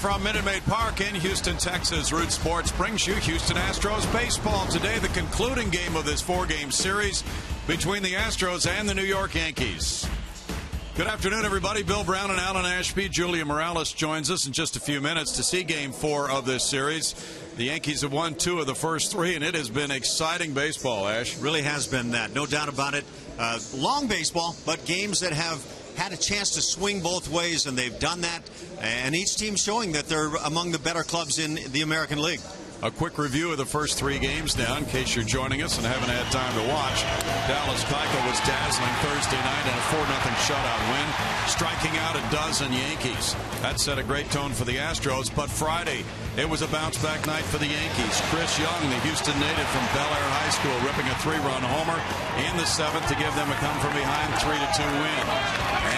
from Minute Maid Park in Houston, Texas. Root Sports brings you Houston Astros baseball. Today, the concluding game of this four-game series between the Astros and the New York Yankees. Good afternoon, everybody. Bill Brown and Alan Ashby. Julia Morales joins us in just a few minutes to see Game 4 of this series. The Yankees have won 2 of the first 3, and it has been exciting baseball, Ash. Really has been that. No doubt about it. Long baseball, but games that have had a chance to swing both ways, and they've done that. And each team showing that they're among the better clubs in the American League. A quick review of the first 3 games now, in case you're joining us and haven't had time to watch. Dallas Keuchel was dazzling Thursday night in a 4-0 shutout win, striking out a dozen Yankees. That set a great tone for the Astros, but Friday, it was a bounce-back night for the Yankees. Chris Young, the Houston native from Bel Air High School, ripping a 3-run homer in the 7th to give them a come-from-behind 3-2 win.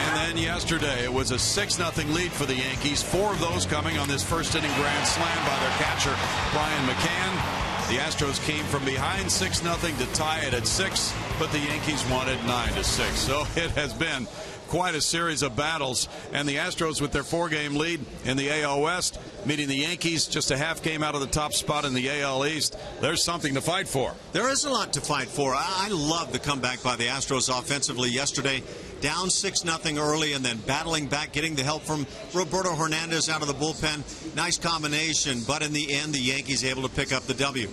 And then yesterday, it was a 6-0 lead for the Yankees, 4 of those coming on this first-inning grand slam by their catcher, Brian McCann. The Astros came from behind 6-0 to tie it at 6, but the Yankees won it 9-6. So it has been quite a series of battles, and the Astros with their 4-game lead in the AL West, meeting the Yankees just a half game out of the top spot in the AL East. There's something to fight for. There is a lot to fight for. I love the comeback by the Astros offensively yesterday. Down 6-0 early and then battling back, getting the help from Roberto Hernandez out of the bullpen. Nice combination, but in the end, the Yankees able to pick up the W.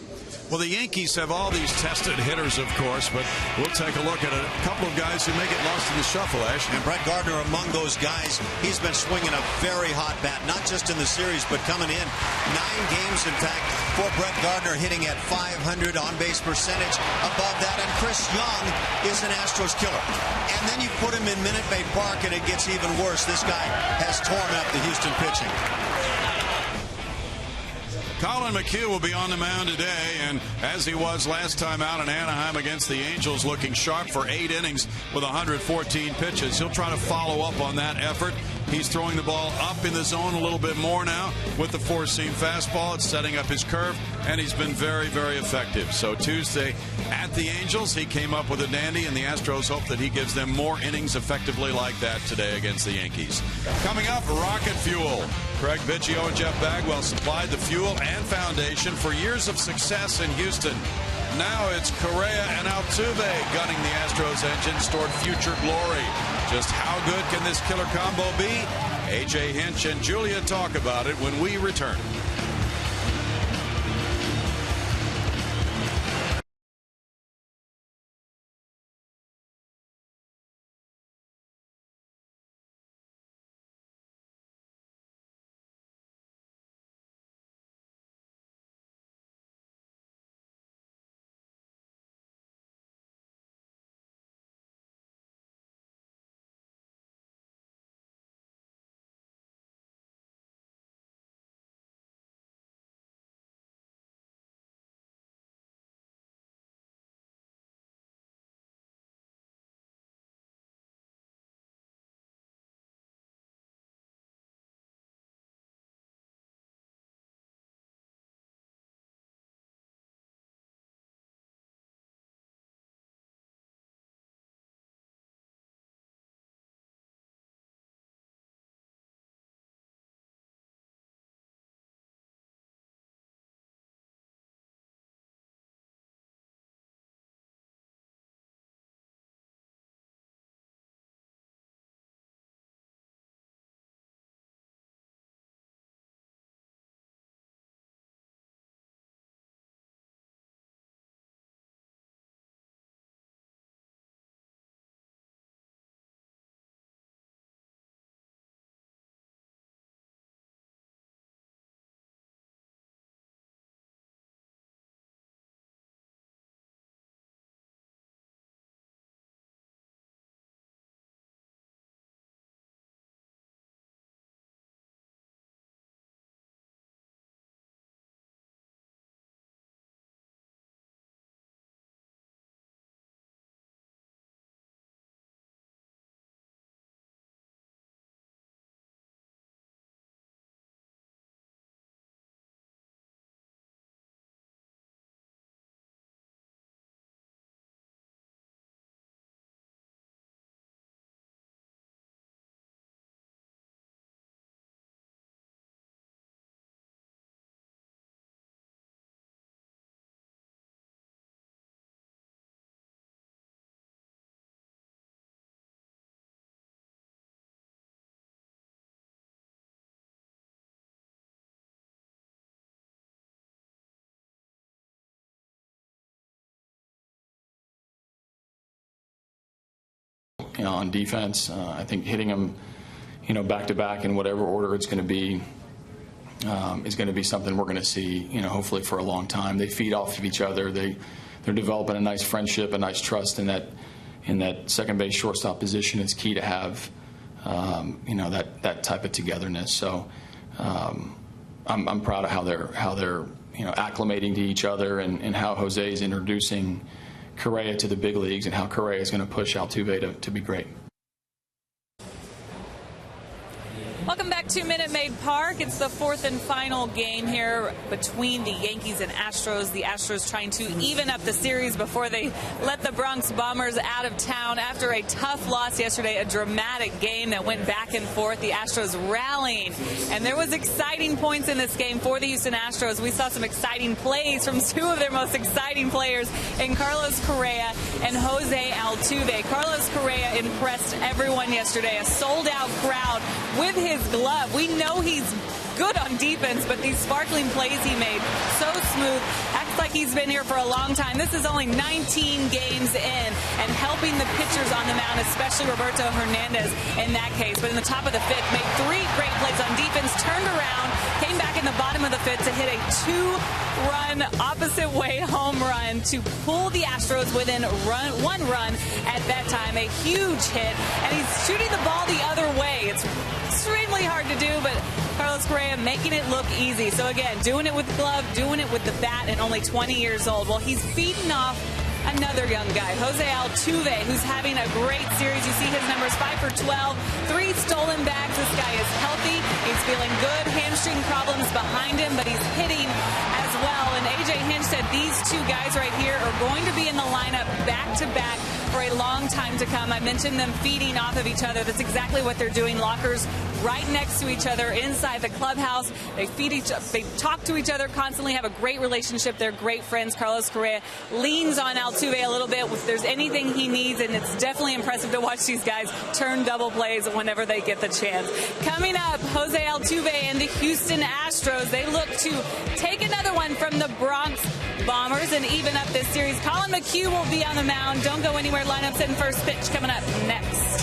Well, the Yankees have all these tested hitters, of course, but we'll take a look at a couple of guys who may get lost in the shuffle, Ash. And Brett Gardner among those guys. He's been swinging a very hot bat, not just in the series, but coming in 9 games, in fact, for Brett Gardner, hitting at .500 on-base percentage, above that. And Chris Young is an Astros killer. And then you put him in Minute Maid Park, and it gets even worse. This guy has torn up the Houston pitching. Colin McHugh will be on the mound today, and as he was last time out in Anaheim against the Angels, looking sharp for 8 innings with 114 pitches. He'll try to follow up on that effort. He's throwing the ball up in the zone a little bit more now with the 4-seam fastball. It's setting up his curve, and he's been very, very effective. So Tuesday at the Angels, he came up with a dandy, and the Astros hope that he gives them more innings effectively like that today against the Yankees. Coming up, rocket fuel. Craig Biggio and Jeff Bagwell supplied the fuel and foundation for years of success in Houston. Now it's Correa and Altuve gunning the Astros engines toward future glory. Just how good can this killer combo be? AJ Hinch and Julia talk about it when we return. on defense. I think hitting them, back to back in whatever order it's going to be is going to be something we're going to see, hopefully for a long time. They feed off of each other. They're developing a nice friendship, a nice trust in that second base shortstop position. It's key to have, that type of togetherness. So I'm proud of how they're acclimating to each other, and how Jose is introducing Correa to the big leagues, and how Correa is going to push Altuve to be great. Welcome back to Minute Maid Park. It's the fourth and final game here between the Yankees and Astros. The Astros trying to even up the series before they let the Bronx Bombers out of town after a tough loss yesterday, a dramatic game that went back and forth. The Astros rallying, and there was exciting points in this game for the Houston Astros. We saw some exciting plays from two of their most exciting players in Carlos Correa and Jose Altuve. Carlos Correa impressed everyone yesterday. A sold-out crowd with his glove. We know he's good on defense, but these sparkling plays he made, so smooth, acts like he's been here for a long time. This is only 19 games in, and helping the pitchers on the mound, especially Roberto Hernandez in that case. But in the top of the fifth, made 3 great plays on defense, turned around, came back in the bottom of the fifth to hit a 2-run opposite way home run to pull the Astros within 1 run at that time. A huge hit, and he's shooting the ball the other way. It's extremely hard to do, but Carlos Correa making it look easy. So again, doing it with the glove, doing it with the bat, and only 20 years old. Well, he's feeding off another young guy, Jose Altuve, who's having a great series. You see his numbers: 5 for 12, 3 stolen bags. This guy is healthy. He's feeling good. Hamstring problems behind him, but he's hitting as well. And A.J. Hinch said these two guys right here are going to be in the lineup back-to-back for a long time to come. I mentioned them feeding off of each other. That's exactly what they're doing. Lockers right next to each other inside the clubhouse. They they talk to each other constantly, have a great relationship. They're great friends. Carlos Correa leans on Altuve a little bit if there's anything he needs, and it's definitely impressive to watch these guys turn double plays whenever they get the chance. Coming up, Jose Altuve and the Houston Astros. They look to take another one from the Bronx Bombers and even up this series. Colin McHugh will be on the mound. Don't go anywhere. Lineup set and first pitch coming up next.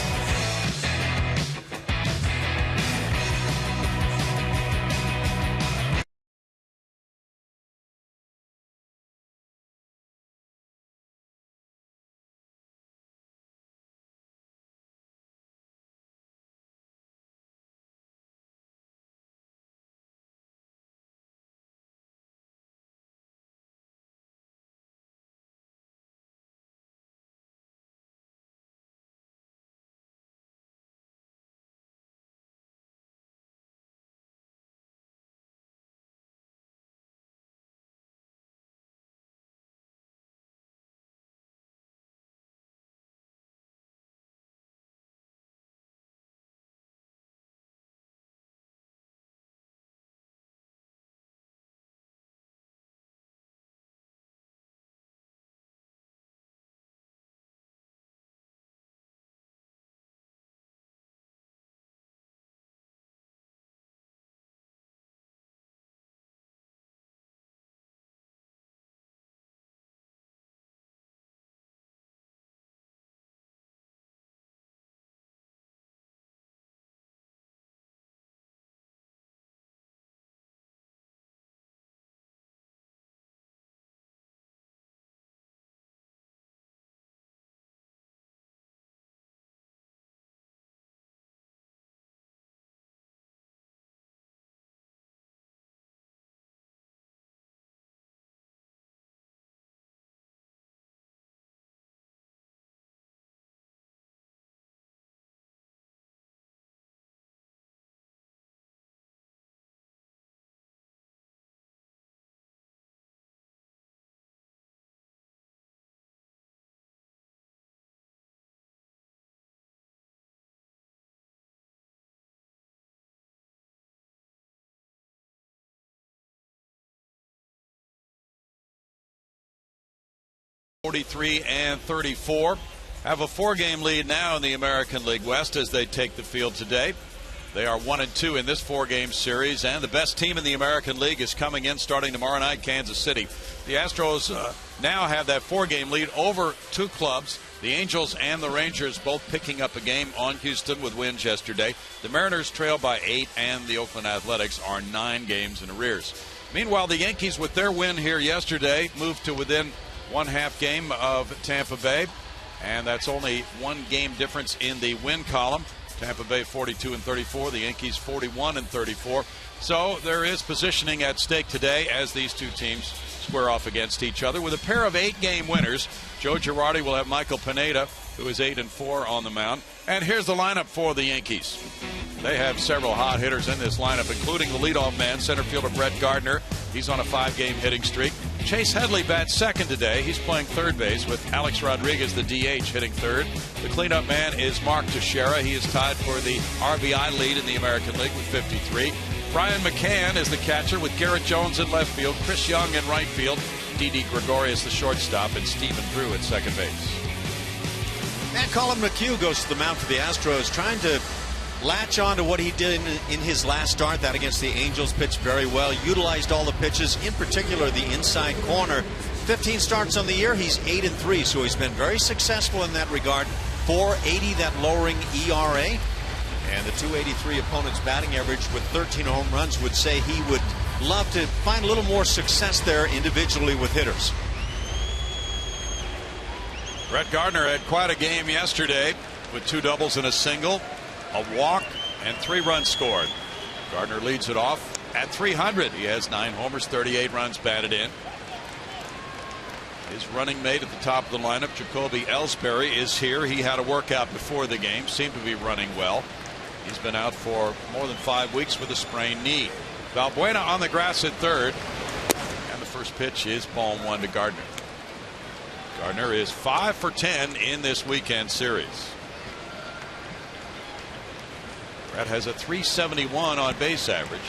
(43-34) have a 4-game lead now in the American League West as they take the field today. They are 1-2 in this 4-game series, and the best team in the American League is coming in starting tomorrow night, Kansas City. The Astros now have that 4-game lead over 2 clubs The Angels and the Rangers both picking up a game on Houston with wins yesterday. The Mariners trail by 8, and the Oakland Athletics are 9 games in arrears. Meanwhile, the Yankees, with their win here yesterday, moved to within 1/2 game of Tampa Bay, and that's only 1 game difference in the win column. Tampa Bay 42-34, the Yankees 41-34. So there is positioning at stake today as these two teams square off against each other. With a pair of 8-game winners, Joe Girardi will have Michael Pineda, who is 8-4 on the mound. And here's the lineup for the Yankees. They have several hot hitters in this lineup, including the leadoff man, center fielder Brett Gardner. He's on a 5-game hitting streak. Chase Headley bats second today. He's playing third base with Alex Rodriguez, the DH, hitting third. The cleanup man is Mark Teixeira. He is tied for the RBI lead in the American League with 53. Brian McCann is the catcher with Garrett Jones in left field, Chris Young in right field, Didi Gregorius the shortstop, and Stephen Drew at second base. And Colin McHugh goes to the mound for the Astros, trying to latch on to what he did in his last start. That against the Angels, pitched very well, utilized all the pitches, in particular the inside corner. 15 starts on the year, he's 8-3, so he's been very successful in that regard. .480, that lowering ERA. And the .283 opponent's batting average with 13 home runs would say he would love to find a little more success there individually with hitters. Brett Gardner had quite a game yesterday with 2 doubles and a single, a walk, and 3 runs scored. Gardner leads it off at 300. He has 9 homers, 38 runs batted in. His running mate at the top of the lineup, Jacoby Ellsbury, is here. He had a workout before the game, seemed to be running well. He's been out for more than 5 weeks with a sprained knee. Valbuena on the grass at third, and the first pitch is ball 1 to Gardner. Gardner is 5 for 10 in this weekend series. Brett has a .371 on base average.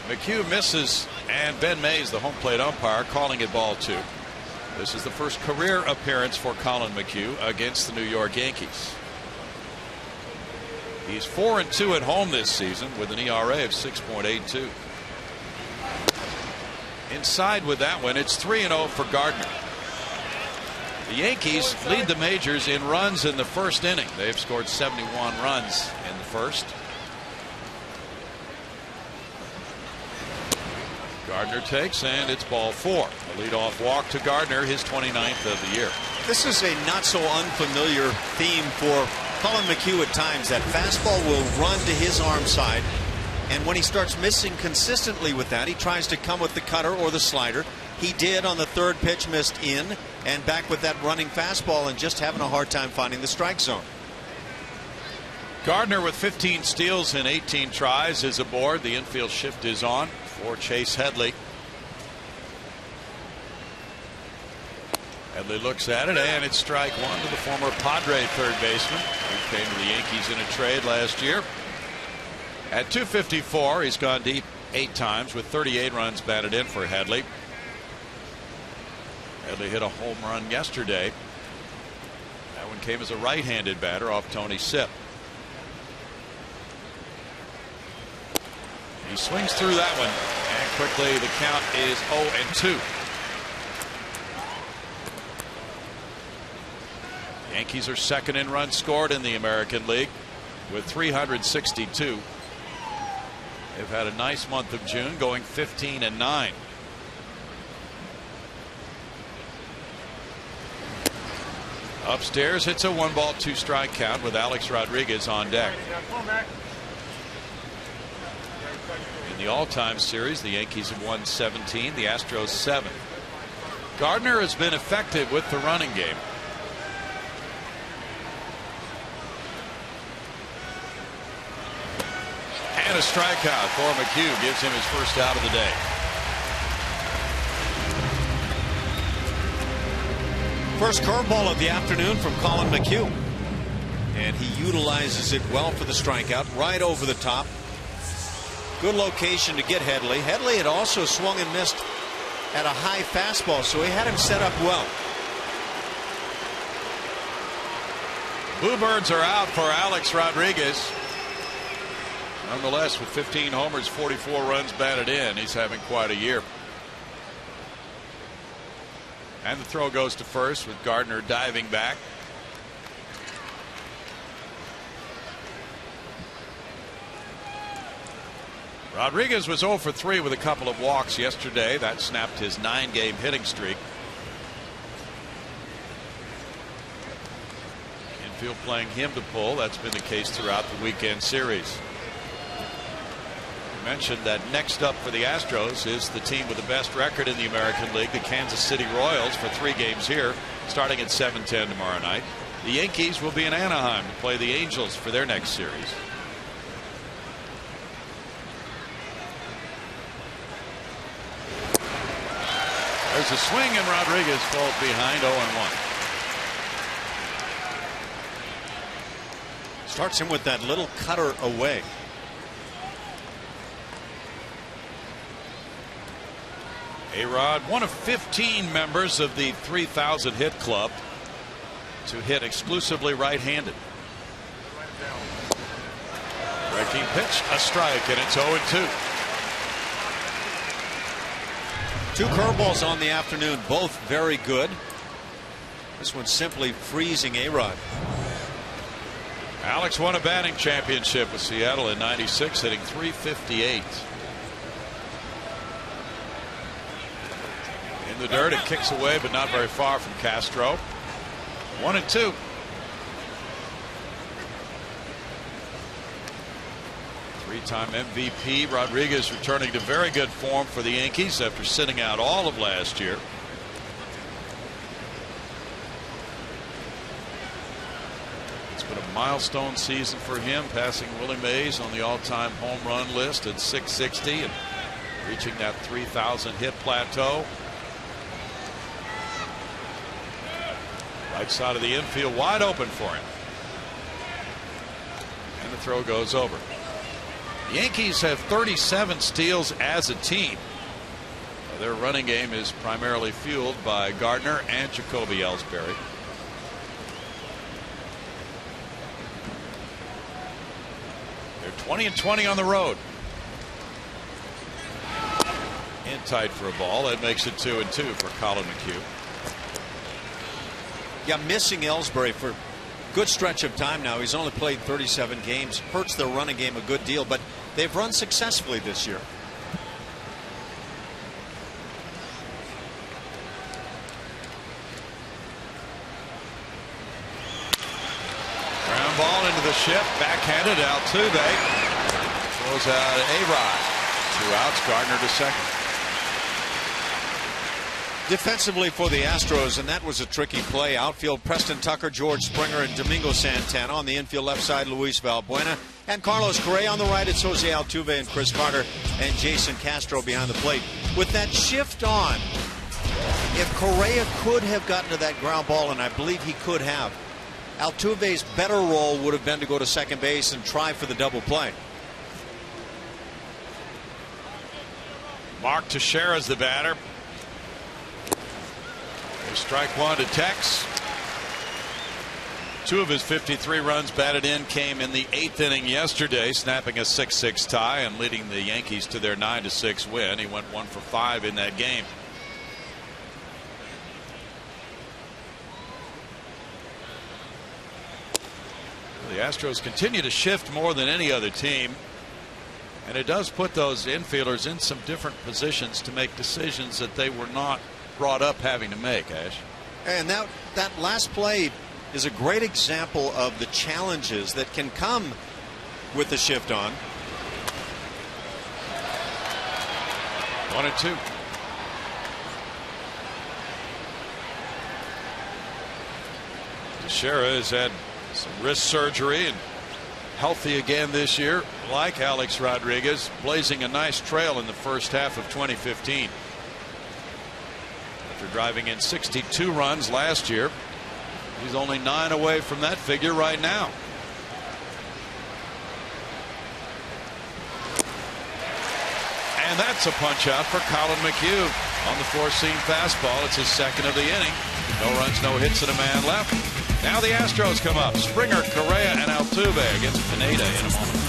McHugh misses, and Ben Mays, the home plate umpire, calling it ball 2. This is the first career appearance for Colin McHugh against the New York Yankees. He's 4-2 at home this season with an ERA of 6.82. Inside with that one, it's 3-0 for Gardner. The Yankees lead the majors in runs in the first inning. They've scored 71 runs in the first. Gardner takes, and it's ball 4. A leadoff walk to Gardner, his 29th of the year. This is a not so unfamiliar theme for Colin McHugh at times. That fastball will run to his arm side, and when he starts missing consistently with that, he tries to come with the cutter or the slider. He did on the third pitch, missed in, and back with that running fastball and just having a hard time finding the strike zone. Gardner with 15 steals in 18 tries is aboard. The infield shift is on for Chase Headley. Headley looks at it, and it's strike 1 to the former Padre third baseman who came to the Yankees in a trade last year. At .254, he's gone deep 8 times with 38 runs batted in for Headley. Headley hit a home run yesterday. That one came as a right-handed batter off Tony Sipp. He swings through that one, and quickly the count is 0-2. Yankees are second in runs scored in the American League with 362. They've had a nice month of June, going 15-9. Upstairs, it's a 1-ball, 2-strike count with Alex Rodriguez on deck. In the all-time series, the Yankees have won 17, the Astros 7. Gardner has been effective with the running game. And a strikeout for McHugh gives him his first out of the day. First curveball of the afternoon from Colin McHugh, and he utilizes it well for the strikeout, right over the top. Good location to get Headley. Headley had also swung and missed at a high fastball, so he had him set up well. Bluebirds are out for Alex Rodriguez. Nonetheless, with 15 homers, 44 runs batted in, he's having quite a year. And the throw goes to first with Gardner diving back. Rodriguez was 0 for 3 with a couple of walks yesterday. That snapped his 9-game hitting streak. Infield playing him to pull. That's been the case throughout the weekend series. I mentioned that next up for the Astros is the team with the best record in the American League, the Kansas City Royals, for 3 games here, starting at 7:10 tomorrow night. The Yankees will be in Anaheim to play the Angels for their next series. There's a swing, and Rodriguez falls behind 0-1. Starts him with that little cutter away. A-Rod, one of 15 members of the 3,000 hit club to hit exclusively right-handed. Breaking pitch, a strike, and it's 0-2. 2 curveballs on the afternoon, both very good. This one's simply freezing A-Rod. Alex won a batting championship with Seattle in '96, hitting .358. In the dirt, it kicks away, but not very far from Castro. 1-2. Three-time MVP Rodriguez returning to very good form for the Yankees after sitting out all of last year. It's been a milestone season for him, passing Willie Mays on the all-time home run list at 660 and reaching that 3,000 hit plateau. Right side of the infield wide open for him. And the throw goes over. The Yankees have 37 steals as a team. Their running game is primarily fueled by Gardner and Jacoby Ellsbury. They're 20-20 on the road. In tight for a ball. That makes it 2-2 for Colin McHugh. Yeah, missing Ellsbury for a good stretch of time now. He's only played 37 games. Hurts their running game a good deal, but they've run successfully this year. Ground ball into the shift. Backhanded. Altuve throws out A-Rod. 2 outs. Gardner to second. Defensively for the Astros, and that was a tricky play. Outfield, Preston Tucker, George Springer, and Domingo Santana. On the infield left side, Luis Valbuena. And Carlos Correa on the right. It's Jose Altuve and Chris Carter and Jason Castro behind the plate. With that shift on, if Correa could have gotten to that ground ball, and I believe he could have, Altuve's better role would have been to go to second base and try for the double play. Mark Teixeira's the batter. Strike one to Tex. 2 of his 53 runs batted in came in the 8th inning yesterday, snapping a 6-6 tie and leading the Yankees to their 9-6 win. He went 1 for 5 in that game. The Astros continue to shift more than any other team, and it does put those infielders in some different positions to make decisions that they were not brought up having to make, Ash. And that last play is a great example of the challenges that can come with the shift on. 1-2. Teixeira has had some wrist surgery and healthy again this year, like Alex Rodriguez, blazing a nice trail in the first half of 2015. After driving in 62 runs last year, he's only 9 away from that figure right now. And that's a punch out for Colin McHugh on the four-seam fastball. It's his second of the inning. No runs, no hits, and a man left. Now the Astros come up. Springer, Correa, and Altuve against Pineda in a moment.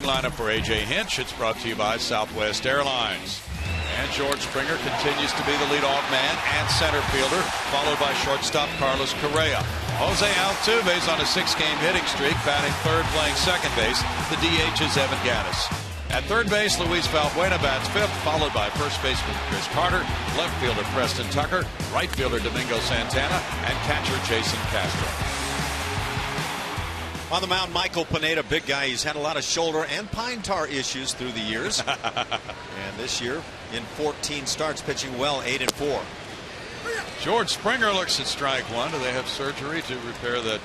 lineup for A.J. Hinch. It's brought to you by Southwest Airlines. And George Springer continues to be the leadoff man and center fielder, followed by shortstop Carlos Correa. Jose Altuve is on a 6-game hitting streak, batting third, playing second base. The DH is Evan Gattis. At third base, Luis Valbuena bats fifth, followed by first baseman Chris Carter, left fielder Preston Tucker, right fielder Domingo Santana, and catcher Jason Castro. On the mound, Michael Pineda, big guy. He's had a lot of shoulder and pine tar issues through the years. And this year, in 14 starts, pitching well, 8-4. George Springer looks at strike one. Do they have surgery to repair that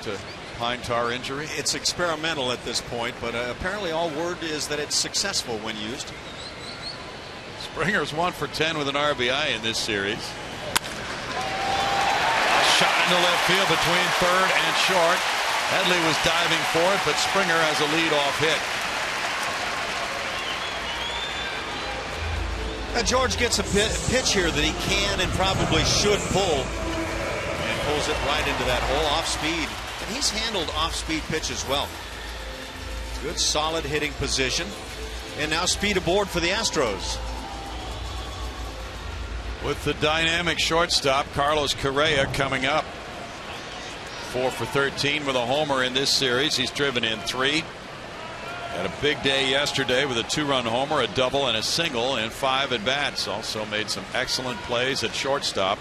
pine tar injury? It's experimental at this point, but apparently all word is that it's successful when used. Springer's 1 for 10 with an RBI in this series. A shot into left field between third and short. Headley was diving for it, but Springer has a leadoff hit. Now George gets a pitch here that he can and probably should pull, and pulls it right into that hole off speed. And he's handled off-speed pitches well. Good solid hitting position, and now speed aboard for the Astros. With the dynamic shortstop Carlos Correa coming up. 4 for 13 with a homer in this series. He's driven in 3. Had a big day yesterday with a 2-run homer, a double, and a single in 5 at bats. Also made some excellent plays at shortstop.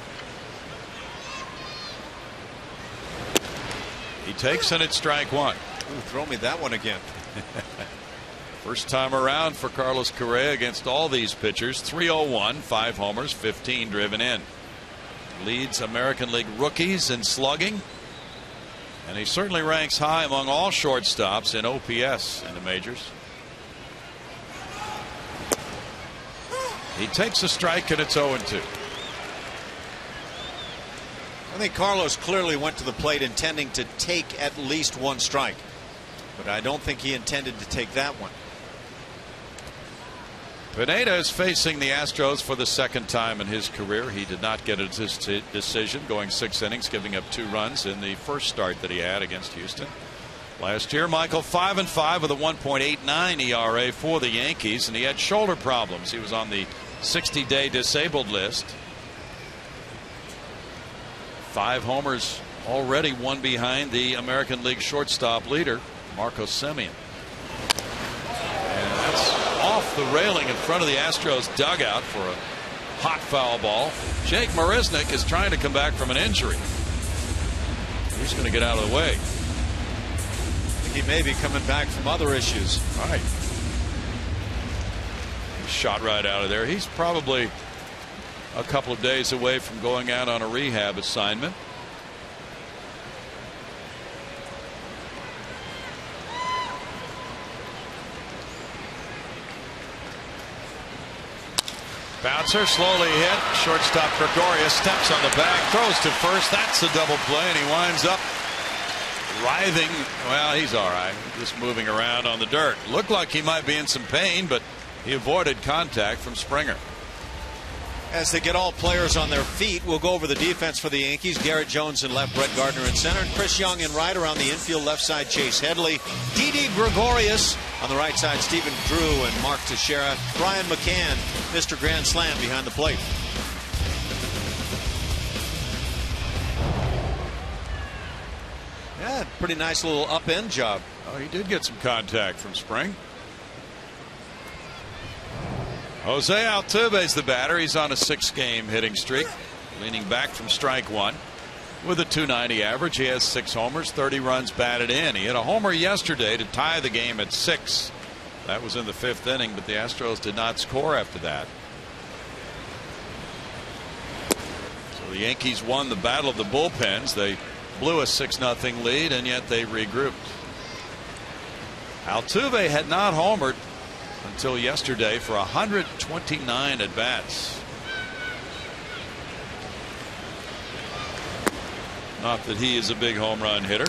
He takes and it's strike one. Ooh, throw me that one again. First time around for Carlos Correa against all these pitchers. 301, 5 homers, 15 driven in. Leads American League rookies in slugging. And he certainly ranks high among all shortstops in OPS in the majors. He takes a strike and it's 0-2. I think Carlos clearly went to the plate intending to take at least 1 strike, but I don't think he intended to take that one. Pineda is facing the Astros for the 2nd time in his career. He did not get a decision, going 6 innings, giving up 2 runs in the first start that he had against Houston. Last year, Michael 5-5 with a 1.89 ERA for the Yankees, and he had shoulder problems. He was on the 60-day disabled list. 5 homers already, 1 behind the American League shortstop leader, Marco Semien. And that's off the railing in front of the Astros dugout for a hot foul ball. Jake Marisnick is trying to come back from an injury. He's going to get out of the way. I think he may be coming back from other issues. All right. Shot right out of there. He's probably a couple of days away from going out on a rehab assignment. Bouncer slowly hit. Shortstop Gregorius steps on the bag, throws to first. That's a double play, and he winds up writhing. Well, he's all right. Just moving around on the dirt. Looked like he might be in some pain, but he avoided contact from Springer. As they get all players on their feet, we'll go over the defense for the Yankees. Garrett Jones in left, Brett Gardner in center, and Chris Young in right. Around the infield left side, Chase Headley, Didi Gregorius on the right side, Stephen Drew and Mark Teixeira. Brian McCann, Mr. Grand Slam behind the plate. Yeah, pretty nice little up-end job. Oh, he did get some contact from Spring. Jose Altuve's the batter. He's on a 6-game hitting streak, leaning back from strike one. With a .290 average, he has 6 homers, 30 runs batted in. He hit a homer yesterday to tie the game at 6. That was in the 5th inning, but the Astros did not score after that. So the Yankees won the battle of the bullpens. They blew a 6-0 lead, and yet they regrouped. Altuve had not homered until yesterday for 129 at bats. Not that he is a big home run hitter.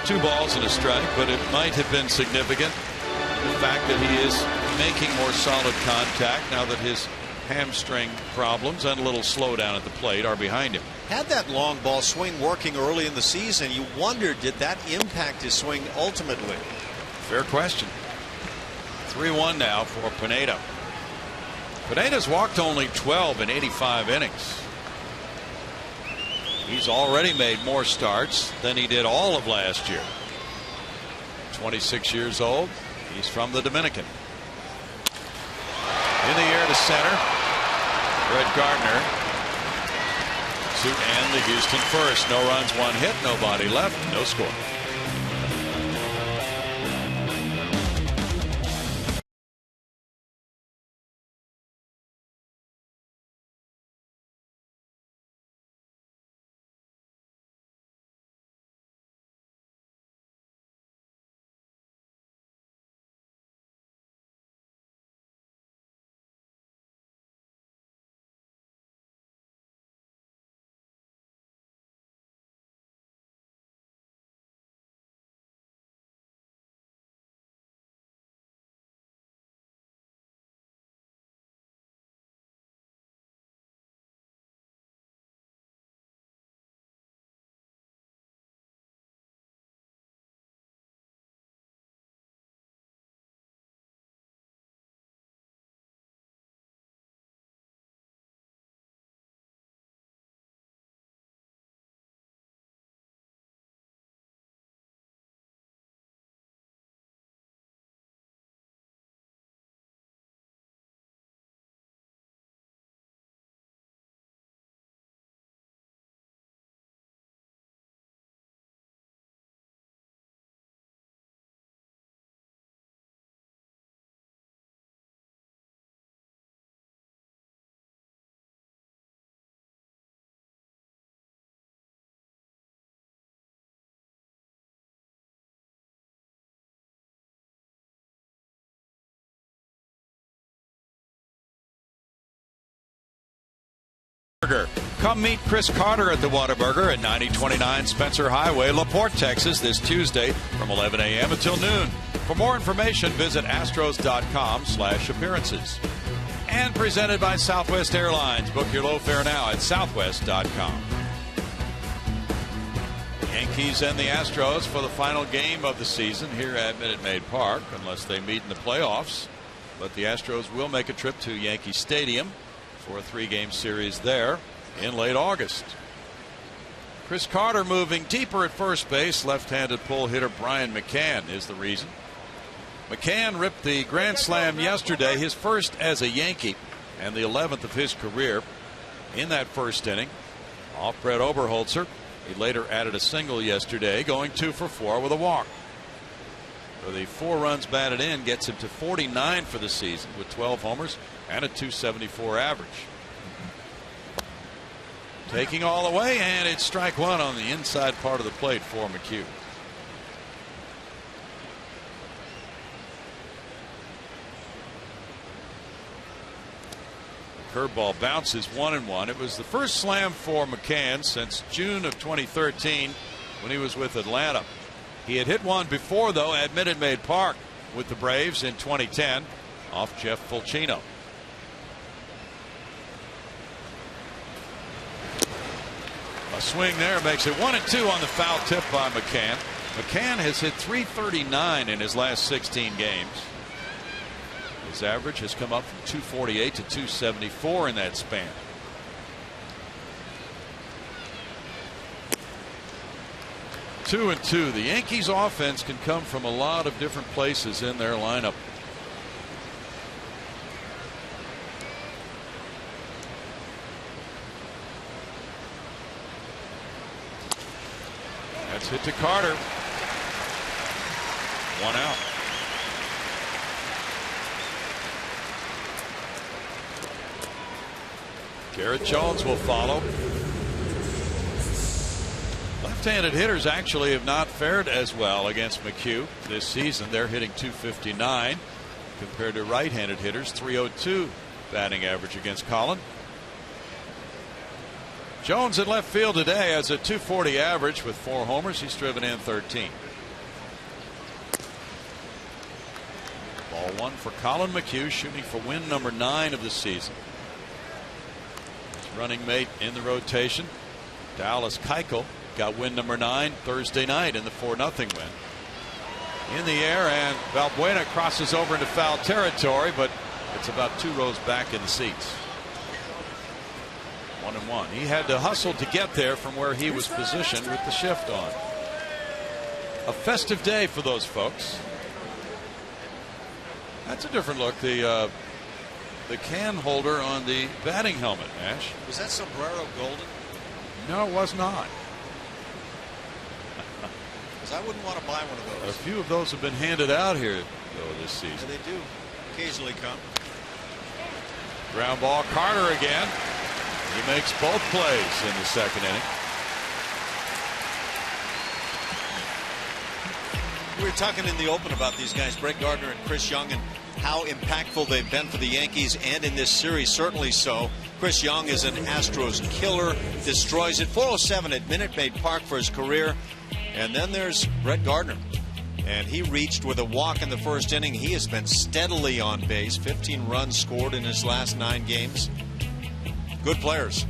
2 balls and a strike, but it might have been significant, the fact that he is making more solid contact now that his hamstring problems and a little slowdown at the plate are behind him. Had that long ball swing working early in the season, you wondered, did that impact his swing ultimately? Fair question. 3-1 now for Pineda. Pineda's walked only 12 in 85 innings. He's already made more starts than he did all of last year. 26 years old. He's from the Dominican. In the air to center. Brett Gardner to end the Houston first. No runs, 1 hit, nobody left, no score. Come meet Chris Carter at the Whataburger at 9029 Spencer Highway, LaPorte, Texas, this Tuesday from 11 a.m. until noon. For more information, visit astros.com/appearances. And presented by Southwest Airlines. Book your low fare now at southwest.com. Yankees and the Astros for the final game of the season here at Minute Maid Park, unless they meet in the playoffs. But the Astros will make a trip to Yankee Stadium for a 3-game series there in late August. Chris Carter moving deeper at first base. Left-handed pull hitter Brian McCann is the reason. McCann ripped the grand slam yesterday, his first as a Yankee and the 11th of his career in that first inning off Brett Oberholzer. He later added a single yesterday, going 2 for 4 with a walk. So the 4 runs batted in gets him to 49 for the season with 12 homers and a .274 average. Taking all the way, and it's strike 1 on the inside part of the plate for McHugh. Curveball bounces 1-1. It was the first slam for McCann since June of 2013 when he was with Atlanta. He had hit one before, though, at Minute Maid Park with the Braves in 2010 off Jeff Fulcino. A swing there makes it 1-2 on the foul tip by McCann. McCann has hit .339 in his last 16 games. His average has come up from .248 to .274 in that span. Two and two. The Yankees offense can come from a lot of different places in their lineup. That's hit to Carter. 1 out. Garrett Jones will follow. Left-handed hitters actually have not fared as well against McHugh this season. They're hitting .259 compared to right-handed hitters. .302 batting average against Colin. Jones in left field today has a .240 average with 4 homers. He's driven in 13. Ball 1 for Colin McHugh, shooting for win number 9 of the season. His running mate in the rotation, Dallas Keuchel, got win number 9 Thursday night in the 4-0 win. in the air, and Valbuena crosses over into foul territory, but it's about 2 rows back in the seats. 1-1. He had to hustle to get there from where he was positioned with the shift on. A festive day for those folks. That's a different look. The can holder on the batting helmet, Ash. Was that sombrero golden? No, it was not. Because I wouldn't want to buy one of those. A few of those have been handed out here, though, this season. Yeah, they do occasionally come. Ground ball, Carter again. He makes both plays in the second inning. We were talking in the open about these guys, Brett Gardner and Chris Young, and how impactful they've been for the Yankees, and in this series, certainly so. Chris Young is an Astros killer, destroys it. 407 at Minute Maid Park for his career. And then there's Brett Gardner. And he reached with a walk in the first inning. He has been steadily on base. 15 runs scored in his last 9 games. Good players.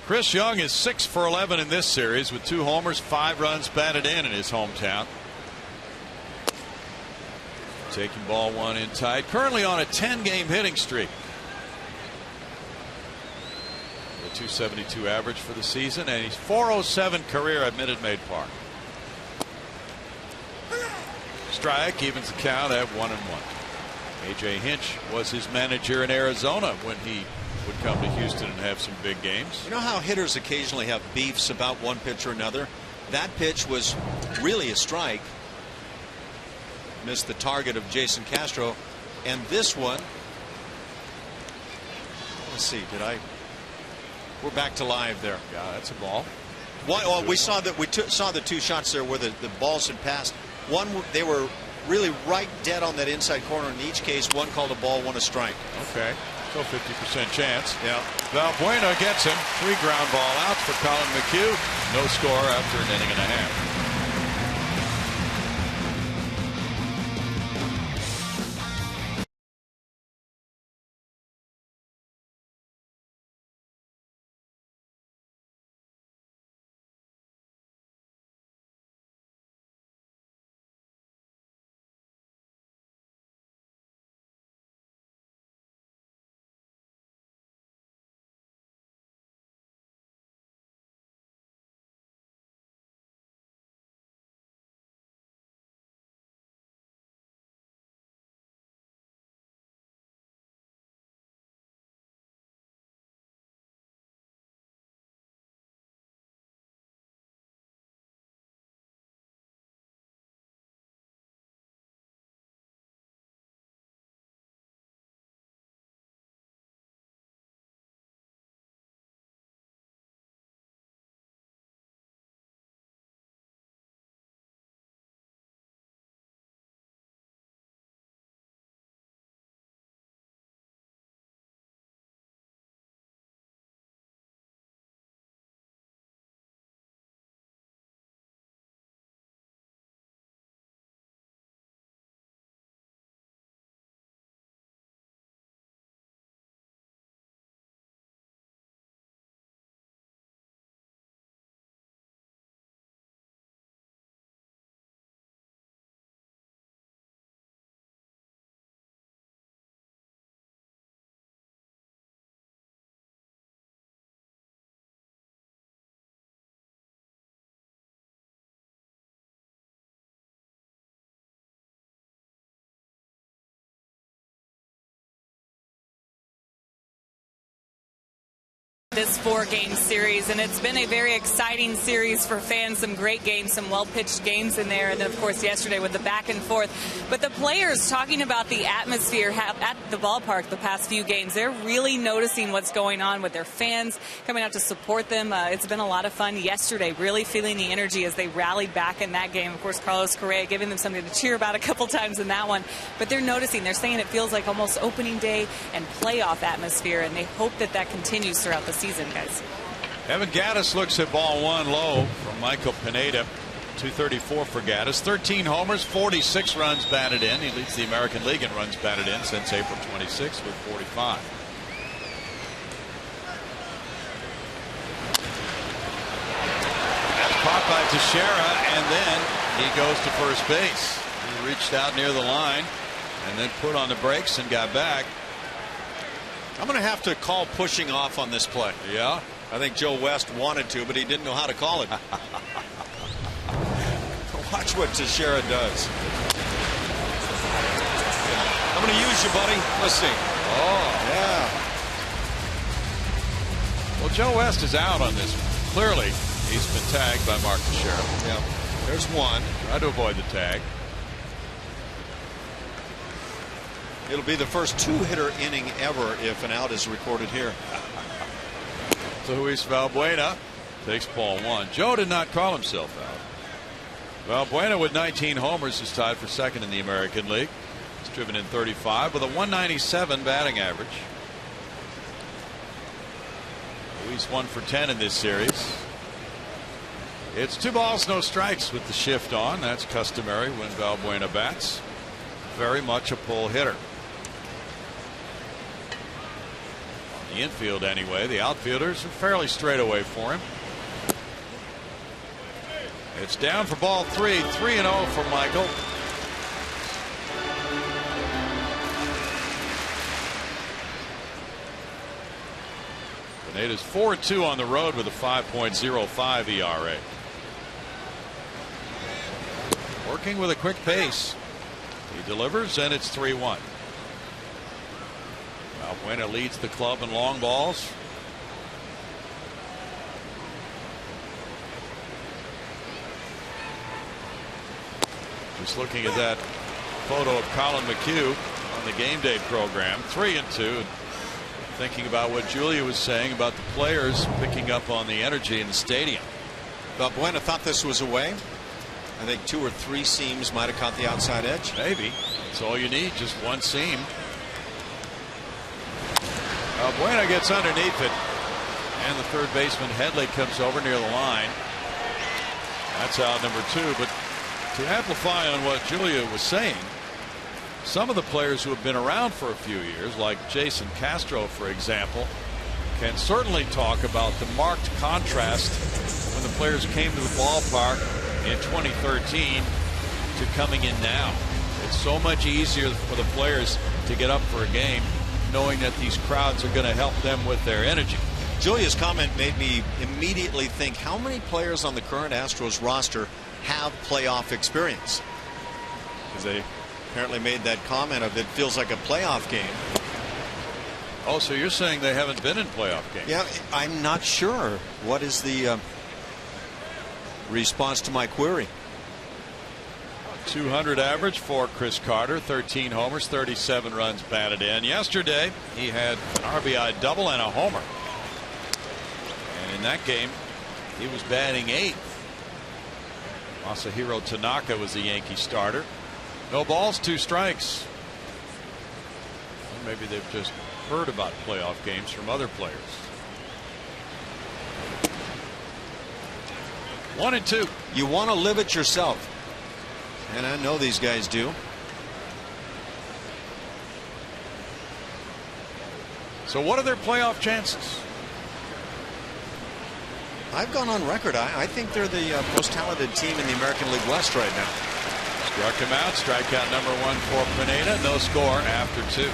Chris Young is 6 for 11 in this series with 2 homers, 5 runs batted in his hometown. Taking ball 1 in tight. Currently on a 10-game hitting streak. The .272 average for the season, and he's 407 career at Minute Maid Park. Strike evens the count at 1-1. A.J. Hinch was his manager in Arizona when he would come to Houston and have some big games. You know how hitters occasionally have beefs about one pitch or another? That pitch was really a strike. Missed the target of Jason Castro. And this one, let's see, we're back to live there. Yeah, that's a ball. Well, we saw that saw the 2 shots there where the balls had passed. One, they were really right dead on that inside corner. In each case, one called a ball, one a strike. Okay, so 50% chance. Yeah. Valbuena gets him. 3 ground ball outs for Colin McHugh. No score after an inning and a half. This 4-game series, and it's been a very exciting series for fans. Some great games, some well-pitched games in there, and then of course yesterday with the back and forth. But the players talking about the atmosphere at the ballpark the past few games, they're really noticing what's going on with their fans coming out to support them. It's been a lot of fun yesterday, really feeling the energy as they rallied back in that game. Of course, Carlos Correa giving them something to cheer about a couple times in that one. But they're noticing, they're saying it feels like almost opening day and playoff atmosphere, and they hope that that continues throughout the season, guys. Evan Gattis looks at ball 1 low from Michael Pineda. 234 for Gattis. 13 homers, 46 runs batted in. He leads the American League in runs batted in since April 26 with 45. That's caught by Teixeira, and then he goes to first base. He reached out near the line and then put on the brakes and got back. I'm going to have to call pushing off on this play. Yeah. I think Joe West wanted to, but he didn't know how to call it. Watch what Teixeira does. I'm going to use you, buddy. Let's see. Oh, yeah. Well, Joe West is out on this one. Clearly, he's been tagged by Mark Teixeira. Yeah. There's one. Try to avoid the tag. It'll be the first two-hitter inning ever if an out is recorded here. So Luis Valbuena takes ball one. Joe did not call himself out. Valbuena with 19 homers is tied for second in the American League. He's driven in 35 with a 197 batting average. Luis 1 for 10 in this series. It's 2 balls, no strikes with the shift on. That's customary when Valbuena bats. Very much a pull hitter. On the infield anyway, the outfielders are fairly straight away for him. It's down for ball 3. 3-0 for Michael. Pineda's 4-2 on the road with a 5.05 ERA. Working with a quick pace. He delivers, and it's 3-1. Valbuena leads the club in long balls. Just looking at that photo of Colin McHugh on the game day program. 3-2. Thinking about what Julia was saying about the players picking up on the energy in the stadium. Valbuena thought this was away. I think 2 or 3 seams might have caught the outside edge. Maybe. That's all you need, just one seam. Valbuena gets underneath it, and the third baseman Headley comes over near the line. That's out number 2. But to amplify on what Julia was saying, some of the players who have been around for a few years, like Jason Castro, for example, can certainly talk about the marked contrast when the players came to the ballpark in 2013 to coming in now. It's so much easier for the players to get up for a game knowing that these crowds are going to help them with their energy. Julia's comment made me immediately think, how many players on the current Astros roster have playoff experience? Because they apparently made that comment of it feels like a playoff game. Oh, so you're saying they haven't been in playoff games? Yeah, I'm not sure. What is the response to my query? 200 average for Chris Carter, 13 homers, 37 runs batted in. Yesterday he had an RBI double and a homer, and in that game he was batting 8th. Masahiro Tanaka was the Yankee starter. No balls, 2 strikes. Well, maybe they've just heard about playoff games from other players. 1-2. You want to live it yourself, and I know these guys do. So what are their playoff chances? I've gone on record. I think they're the most talented team in the American League West right now. Struck him out. Strikeout number 1 for Pineda. No score after 2.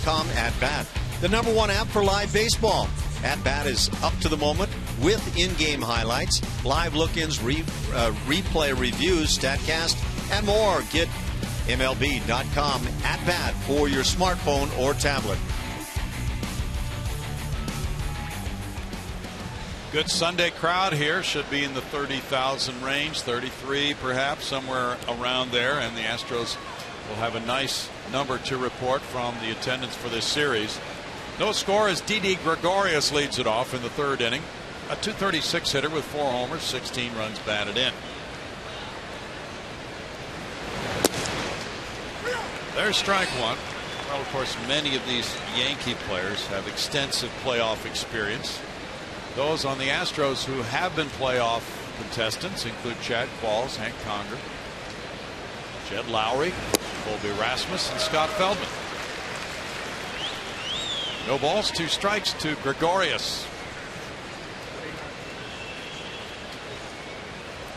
MLB.com At Bat, the #1 app for live baseball. At Bat is up to the moment with in-game highlights, live look-ins, replay reviews, StatCast, and more. Get MLB.com At Bat for your smartphone or tablet. Good Sunday crowd here. Should be in the 30,000 range, 33 perhaps, somewhere around there. And the Astros will have a nice number to report from the attendance for this series. No score as Didi Gregorius leads it off in the 3rd inning. A .236 hitter with 4 homers, 16 runs batted in. There's strike one. Well, of course, many of these Yankee players have extensive playoff experience. Those on the Astros who have been playoff contestants include Chad Qualls, Hank Conger, Jed Lowry, Colby Rasmus, and Scott Feldman. No balls, 2 strikes to Gregorius.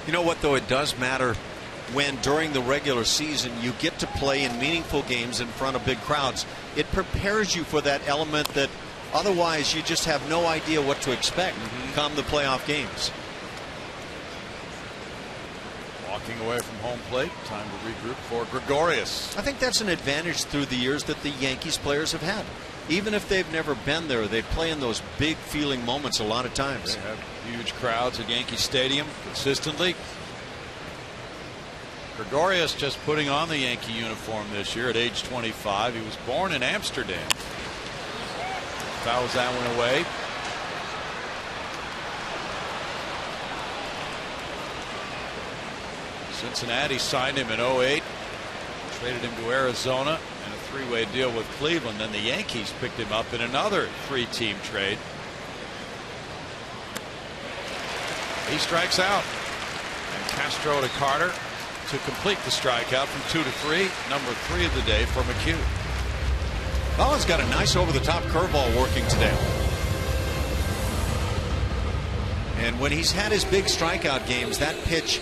You know what, though? It does matter when during the regular season you get to play in meaningful games in front of big crowds. It prepares you for that element that otherwise you just have no idea what to expect come the playoff games. Walking away from home plate, time to regroup for Gregorius. I think that's an advantage through the years that the Yankees players have had. Even if they've never been there, they play in those big feeling moments a lot of times. They have huge crowds at Yankee Stadium consistently. Gregorius just putting on the Yankee uniform this year at age 25. He was born in Amsterdam. Fouls that one away. Cincinnati signed him in 08, traded him to Arizona in a 3-way deal with Cleveland. Then the Yankees picked him up in another 3-team trade. He strikes out, and Castro to Carter to complete the strikeout from 2 to 3. Number 3 of the day for McHugh. Collins got a nice over-the-top curveball working today. And when he's had his big strikeout games, that pitch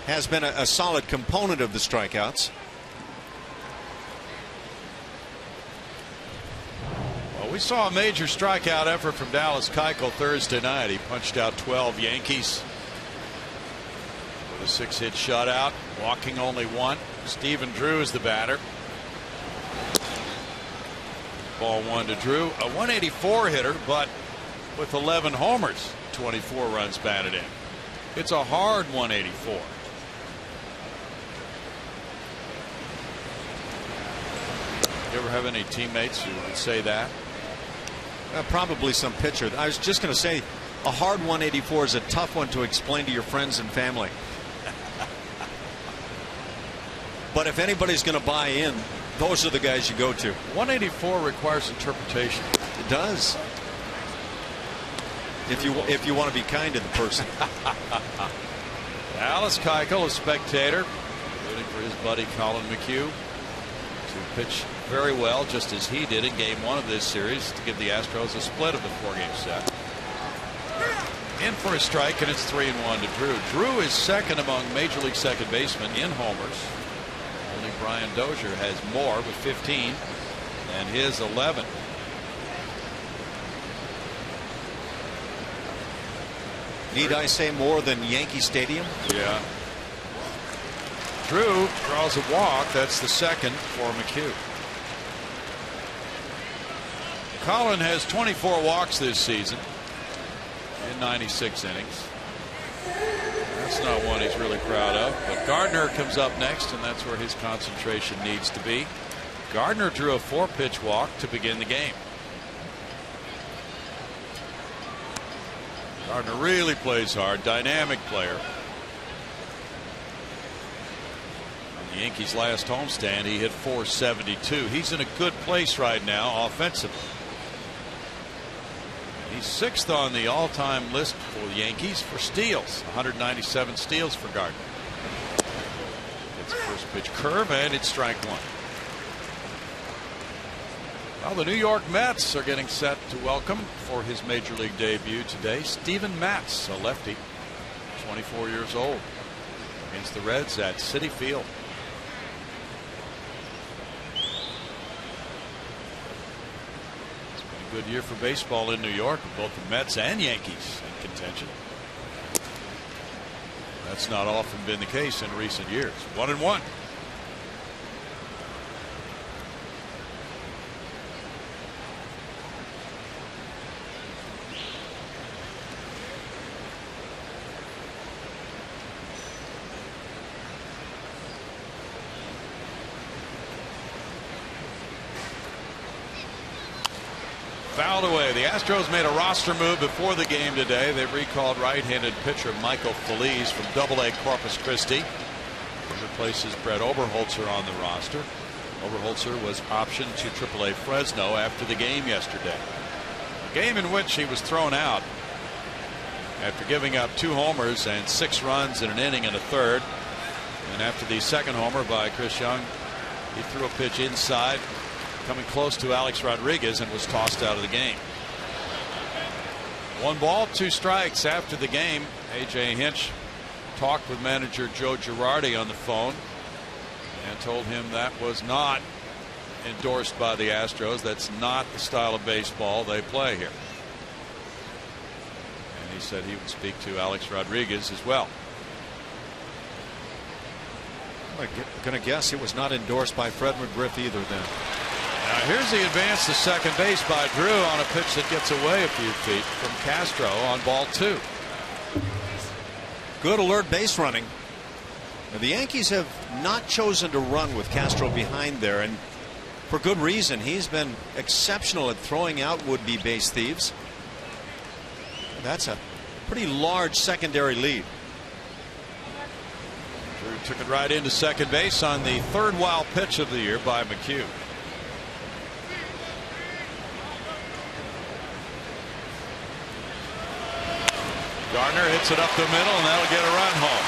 has been a solid component of the strikeouts. Well, we saw a major strikeout effort from Dallas Keuchel Thursday night. He punched out 12 Yankees with a 6-hit shutout, walking only 1. Stephen Drew is the batter. Ball 1 to Drew, a 184 hitter, but with 11 homers, 24 runs batted in. It's a hard 184. You ever have any teammates who would say that? Probably some pitcher. I was just going to say a hard 184 is a tough one to explain to your friends and family. But if anybody's going to buy in, those are the guys you go to. 184 requires interpretation. It does. If you want to be kind to the person. Dallas Keuchel, a spectator, rooting for his buddy Colin McHugh to pitch very well, just as he did in Game 1 of this series, to give the Astros a split of the 4-game set. In for a strike, and it's 3-1 to Drew. Drew is second among Major League second basemen in homers. Only Brian Dozier has more with 15, and his 11. Need I say more than Yankee Stadium? Yeah. Drew draws a walk. That's the second for McHugh. Colin has 24 walks this season in 96 innings. That's not one he's really proud of. But Gardner comes up next, and that's where his concentration needs to be. Gardner drew a 4-pitch walk to begin the game. Gardner really plays hard, dynamic player. On the Yankees' last homestand, he hit .472. He's in a good place right now offensively. He's 6th on the all-time list for the Yankees for steals. 197 steals for Gardner. It's a first pitch curve, and it's strike 1. Well, the New York Mets are getting set to welcome for his major league debut today Steven Matz, a lefty, 24 years old, against the Reds at Citi Field. Good year for baseball in New York with both the Mets and Yankees in contention. That's not often been the case in recent years. 1-1. Fouled away. The Astros made a roster move before the game today. They recalled right-handed pitcher Michael Phillies from Double-A Corpus Christi. He replaces Brett Oberholzer on the roster. Oberholzer was optioned to Triple-A Fresno after the game yesterday. A game in which he was thrown out after giving up 2 homers and 6 runs in an inning and a third. And after the second homer by Chris Young, he threw a pitch inside, coming close to Alex Rodriguez, and was tossed out of the game. 1 ball, 2 strikes. After the game, A.J. Hinch talked with manager Joe Girardi on the phone and told him that was not endorsed by the Astros. That's not the style of baseball they play here. And he said he would speak to Alex Rodriguez as well. I'm going to guess it was not endorsed by Fred McGriff either then. Now here's the advance to second base by Drew on a pitch that gets away a few feet from Castro on ball 2. Good alert base running. Now, the Yankees have not chosen to run with Castro behind there, and for good reason. He's been exceptional at throwing out would-be base thieves. That's a pretty large secondary lead. Drew took it right into second base on the 3rd wild pitch of the year by McHugh. Gardner hits it up the middle, and that'll get a run home.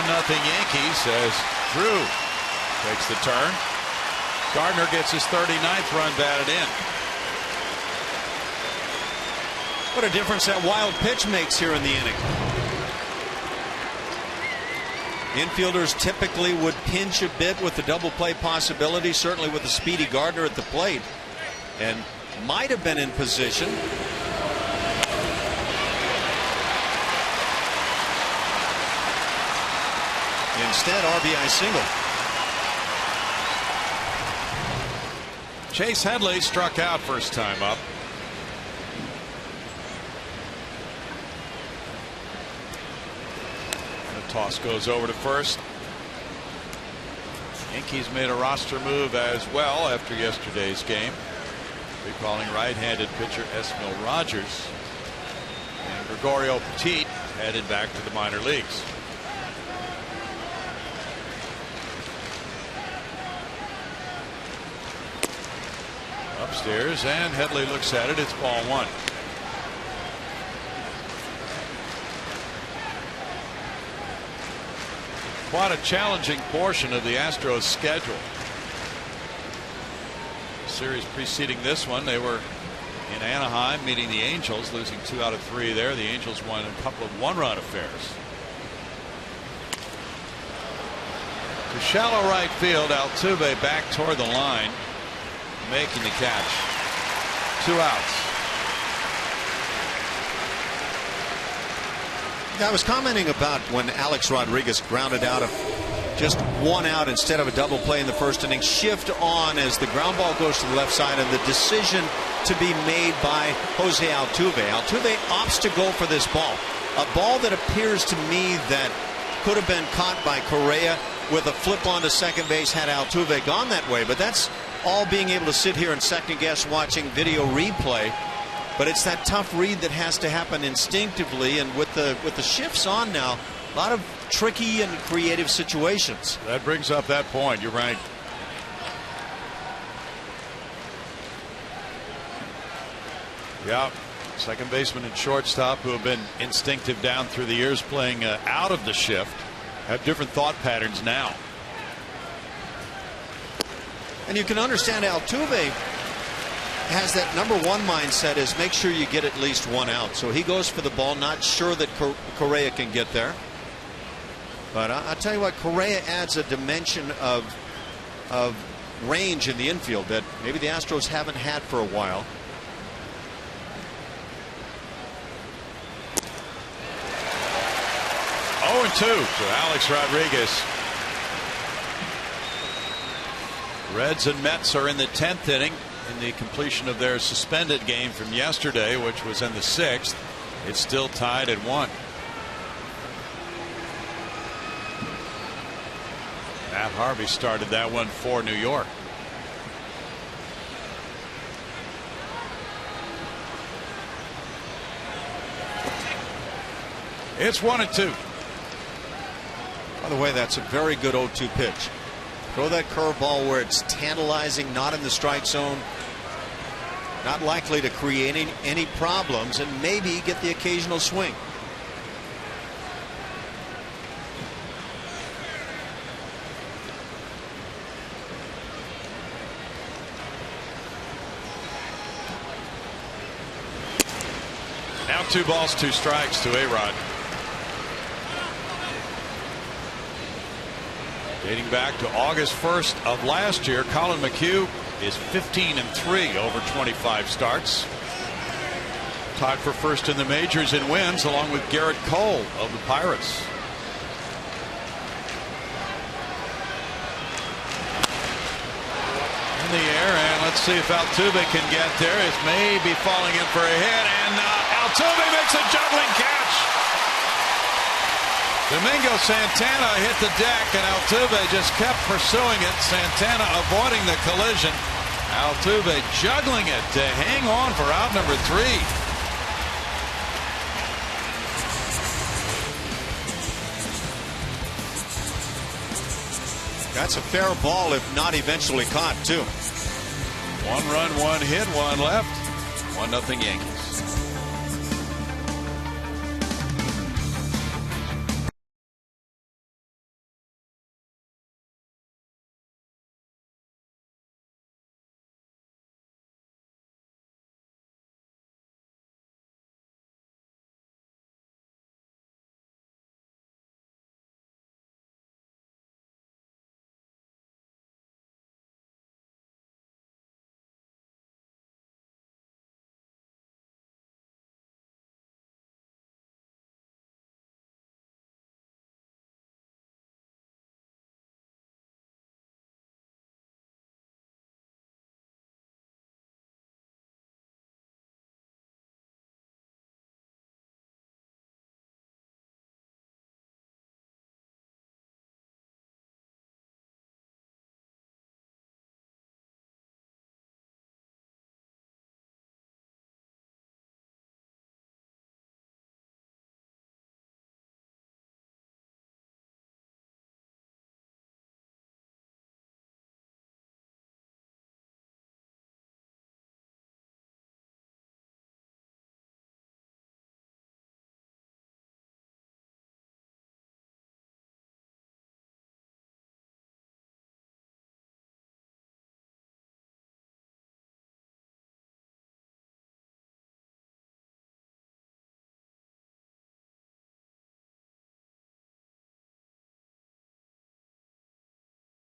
1-0 Yankees as Drew takes the turn. Gardner gets his 39th run batted in. What a difference that wild pitch makes here in the inning. Infielders typically would pinch a bit with the double play possibility, certainly with the speedy Gardner at the plate, and might have been in position. Instead, RBI single. Chase Headley struck out first time up. The toss goes over to first. Yankees made a roster move as well after yesterday's game, recalling right-handed pitcher Esmil Rogers, and Gregorio Petit headed back to the minor leagues. Upstairs, and Headley looks at it. It's ball 1. Quite a challenging portion of the Astros schedule. The series preceding this one, they were in Anaheim meeting the Angels, losing 2 out of 3 there. The Angels won a couple of 1-run affairs. To shallow right field, Altuve back toward the line, making the catch. 2 outs. I was commenting about when Alex Rodriguez grounded out of just 1 out instead of a double play in the first inning. Shift on as the ground ball goes to the left side, and the decision to be made by Jose Altuve. Altuve opts to go for this ball. A ball that appears to me that could have been caught by Correa with a flip onto second base had Altuve gone that way. But that's all being able to sit here and second guess watching video replay. But it's that tough read that has to happen instinctively, and with the shifts on now, a lot of tricky and creative situations. That brings up that point. You're right. Yeah, second baseman and shortstop who have been instinctive down through the years playing out of the shift have different thought patterns now. And you can understand Altuve has that number 1 mindset is make sure you get at least 1 out. So he goes for the ball, not sure that Correa can get there. But I'll tell you what, Correa adds a dimension of range in the infield that maybe the Astros haven't had for a while. 0-2 to Alex Rodriguez. Reds and Mets are in the 10th inning in the completion of their suspended game from yesterday, which was in the 6th. It's still tied at 1. Matt Harvey started that one for New York. It's 1-2. By the way, that's a very good 0-2 pitch. Throw that curveball where it's tantalizing, not in the strike zone, not likely to create any problems, and maybe get the occasional swing. Now 2 balls, 2 strikes to A-Rod. Dating back to August 1st of last year, Colin McHugh is 15-3 over 25 starts. Tied for first in the majors in wins, along with Garrett Cole of the Pirates. In the air, and let's see if Altuve can get there. It may be falling in for a hit, and Altuve makes a juggling catch. Domingo Santana hit the deck, and Altuve just kept pursuing it. Santana avoiding the collision. Altuve juggling it to hang on for out number 3. That's a fair ball, if not eventually caught, too. 1 run, 1 hit, 1 left. 1-0 Yankees.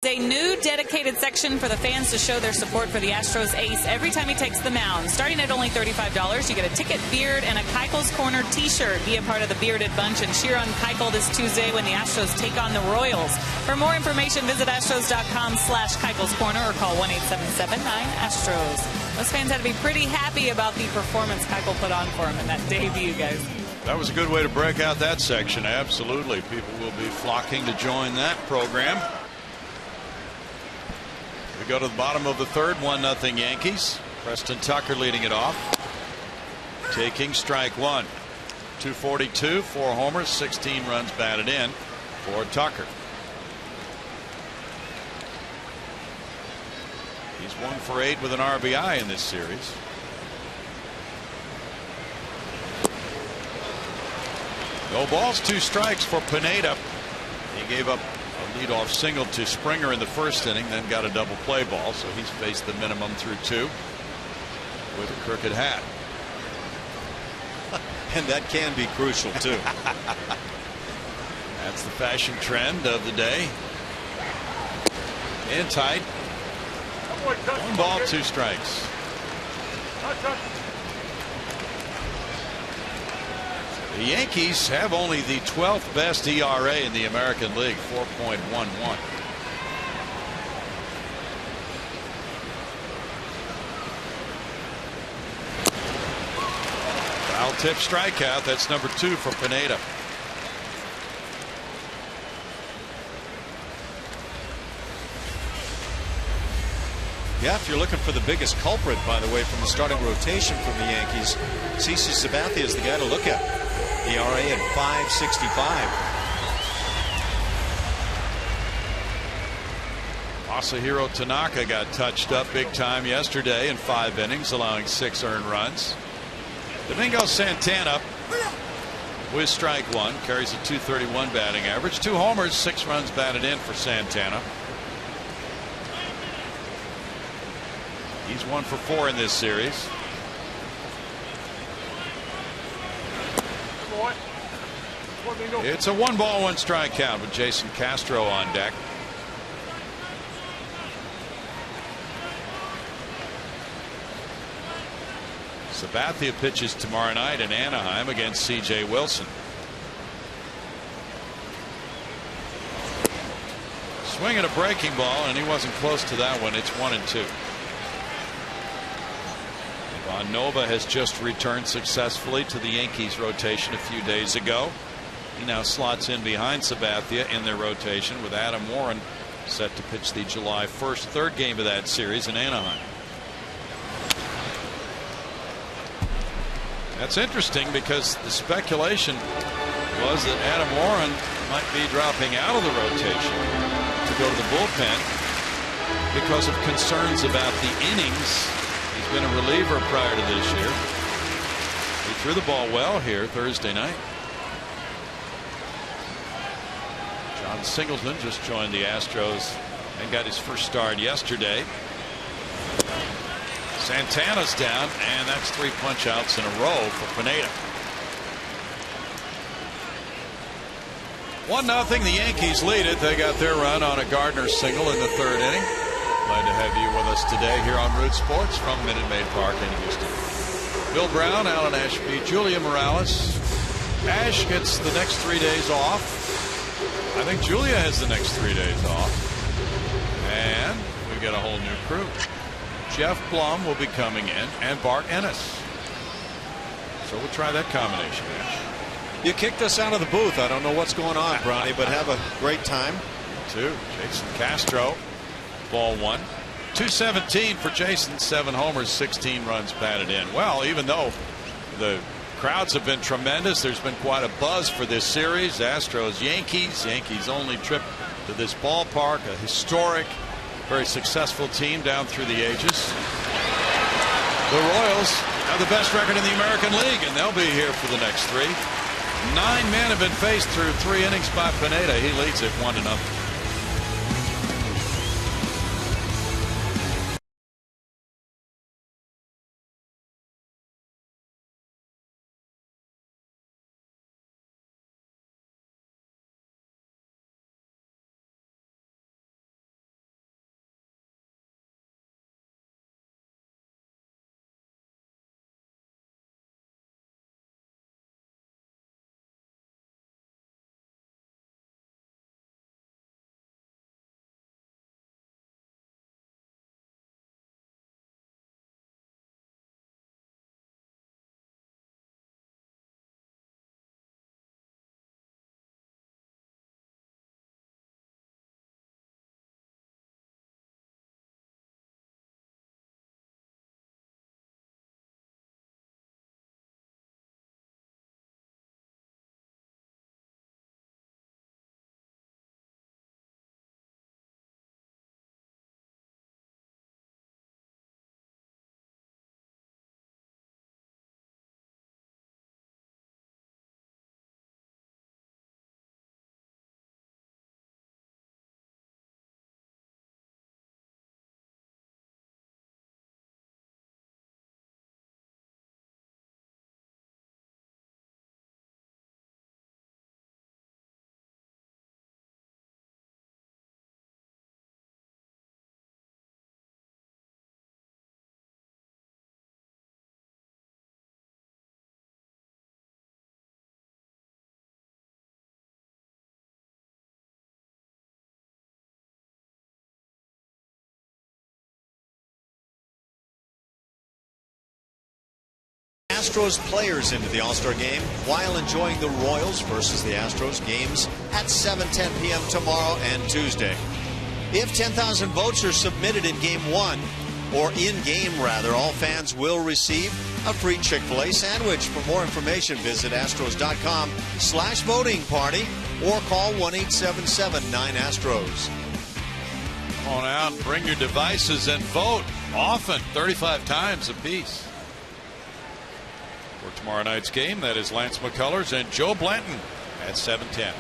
A new dedicated section for the fans to show their support for the Astros ace every time he takes the mound. Starting at only $35, you get a ticket, beard, and a Keuchel's Corner t-shirt. Be a part of the Bearded Bunch and cheer on Keuchel this Tuesday when the Astros take on the Royals. For more information, visit astros.com/Keuchel's Corner or call 1-877-9-ASTROS. Those fans had to be pretty happy about the performance Keuchel put on for him in that debut, guys. That was a good way to break out that section. Absolutely. People will be flocking to join that program. We go to the bottom of the 3rd, 1-0 Yankees. Preston Tucker leading it off. Taking strike 1. 242, 4 homers, 16 runs batted in for Tucker. He's 1 for 8 with an RBI in this series. No balls, 2 strikes for Pineda. He gave up a leadoff single to Springer in the 1st inning, then got a double play ball, so he's faced the minimum through 2 with a crooked hat. And that can be crucial too. That's the fashion trend of the day. In tight. 1 ball, 2 strikes. The Yankees have only the 12th best ERA in the American League, 4.11. Foul tip strikeout. That's number 2 for Pineda. Yeah, if you're looking for the biggest culprit, by the way, from the starting rotation from the Yankees, CC Sabathia is the guy to look at. ERA at 5.65. Masahiro Tanaka got touched up big time yesterday in 5 innings, allowing 6 earned runs. Domingo Santana with strike 1, carries a .231 batting average, 2 homers, 6 runs batted in for Santana. He's 1 for 4 in this series. It's a 1-ball, 1-strike count with Jason Castro on deck. Sabathia pitches tomorrow night in Anaheim against C.J. Wilson. Swinging a breaking ball, and he wasn't close to that one. It's 1-2. Von Nova has just returned successfully to the Yankees rotation a few days ago. He now slots in behind Sabathia in their rotation, with Adam Warren set to pitch the July 1st third game of that series in Anaheim. That's interesting because the speculation was that Adam Warren might be dropping out of the rotation to go to the bullpen because of concerns about the innings. He's been a reliever prior to this year. He threw the ball well here Thursday night. John Singleton just joined the Astros and got his first start yesterday. Santana's down, and that's 3 punch-outs in a row for Pineda. 1-0. The Yankees lead it. They got their run on a Gardner single in the 3rd inning. Glad to have you with us today here on Root Sports from Minute Maid Park in Houston. Bill Brown, Alan Ashby, Julia Morales. Ash gets the next 3 days off. I think Julia has the next 3 days off. And we've got a whole new crew. Jeff Blum will be coming in, and Bart Ennis. So we'll try that combination, Ash. You kicked us out of the booth. I don't know what's going on, Bronny, but have a great time. You too. Jason Castro, ball 1. 217 for Jason, 7 homers, 16 runs batted in. Well, even though the crowds have been tremendous, there's been quite a buzz for this series. Astros, Yankees. Yankees' only trip to this ballpark, a historic, very successful team down through the ages. The Royals have the best record in the American League, and they'll be here for the next 3. 9 men have been faced through 3 innings by Pineda. He leads it 1-0. Astros players into the All-Star game while enjoying the Royals versus the Astros games at 7:10 p.m. tomorrow and Tuesday. If 10,000 votes are submitted in Game 1, or in-game rather, all fans will receive a free Chick-fil-A sandwich. For more information, visit Astros.com/voting party or call 1-877-9-ASTROS. Come on out, bring your devices and vote often, 35 times apiece. For tomorrow night's game, that is Lance McCullers and Joe Blanton at 7:10.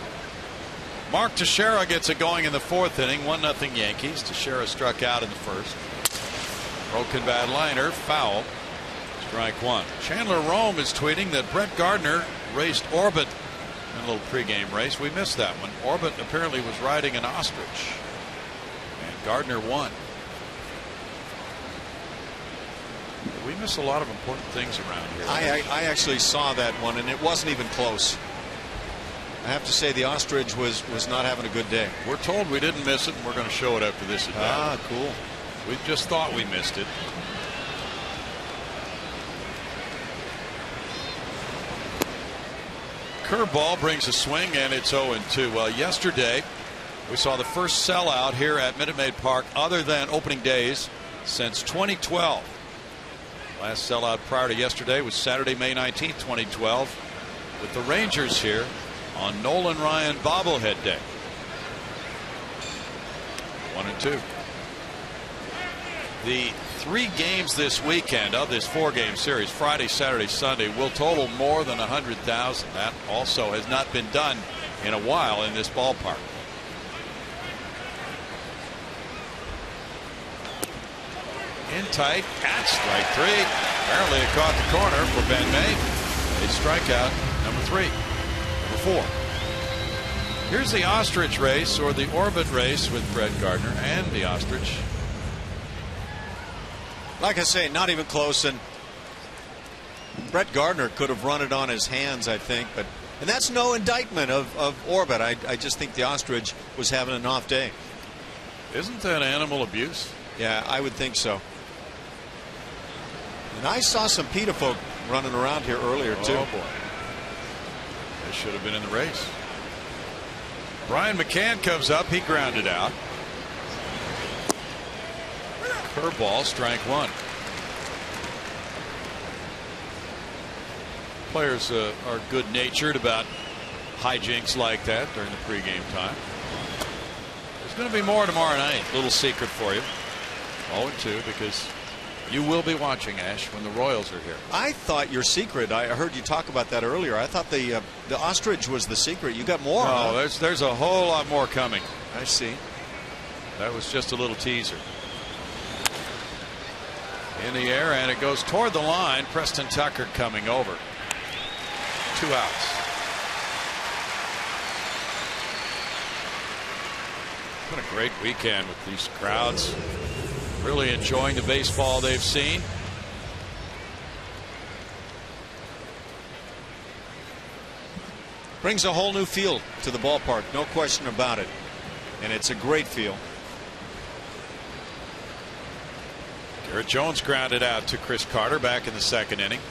Mark Teixeira gets it going in the 4th inning, 1-0 Yankees. Teixeira struck out in the 1st. Broken bad liner, foul. Strike 1. Chandler Rome is tweeting that Brett Gardner raced Orbit in a little pregame race. We missed that one. Orbit apparently was riding an ostrich, and Gardner won. We miss a lot of important things around here. I actually saw that one, and it wasn't even close. I have to say the ostrich was not having a good day. We're told we didn't miss it, and we're going to show it after this at bat. Ah, cool. We just thought we missed it. Curveball brings a swing, and it's 0-2. Well, yesterday we saw the first sellout here at Minute Maid Park other than opening days since 2012. Last sellout prior to yesterday was Saturday, May 19th, 2012, with the Rangers here on Nolan Ryan bobblehead day. 1-2. The 3 games this weekend of this 4-game series, Friday, Saturday, Sunday, will total more than 100,000. That also has not been done in a while in this ballpark. In tight at strike 3. Apparently it caught the corner for Ben May. A strikeout, number 3. Number 4. Here's the ostrich race, or the orbit race, with Brett Gardner and the ostrich. Like I say, not even close, and Brett Gardner could have run it on his hands, I think, and that's no indictment of Orbit. I just think the ostrich was having an off day. Isn't that animal abuse? Yeah, I would think so. And I saw some PETA folk running around here earlier too. Oh boy, they should have been in the race. Brian McCann comes up. He grounded out. Curveball, strike 1. Players are good-natured about hijinks like that during the pregame time. There's going to be more tomorrow night. Little secret for you. 0-2 because you will be watching, Ash, when the Royals are here. I thought your secret, I heard you talk about that earlier. I thought the ostrich was the secret. You got more. No, there's a whole lot more coming. I see. That was just a little teaser. In the air, and it goes toward the line. Preston Tucker coming over. 2 outs. What a great weekend with these crowds. Really enjoying the baseball they've seen. Brings a whole new feel to the ballpark, no question about it. And it's a great feel. Garrett Jones grounded out to Chris Carter back in the 2nd inning.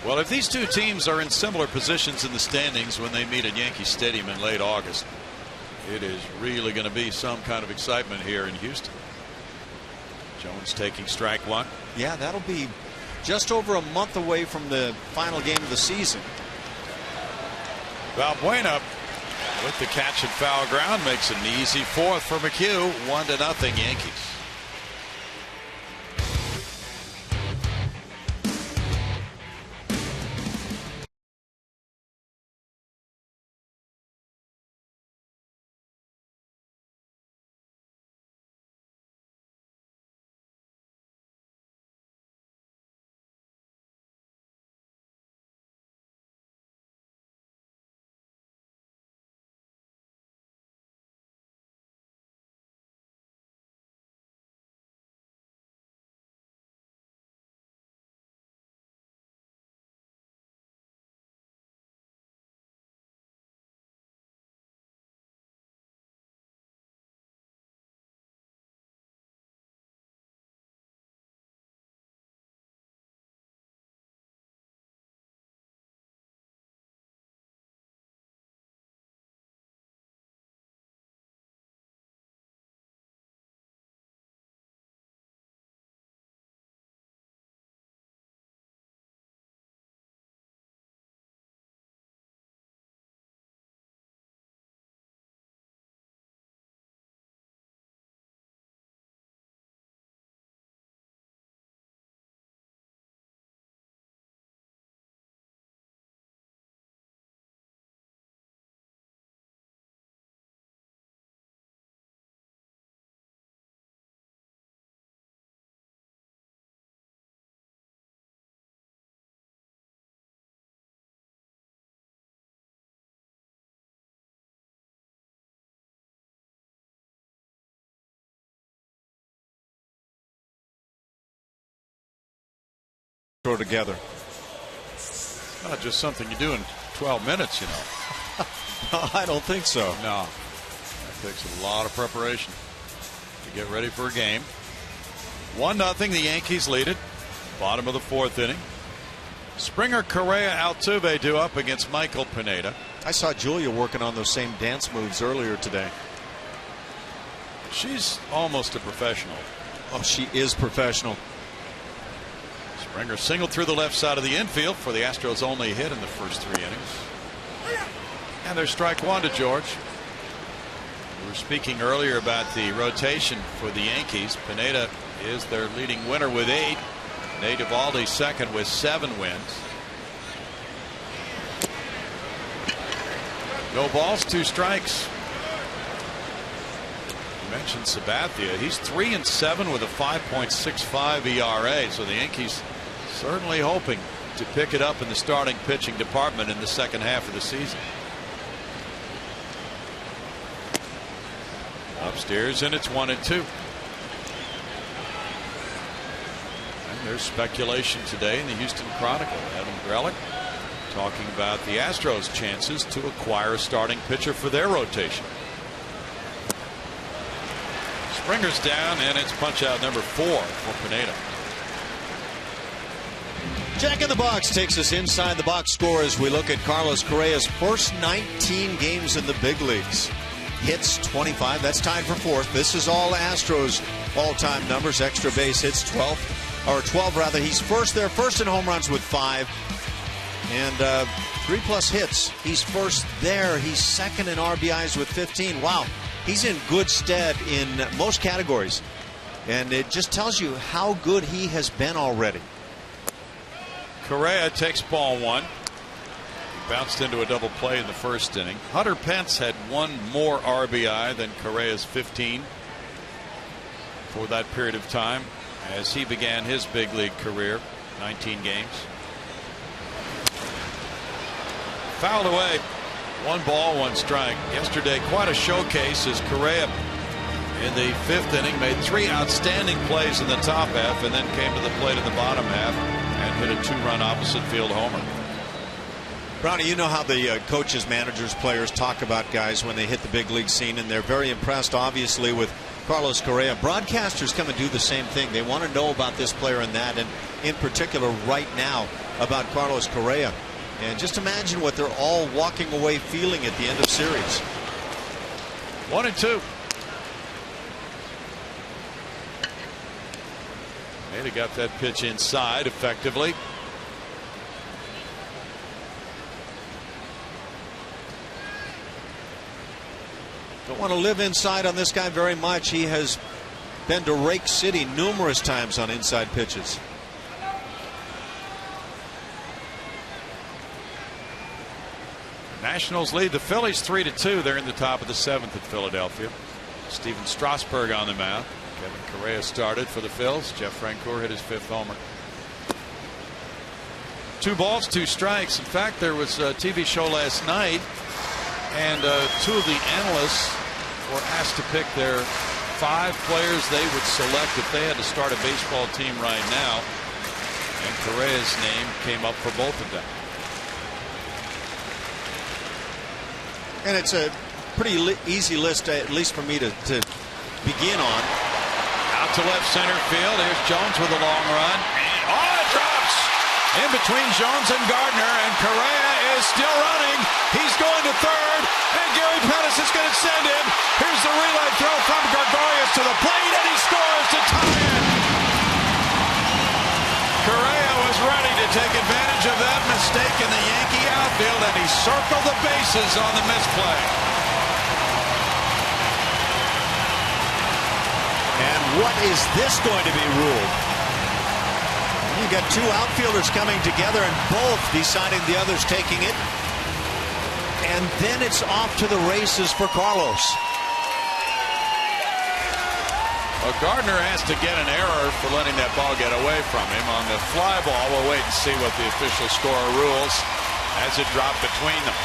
Well, if these two teams are in similar positions in the standings when they meet at Yankee Stadium in late August, it is really going to be some kind of excitement here in Houston. Jones taking strike 1. Yeah, that'll be just over a month away from the final game of the season. Valbuena with the catch and foul ground makes an easy 4th for McHugh. 1-0 Yankees. throw together. Not just something you do in 12 minutes, you know. No, I don't think so. No. That takes a lot of preparation to get ready for a game. 1-0, the Yankees lead it. Bottom of the 4th inning. Springer, Correa, Altuve due up against Michael Pineda. I saw Julia working on those same dance moves earlier today. She's almost a professional. Oh, she is professional. Springer singled through the left side of the infield for the Astros' only hit in the first 3 innings. And there's strike one to George. We were speaking earlier about the rotation for the Yankees. Pineda is their leading winner with 8. Nate Eovaldi second with 7 wins. No balls, 2 strikes. You mentioned Sabathia. He's 3-7 with a 5.65 ERA. So the Yankees certainly hoping to pick it up in the starting pitching department in the second half of the season. Upstairs, and it's 1-2. And there's speculation today in the Houston Chronicle. Adam Grelick talking about the Astros' chances to acquire a starting pitcher for their rotation. Springer's down, and it's punch out number 4 for Pineda. Jack in the Box takes us inside the box score as we look at Carlos Correa's first 19 games in the big leagues. Hits 25. That's tied for 4th. This is all Astros all-time numbers. Extra base hits 12 rather. He's first there, first in home runs with 5. And 3+ hits. He's first there. He's second in RBIs with 15. Wow. He's in good stead in most categories. And it just tells you how good he has been already. Correa takes ball 1. He bounced into a double play in the first inning. Hunter Pence had 1 more RBI than Correa's 15 for that period of time as he began his big league career. 19 games. Fouled away. 1 ball, 1 strike. Yesterday, quite a showcase as Correa in the 5th inning made 3 outstanding plays in the top half and then came to the plate in the bottom half and hit a 2-run opposite field homer. Brownie, you know how the coaches, managers, players talk about guys when they hit the big league scene, and they're very impressed, obviously, with Carlos Correa. Broadcasters come and do the same thing. They want to know about this player and that, and in particular right now about Carlos Correa. And just imagine what they're all walking away feeling at the end of series. 1-2. Pineda got that pitch inside effectively. Don't want to live inside on this guy very much. He has been to Rake City numerous times on inside pitches. Nationals lead the Phillies 3-2. They're in the top of the 7th at Philadelphia. Steven Strasburg on the mound. Kevin Correa started for the Phils. Jeff Francoeur hit his 5th homer. 2 balls, 2 strikes. In fact, there was a TV show last night, and 2 of the analysts were asked to pick their 5 players they would select if they had to start a baseball team right now. And Correa's name came up for both of them. And it's a pretty easy list, at least for me to begin on. Out to left center field. Here's Jones with a long run. Oh, it drops in between Jones and Gardner, and Correa is still running. He's going to third, and Gary Pettis is going to send him. Here's the relay throw from Gregorius to the plate, and he scores to tie it. Correa was ready to take advantage of that mistake in the Yankee outfield, and he circled the bases on the misplay. And what is this going to be ruled? You got 2 outfielders coming together and both deciding the other's taking it. And then it's off to the races for Carlos. Well, Gardner has to get an error for letting that ball get away from him. On the fly ball, we'll wait and see what the official score rules as it dropped between them.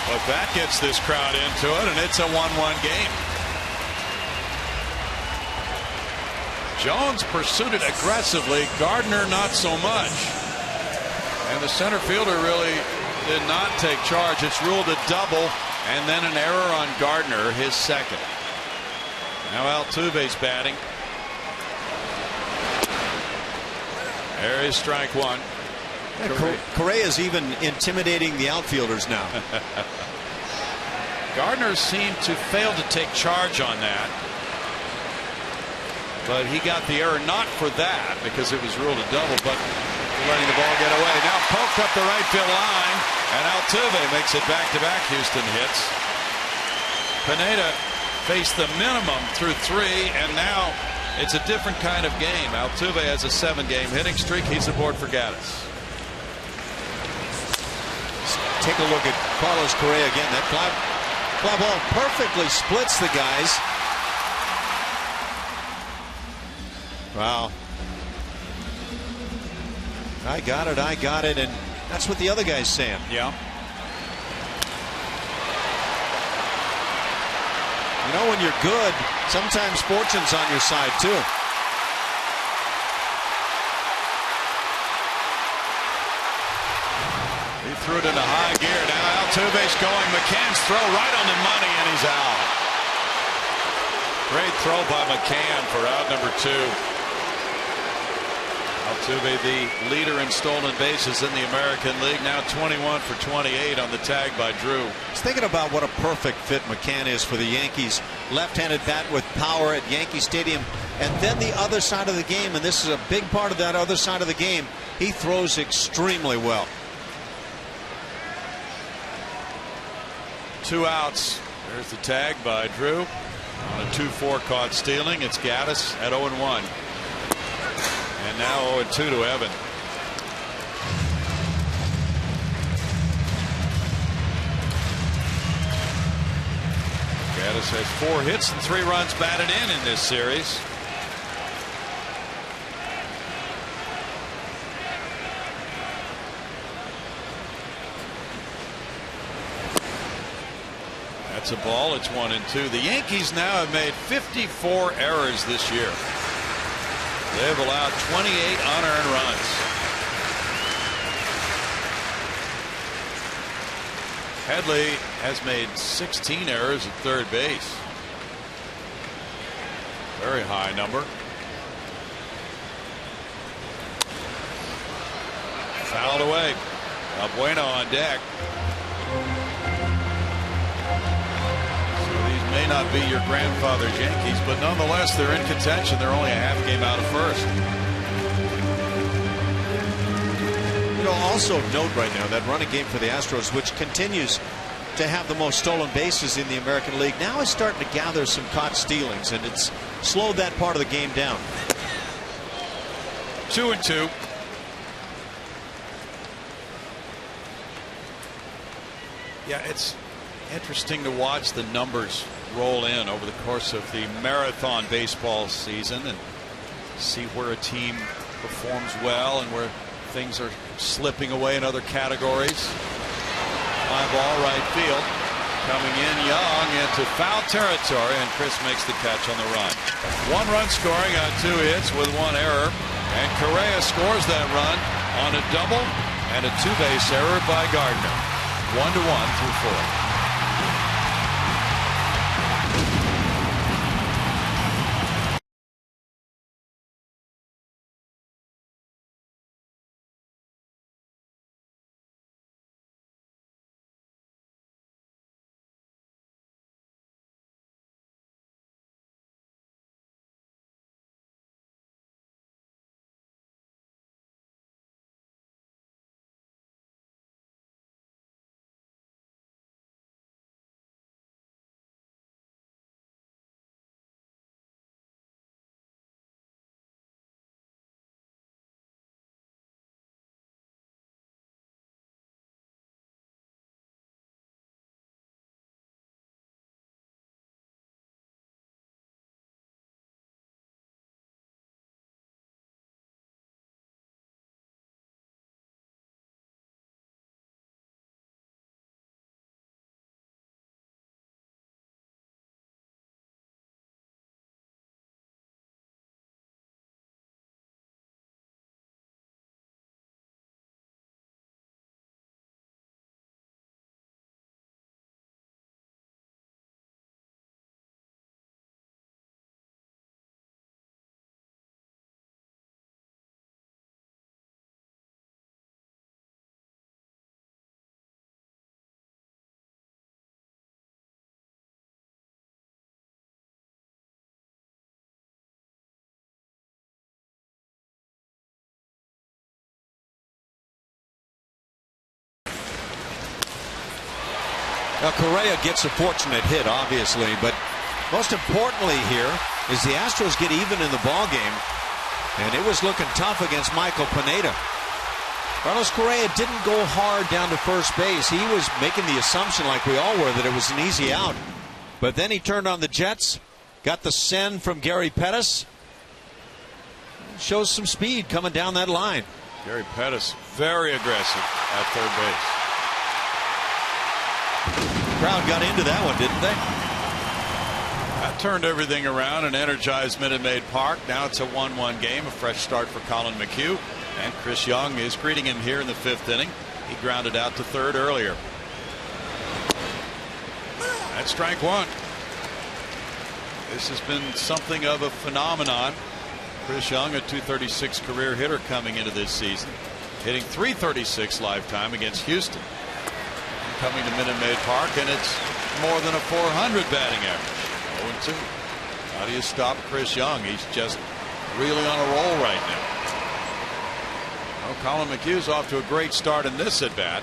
But that gets this crowd into it, and it's a 1-1 game. Jones pursued it aggressively. Gardner not so much. And the center fielder really did not take charge. It's ruled a double, and then an error on Gardner, his second. Now Altuve's batting. There is strike one. Correa's even intimidating the outfielders now. Gardner seemed to fail to take charge on that. But he got the error not for that because it was ruled a double, but letting the ball get away. Now poked up the right field line, and Altuve makes it back-to-back Houston hits. Pineda faced the minimum through 3, and now it's a different kind of game. Altuve has a 7-game hitting streak. He's aboard for Gaddis. Take a look at Carlos Correa again. That fly ball perfectly splits the guys. Wow. I got it, and that's what the other guy's saying. Yeah. You know, when you're good, sometimes fortune's on your side too. He threw it into high gear. Now Altuve's going. McCann's throw right on the money, and he's out. Great throw by McCann for out number 2. Altuve, the leader in stolen bases in the American League, now 21 for 28 on the tag by Drew. I was thinking about what a perfect fit McCann is for the Yankees. Left-handed bat with power at Yankee Stadium, and then the other side of the game, and this is a big part of that other side of the game. He throws extremely well. 2 outs. There's the tag by Drew on a 2-4 caught stealing. It's Gaddis at 0-1. And now 0-2 to Evan. Gaddis has 4 hits and 3 runs batted in this series. That's a ball. It's 1-2. The Yankees now have made 54 errors this year. They've allowed 28 unearned runs. Headley has made 16 errors at third base. Very high number. Fouled away. Bueno on deck. May not be your grandfather's Yankees, but nonetheless they're in contention. They're only a half game out of first. You know, also note right now that running game for the Astros, which continues to have the most stolen bases in the American League, now is starting to gather some caught stealings, and it's slowed that part of the game down. 2-2. Yeah, it's interesting to watch the numbers roll in over the course of the marathon baseball season and see where a team performs well and where things are slipping away in other categories. Fly ball right field. Coming in Young into foul territory, and Chris makes the catch on the run. 1 run scoring on 2 hits with 1 error, and Correa scores that run on a double and a 2-base error by Gardner. 1-1 through 4. Now, Correa gets a fortunate hit, obviously, but most importantly here is the Astros get even in the ball game, and it was looking tough against Michael Pineda. Carlos Correa didn't go hard down to first base. He was making the assumption, like we all were, that it was an easy out. But then he turned on the Jets, got the send from Gary Pettis. Shows some speed coming down that line. Gary Pettis, very aggressive at third base. Crowd got into that one, didn't they? That turned everything around and energized Minute Maid Park. Now it's a 1-1 game, a fresh start for Colin McHugh. And Chris Young is greeting him here in the 5th inning. He grounded out to third earlier. That's strike one. This has been something of a phenomenon. Chris Young, a .236 career hitter coming into this season, hitting .336 lifetime against Houston. Coming to Minute Maid Park, and it's more than a .400 batting average. 0-2. How do you stop Chris Young? He's just really on a roll right now. Well, Colin McHugh's off to a great start in this at bat.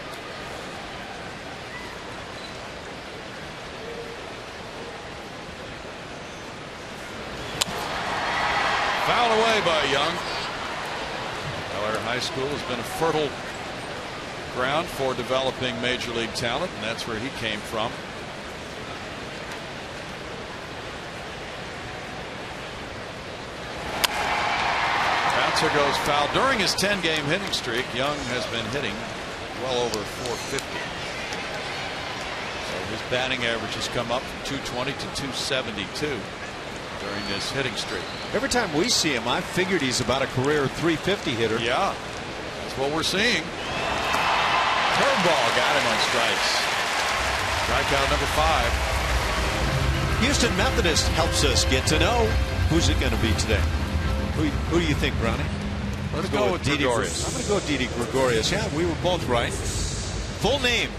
Foul away by Young. Bel Air High School has been a fertile ground for developing major league talent, and that's where he came from. Bouncer goes foul. During his 10-game hitting streak, Young has been hitting well over .450. So his batting average has come up from .220 to .272 during this hitting streak. Every time we see him, I figured he's about a career .350 hitter. Yeah, that's what we're seeing. Curveball got him on strikes. Strikeout number 5. Houston Methodist helps us get to know who's it going to be today. Who do you think, Ronnie? Let's go with Gregorius. I'm going to go with Didi Gregorius. Yeah, we were both right. Full name.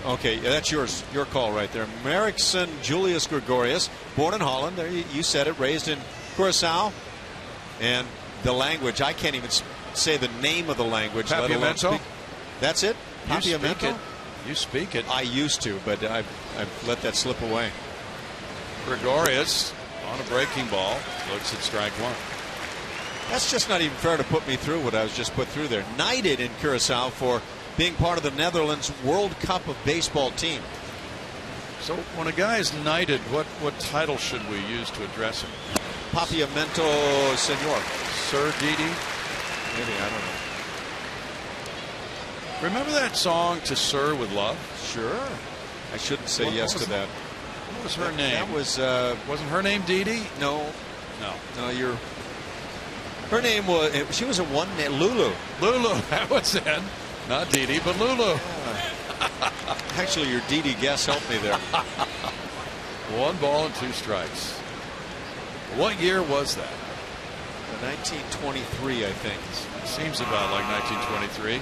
Okay, that's yours. Your call right there. Marikson Julius Gregorius, born in Holland. There, you said it. Raised in Curacao, and the language. I can't even say the name of the language. Papiamento. That's it. Papiamento. You speak it. I used to, but I've let that slip away. Gregorius on a breaking ball looks at strike one. That's just not even fair to put me through what I was just put through there. Knighted in Curacao for being part of the Netherlands World Cup of Baseball team. So when a guy is knighted, what title should we use to address him? Papiamento Senor. Sir Didi? Maybe, I don't know. Remember that song "To Sir with Love"? Sure. I shouldn't say yes to that. What was her name? That was wasn't her name Didi? No. You're. Her name was. She was a one name. Lulu. Lulu. That was it. Not Didi, but Lulu. Actually, your Didi guess helped me there. 1 ball and 2 strikes. What year was that? 1923, I think. Seems about like 1923.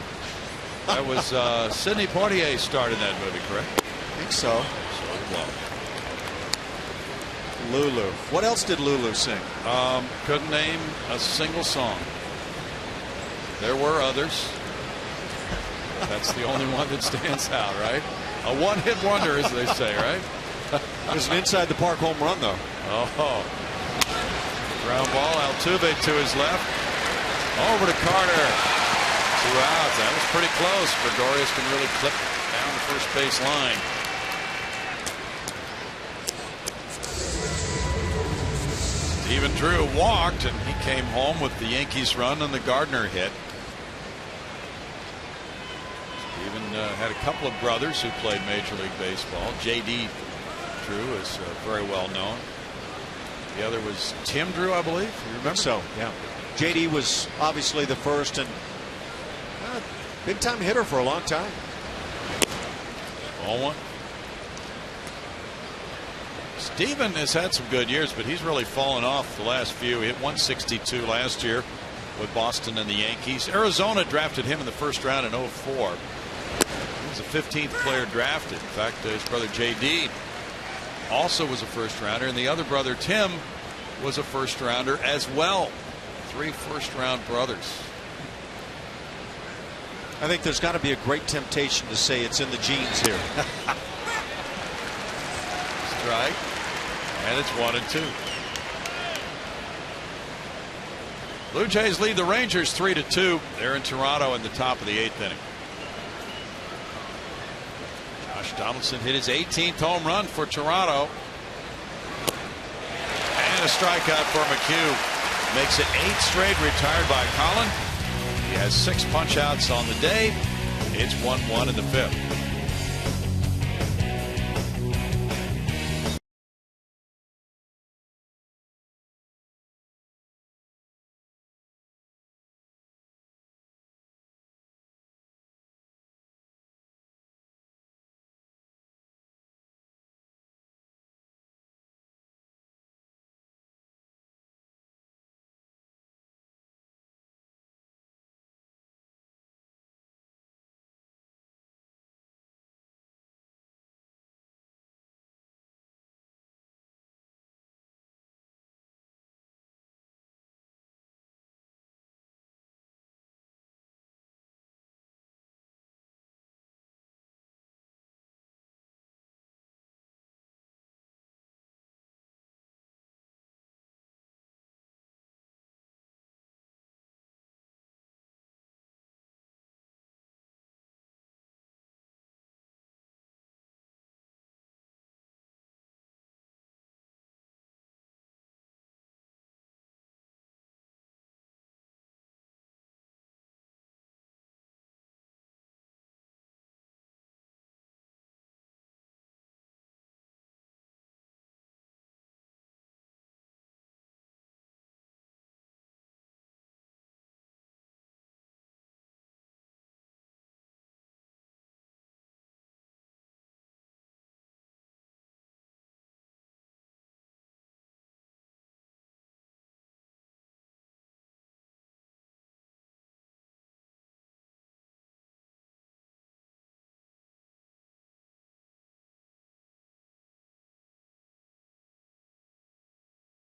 That was Sidney Poitier starred in that movie, correct? I think so. Lulu. What else did Lulu sing? Couldn't name a single song. There were others. That's the only one that stands out, right? A one-hit wonder, as they say, right? It was an inside-the-park home run, though. Oh. Ground ball. Altuve to his left. Over to Carter. 2 outs. That was pretty close. Gregorius can really clip down the first base line. Steven Drew walked, and he came home with the Yankees run on the Gardner hit. Steven had a couple of brothers who played Major League Baseball. J.D. Drew is very well known. The other was Tim Drew, I believe. You remember? So, yeah. J.D. was obviously the first and big-time hitter for a long time. Ball one. Steven has had some good years, but he's really fallen off the last few. He hit 162 last year with Boston and the Yankees. Arizona drafted him in the first round in 2004. He was the 15th player drafted. In fact, his brother J.D. also was a first rounder, and the other brother Tim was a first rounder as well. 3 first-round brothers. I think there's got to be a great temptation to say it's in the genes here. strike. And it's 1-2. Blue Jays lead the Rangers 3-2. They're in Toronto in the top of the 8th inning. Josh Donaldson hit his 18th home run for Toronto. And a strikeout for McHugh. Makes it 8 straight retired by Colin. He has 6 punch-outs on the day. It's 1-1 in the 5th.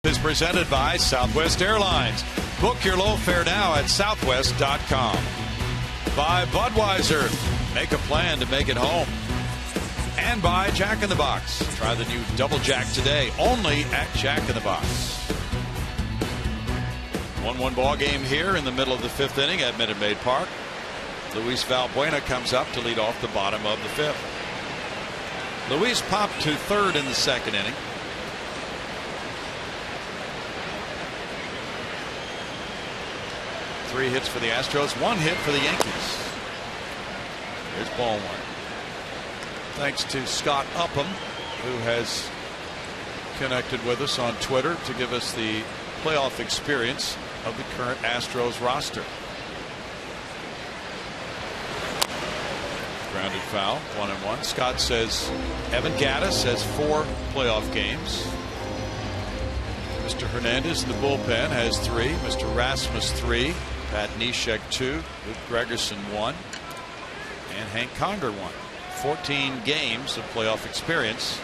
Is presented by Southwest Airlines. Book your low fare now at southwest.com. By Budweiser. Make a plan to make it home. And by Jack in the Box. Try the new Double Jack today, only at Jack in the Box. 1-1 ball game here in the middle of the 5th inning at Minute Maid Park. Luis Valbuena comes up to lead off the bottom of the 5th. Luis popped to 3rd in the 2nd inning. Three hits for the Astros, 1 hit for the Yankees. Here's ball 1. Thanks to Scott Upham, who has connected with us on Twitter to give us the playoff experience of the current Astros roster. Grounded foul, 1-1. Scott says Evan Gattis has 4 playoff games. Mr. Hernandez in the bullpen has 3. Mr. Rasmus 3. Pat Neshek 2. Luke Gregerson 1. And Hank Conger 1. 14 games of playoff experience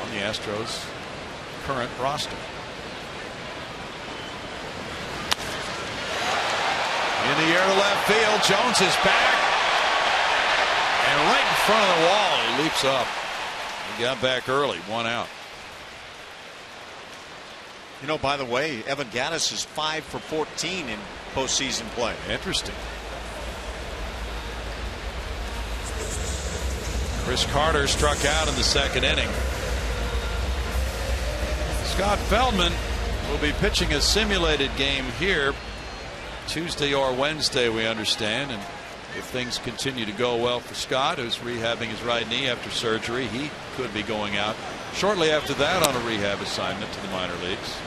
on the Astros current roster. In the air to left field, Jones is back. And right in front of the wall, he leaps up. He got back early, 1 out. You know, by the way, Evan Gattis is 5 for 14 in postseason play. Interesting. Chris Carter struck out in the 2nd inning. Scott Feldman will be pitching a simulated game here Tuesday or Wednesday, we understand. And if things continue to go well for Scott, who's rehabbing his right knee after surgery, he could be going out shortly after that on a rehab assignment to the minor leagues.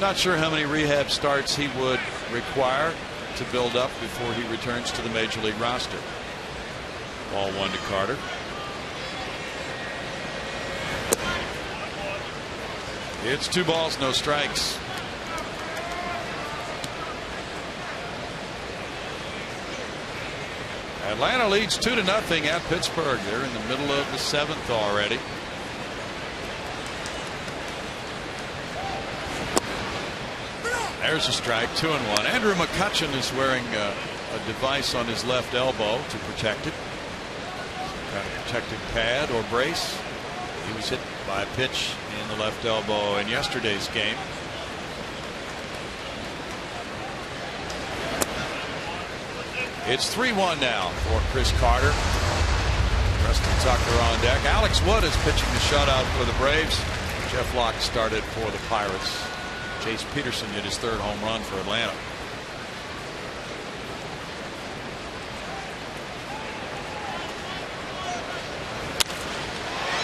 Not sure how many rehab starts he would require to build up before he returns to the major league roster. Ball 1 to Carter. It's 2 balls, no strikes. Atlanta leads 2-0 at Pittsburgh. They're in the middle of the 7th already. There's a strike, 2-1. Andrew McCutchen is wearing a device on his left elbow to protect it. Some kind of protective pad or brace. He was hit by a pitch in the left elbow in yesterday's game. It's 3-1 now for Chris Carter. Preston Tucker on deck. Alex Wood is pitching the shutout for the Braves. Jeff Locke started for the Pirates. Chase Peterson hit his third home run for Atlanta.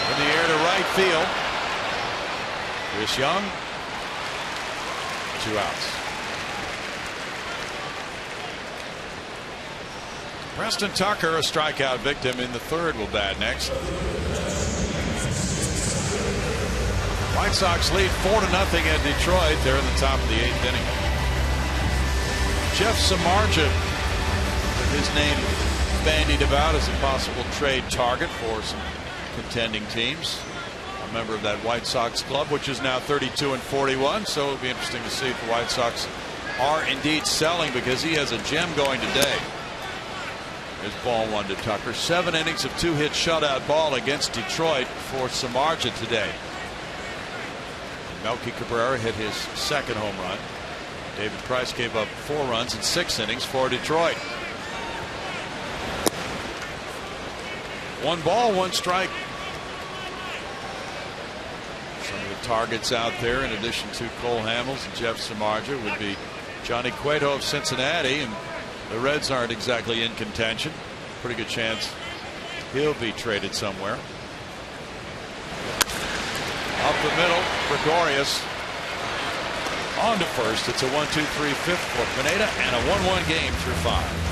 In the air to right field. Chris Young. 2 outs. Preston Tucker, a strikeout victim in the third, will bat next. White Sox lead 4-0 at Detroit. They're in the top of the 8th inning. Jeff Samardzija, with his name bandied about as a possible trade target for some contending teams. A member of that White Sox club, which is now 32-41. So it'll be interesting to see if the White Sox are indeed selling, because he has a gem going today. There's ball 1 to Tucker. 7 innings of 2-hit shutout ball against Detroit for Samardzija today. Melky Cabrera hit his second home run. David Price gave up 4 runs in 6 innings for Detroit. 1 ball, 1 strike. Some of the targets out there, in addition to Cole Hamels and Jeff Samardzija, would be Johnny Cueto of Cincinnati, and the Reds aren't exactly in contention. Pretty good chance he'll be traded somewhere. Up the middle, Gregorius on to first. It's a 1-2-3-5 for Pineda, and a 1-1 game through 5.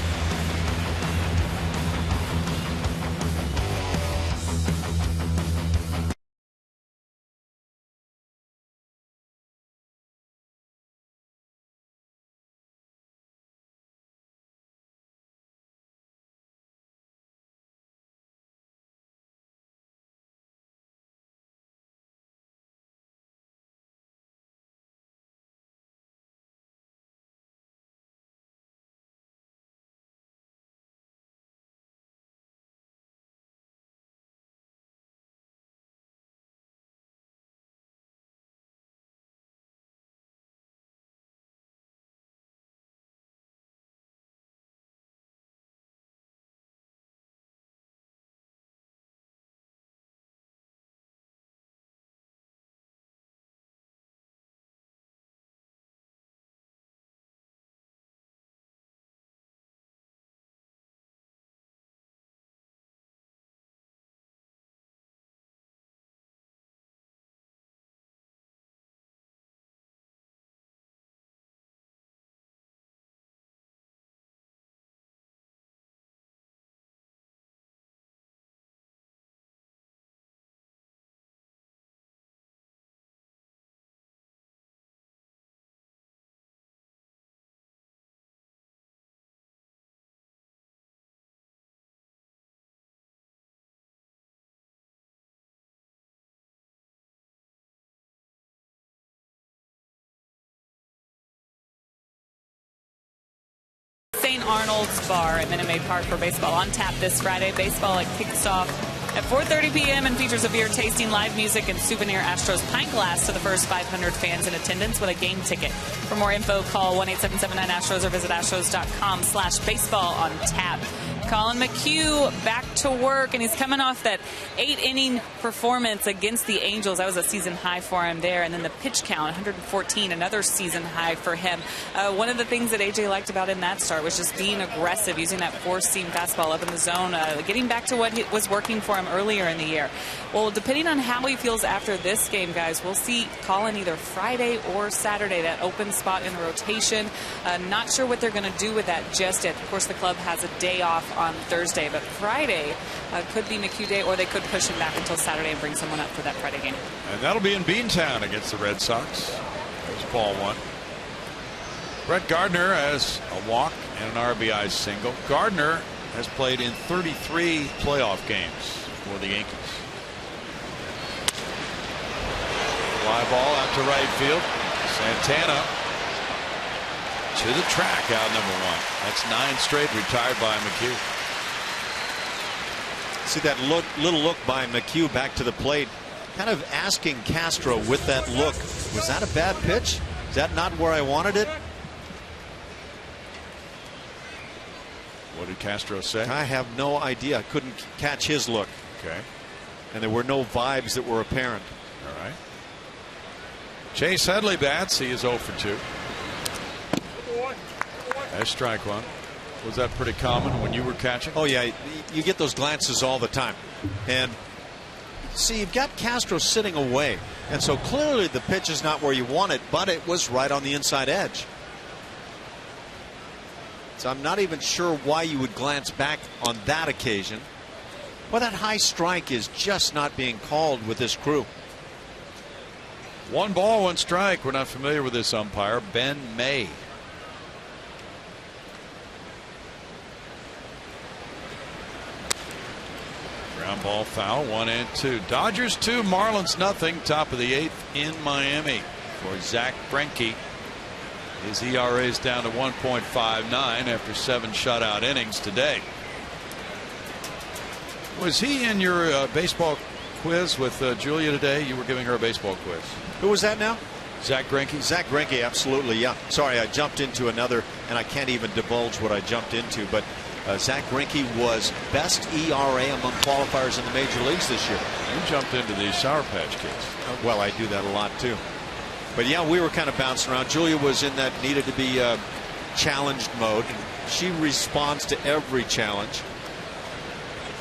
St. Arnold's Bar at Minute Maid Park for baseball on tap this Friday. Baseball kicks off at 4:30 p.m. and features a beer tasting, live music, and souvenir Astros pint glass to the first 500 fans in attendance with a game ticket. For more info, call 1-877-9-ASTROS or visit astros.com/baseball on tap. Colin McHugh back to work, and he's coming off that 8-inning performance against the Angels. That was a season high for him there. And then the pitch count, 114, another season high for him. One of the things that AJ liked about him that start was just being aggressive, using that four-seam fastball up in the zone, getting back to what was working for him earlier in the year. Well, depending on how he feels after this game, guys, we'll see Colin either Friday or Saturday, that open spot in the rotation. Not sure what they're going to do with that just yet. Of course, the club has a day off on Thursday, but Friday could be McHugh Day, or they could push him back until Saturday and bring someone up for that Friday game. And that'll be in Beantown against the Red Sox. There's ball one. Brett Gardner has a walk and an RBI single. Gardner has played in 33 playoff games for the Yankees. Fly ball out to right field. Santana to the track, out number one. That's 9 straight retired by McHugh. See that little look by McHugh back to the plate. kind of asking Castro with that look, was that a bad pitch? Is that not where I wanted it? What did Castro say? I have no idea. I couldn't catch his look. Okay. And there were no vibes that were apparent. All right. Chase Headley bats. He is 0 for 2. That's strike one. Was that pretty common when you were catching? Oh, yeah. You get those glances all the time. And see, you've got Castro sitting away. And so clearly the pitch is not where you want it, but it was right on the inside edge. So I'm not even sure why you would glance back on that occasion. Well, that high strike is just not being called with this crew. 1 ball, 1 strike. We're not familiar with this umpire, Ben May. Ground ball foul, 1-2. Dodgers 2, Marlins nothing. Top of the 8th in Miami for Zach Greinke. His ERA is down to 1.59 after 7 shutout innings today. Was he in your baseball quiz with Julia today? You were giving her a baseball quiz. Who was that now? Zach Greinke. Zach Greinke, absolutely, yeah. Sorry, I jumped into another, and I can't even divulge what I jumped into, but Zach Greinke was best ERA among qualifiers in the major leagues this year. You jumped into the Sour Patch Kids. Well, I do that a lot, too. But yeah, we were kind of bouncing around. Julia was in that needed to be challenged mode. She responds to every challenge.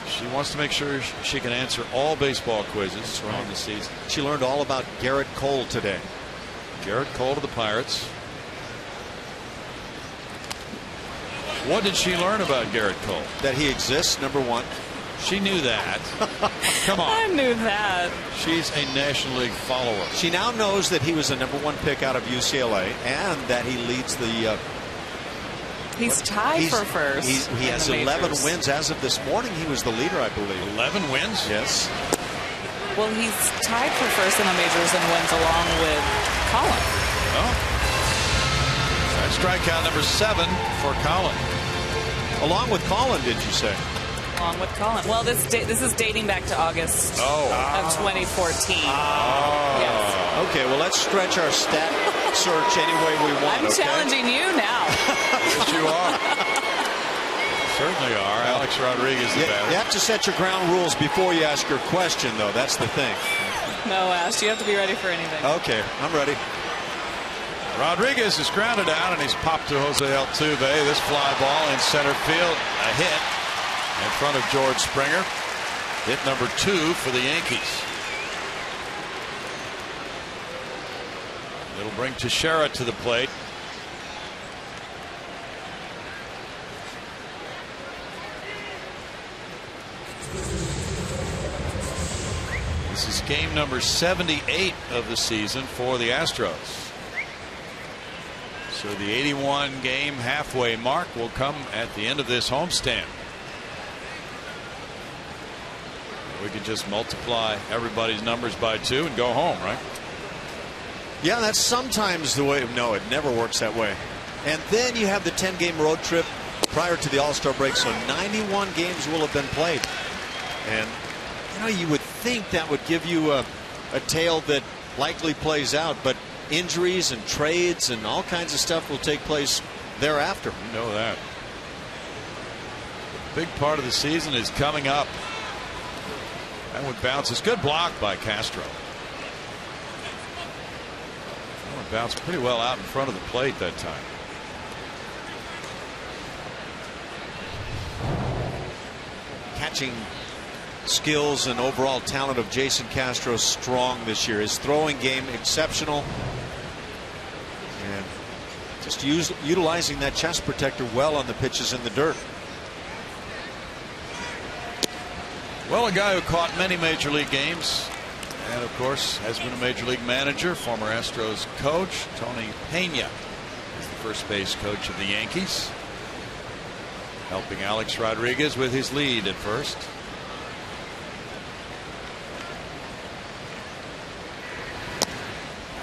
She wants to make sure she can answer all baseball quizzes on the season. She learned all about Garrett Cole today. Garrett Cole to the Pirates. What did she learn about Garrett Cole? That he exists, number 1. She knew that. Come on. I knew that. She's a National League follower. She now knows that he was a number 1 pick out of UCLA and that he leads the. He's tied for first. He has 11 wins as of this morning. He was the leader, I believe. 11 wins? Yes. Well, he's tied for first in the majors and wins along with Colin. Oh. That's strikeout number 7 for Colin. Along with Colin, did you say? Along with Colin. Well, this is dating back to August of 2014. Yes. Okay, well, let's stretch our stat search any way we want. I'm challenging you now. Yes, you are. Certainly are. Alex Rodriguez the batter. You have to set your ground rules before you ask your question, though. That's the thing. No, Ash, you have to be ready for anything. Okay, I'm ready. Rodriguez is grounded out, and he's popped to Jose Altuve. This fly ball in center field, a hit in front of George Springer. Hit number 2 for the Yankees. It'll bring Teixeira to the plate. This is game number 78 of the season for the Astros. So the 81 game halfway mark will come at the end of this homestand. We could just multiply everybody's numbers by 2 and go home, right? Yeah, that's sometimes the way. No, it never works that way. And then you have the 10-game road trip prior to the All-Star break, so 91 games will have been played. And you know, you would think that would give you a tale that likely plays out, but injuries and trades and all kinds of stuff will take place thereafter. You know that. The big part of the season is coming up. That one bounces. Good block by Castro. That one bounced pretty well out in front of the plate that time. Catching skills and overall talent of Jason Castro strong this year. His throwing game exceptional. And just utilizing that chest protector well on the pitches in the dirt. Well, a guy who caught many major league games and of course has been a major league manager, former Astros coach Tony Pena is the first base coach of the Yankees, helping Alex Rodriguez with his lead at first.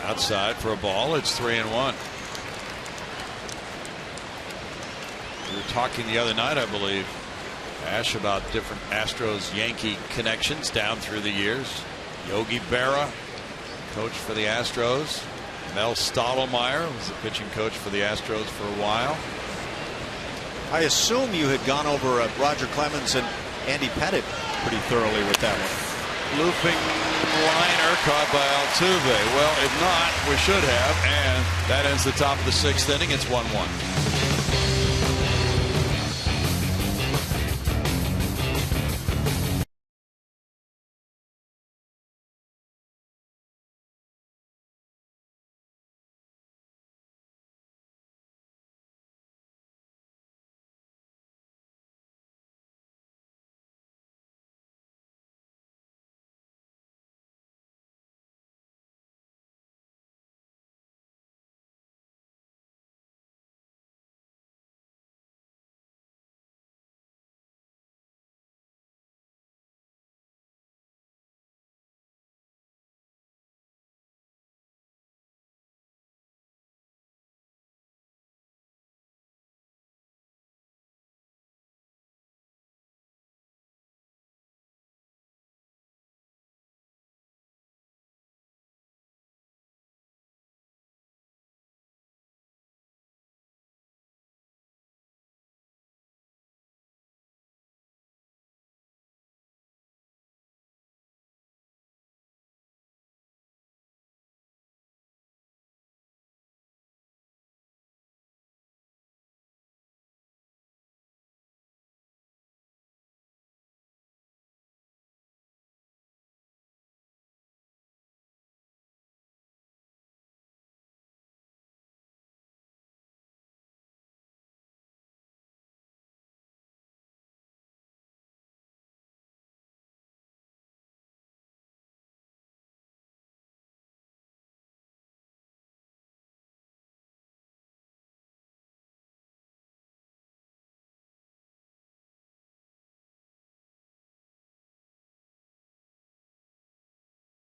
Outside for a ball. It's 3-1. We were talking the other night, I believe, Ash, about different Astros Yankee connections down through the years. Yogi Berra, coach for the Astros. Mel Stottlemyre was the pitching coach for the Astros for a while. I assume you had gone over Roger Clemens and Andy Pettitte pretty thoroughly with that one. Looping liner caught by Altuve. Well, if not, we should have. And that ends the top of the 6th inning. It's 1-1.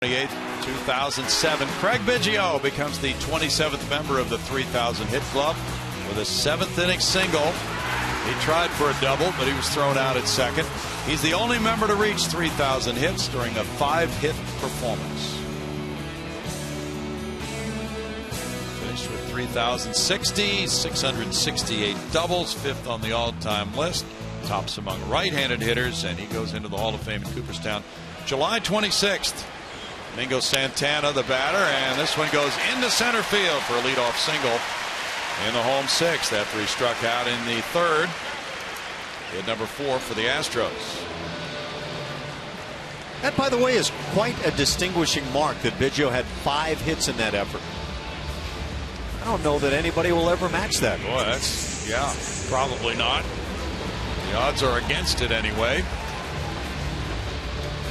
NYA 2007. Craig Biggio becomes the 27th member of the 3,000 hit club with a 7th inning single. He tried for a double, but he was thrown out at second. He's the only member to reach 3,000 hits during a 5-hit performance. Finished with 3,060, 668 doubles, 5th on the all-time list. Tops among right-handed hitters, and he goes into the Hall of Fame in Cooperstown July 26th. Domingo Santana, the batter, and this one goes into center field for a leadoff single in the home 6th after he struck out in the 3rd. Hit number 4 for the Astros. That, by the way, is quite a distinguishing mark that Biggio had 5 hits in that effort. I don't know that anybody will ever match that. Boy, that's, yeah, probably not. The odds are against it anyway.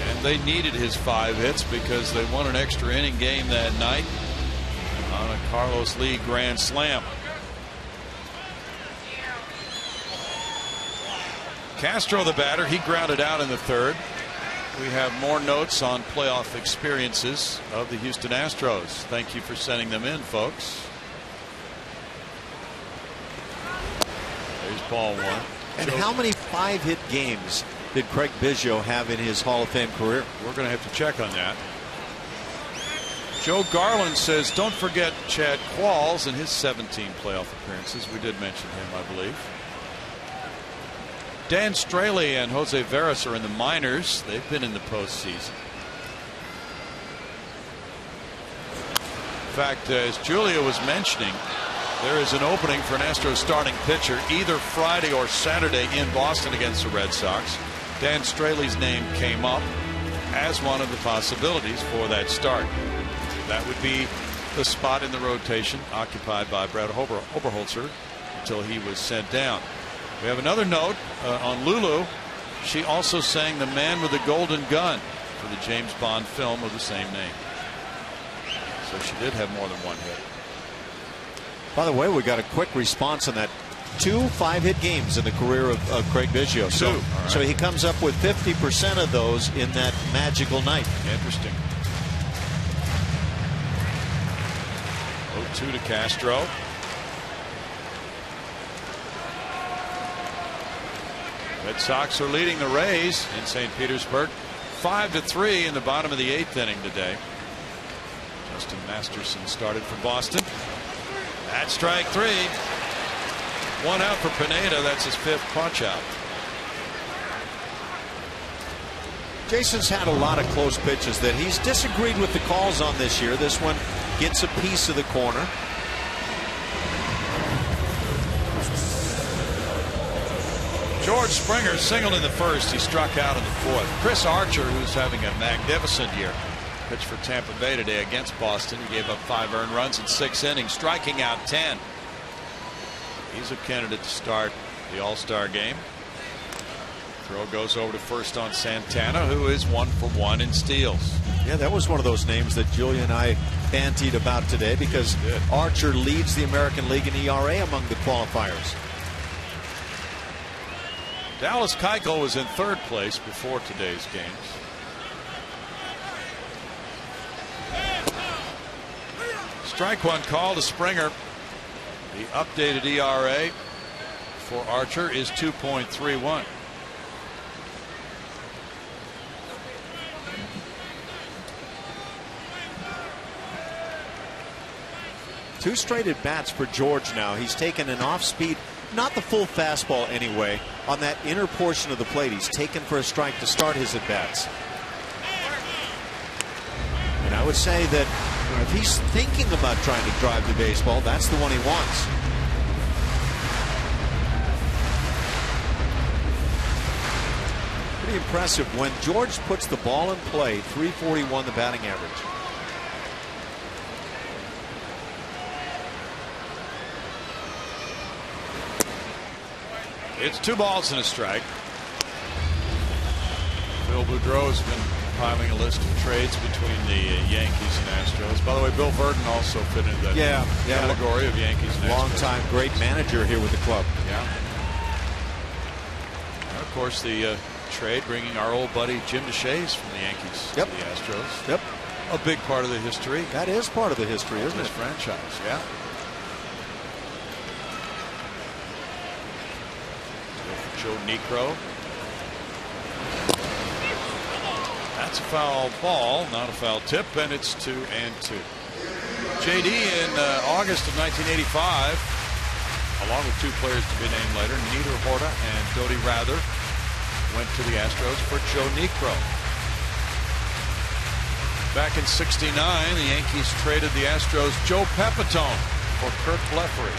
And they needed his 5 hits because they won an extra inning game that night on a Carlos Lee grand slam. Castro, the batter, he grounded out in the 3rd. We have more notes on playoff experiences of the Houston Astros. Thank you for sending them in, folks. There's ball 1. And how many 5-hit games did Craig Biggio have in his Hall of Fame career? We're going to have to check on that. Joe Garland says, don't forget Chad Qualls and his 17 playoff appearances. We did mention him, I believe. Dan Straley and Jose Veras are in the minors. They've been in the postseason. In fact, as Julia was mentioning, there is an opening for an Astros starting pitcher either Friday or Saturday in Boston against the Red Sox. Dan Straley's name came up as one of the possibilities for that start. That would be the spot in the rotation occupied by Brad Oberholzer until he was sent down. We have another note on Lulu. She also sang The Man with the Golden Gun for the James Bond film of the same name. So she did have more than 1 hit. By the way, we got a quick response on that. 2 5-hit games in the career of Craig Biggio. So he comes up with 50% of those in that magical night. Interesting. 0-2 to Castro. Red Sox are leading the Rays in St. Petersburg 5-3 in the bottom of the 8th inning today. Justin Masterson started for Boston. At strike 3. 1 out for Pineda. That's his 5th punch out. Jason's had a lot of close pitches that he's disagreed with the calls on this year. This one gets a piece of the corner. George Springer singled in the 1st. He struck out in the 4th. Chris Archer, who's having a magnificent year, pitched for Tampa Bay today against Boston. He gave up 5 earned runs in 6 innings, striking out 10. He's a candidate to start the All-Star game. Throw goes over to first on Santana, who is 1 for 1 in steals. Yeah, that was one of those names that Julia and I bantied about today because Archer leads the American League in ERA among the qualifiers. Dallas Keuchel was in 3rd place before today's games. Strike 1 call to Springer. The updated ERA for Archer is 2.31. Two straight at bats for George now. He's taken an off speed, not the full fastball anyway, on that inner portion of the plate. He's taken for a strike to start his at bats. And I would say that if he's thinking about trying to drive the baseball, that's the one he wants. Pretty impressive when George puts the ball in play. 341 the batting average. It's 2 balls and a strike. Phil Boudreau has been compiling a list of trades between the Yankees and Astros. By the way, Bill Verdon also fit into that category of Yankees and Astros. Long-time great manager here with the club. Yeah. And of course, the trade bringing our old buddy Jim DeShays from the Yankees to the Astros. Yep. A big part of the history. That is part of the history, isn't it? This franchise, yeah. Joe Niekro. That's a foul ball, not a foul tip, and it's 2-2. JD in August of 1985, along with 2 players to be named later, Nieder Horta and Dodi Rather, went to the Astros for Joe Niekro. Back in '69, the Yankees traded the Astros Joe Pepitone for Kurt Blefary.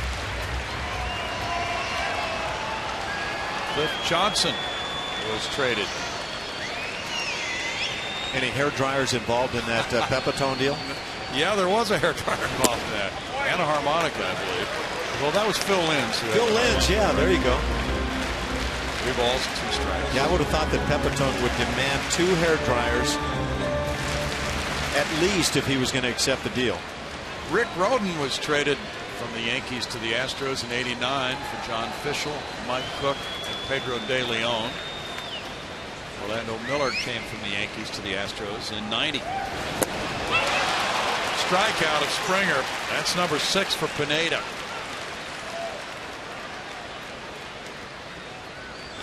Cliff Johnson was traded. Any hair dryers involved in that Pepitone deal? Yeah, there was a hair dryer involved in that, and a harmonica, I believe. Well, that was Phil Lynch. Phil Lynch, yeah, there you go. 3 balls, 2 strikes. Yeah, I would have thought that Pepitone would demand 2 hair dryers at least if he was going to accept the deal. Rick Rhoden was traded from the Yankees to the Astros in '89 for John Fischel, Mike Cook, and Pedro De Leon. Orlando Miller came from the Yankees to the Astros in '90. Strikeout of Springer. That's number 6 for Pineda.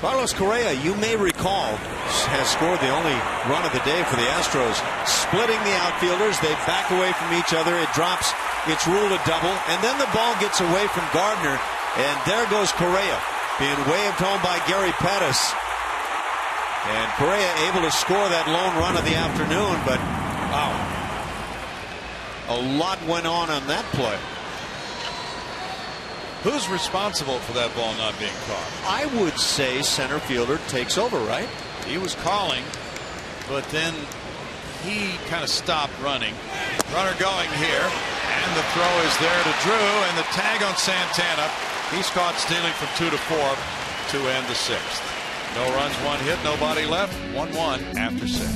Carlos Correa, you may recall, has scored the only run of the day for the Astros. Splitting the outfielders, they back away from each other. It drops. It's ruled a double, and then the ball gets away from Gardner, and there goes Correa, being waved home by Gary Pettis. And Correa able to score that lone run of the afternoon, but wow, a lot went on that play. Who's responsible for that ball not being caught? I would say center fielder takes over, right? He was calling, but then he kind of stopped running. Runner going here, and the throw is there to Drew, and the tag on Santana. He's caught stealing from 2 to 4 to end the 6th. No runs, 1 hit, nobody left. 1-1 after 6.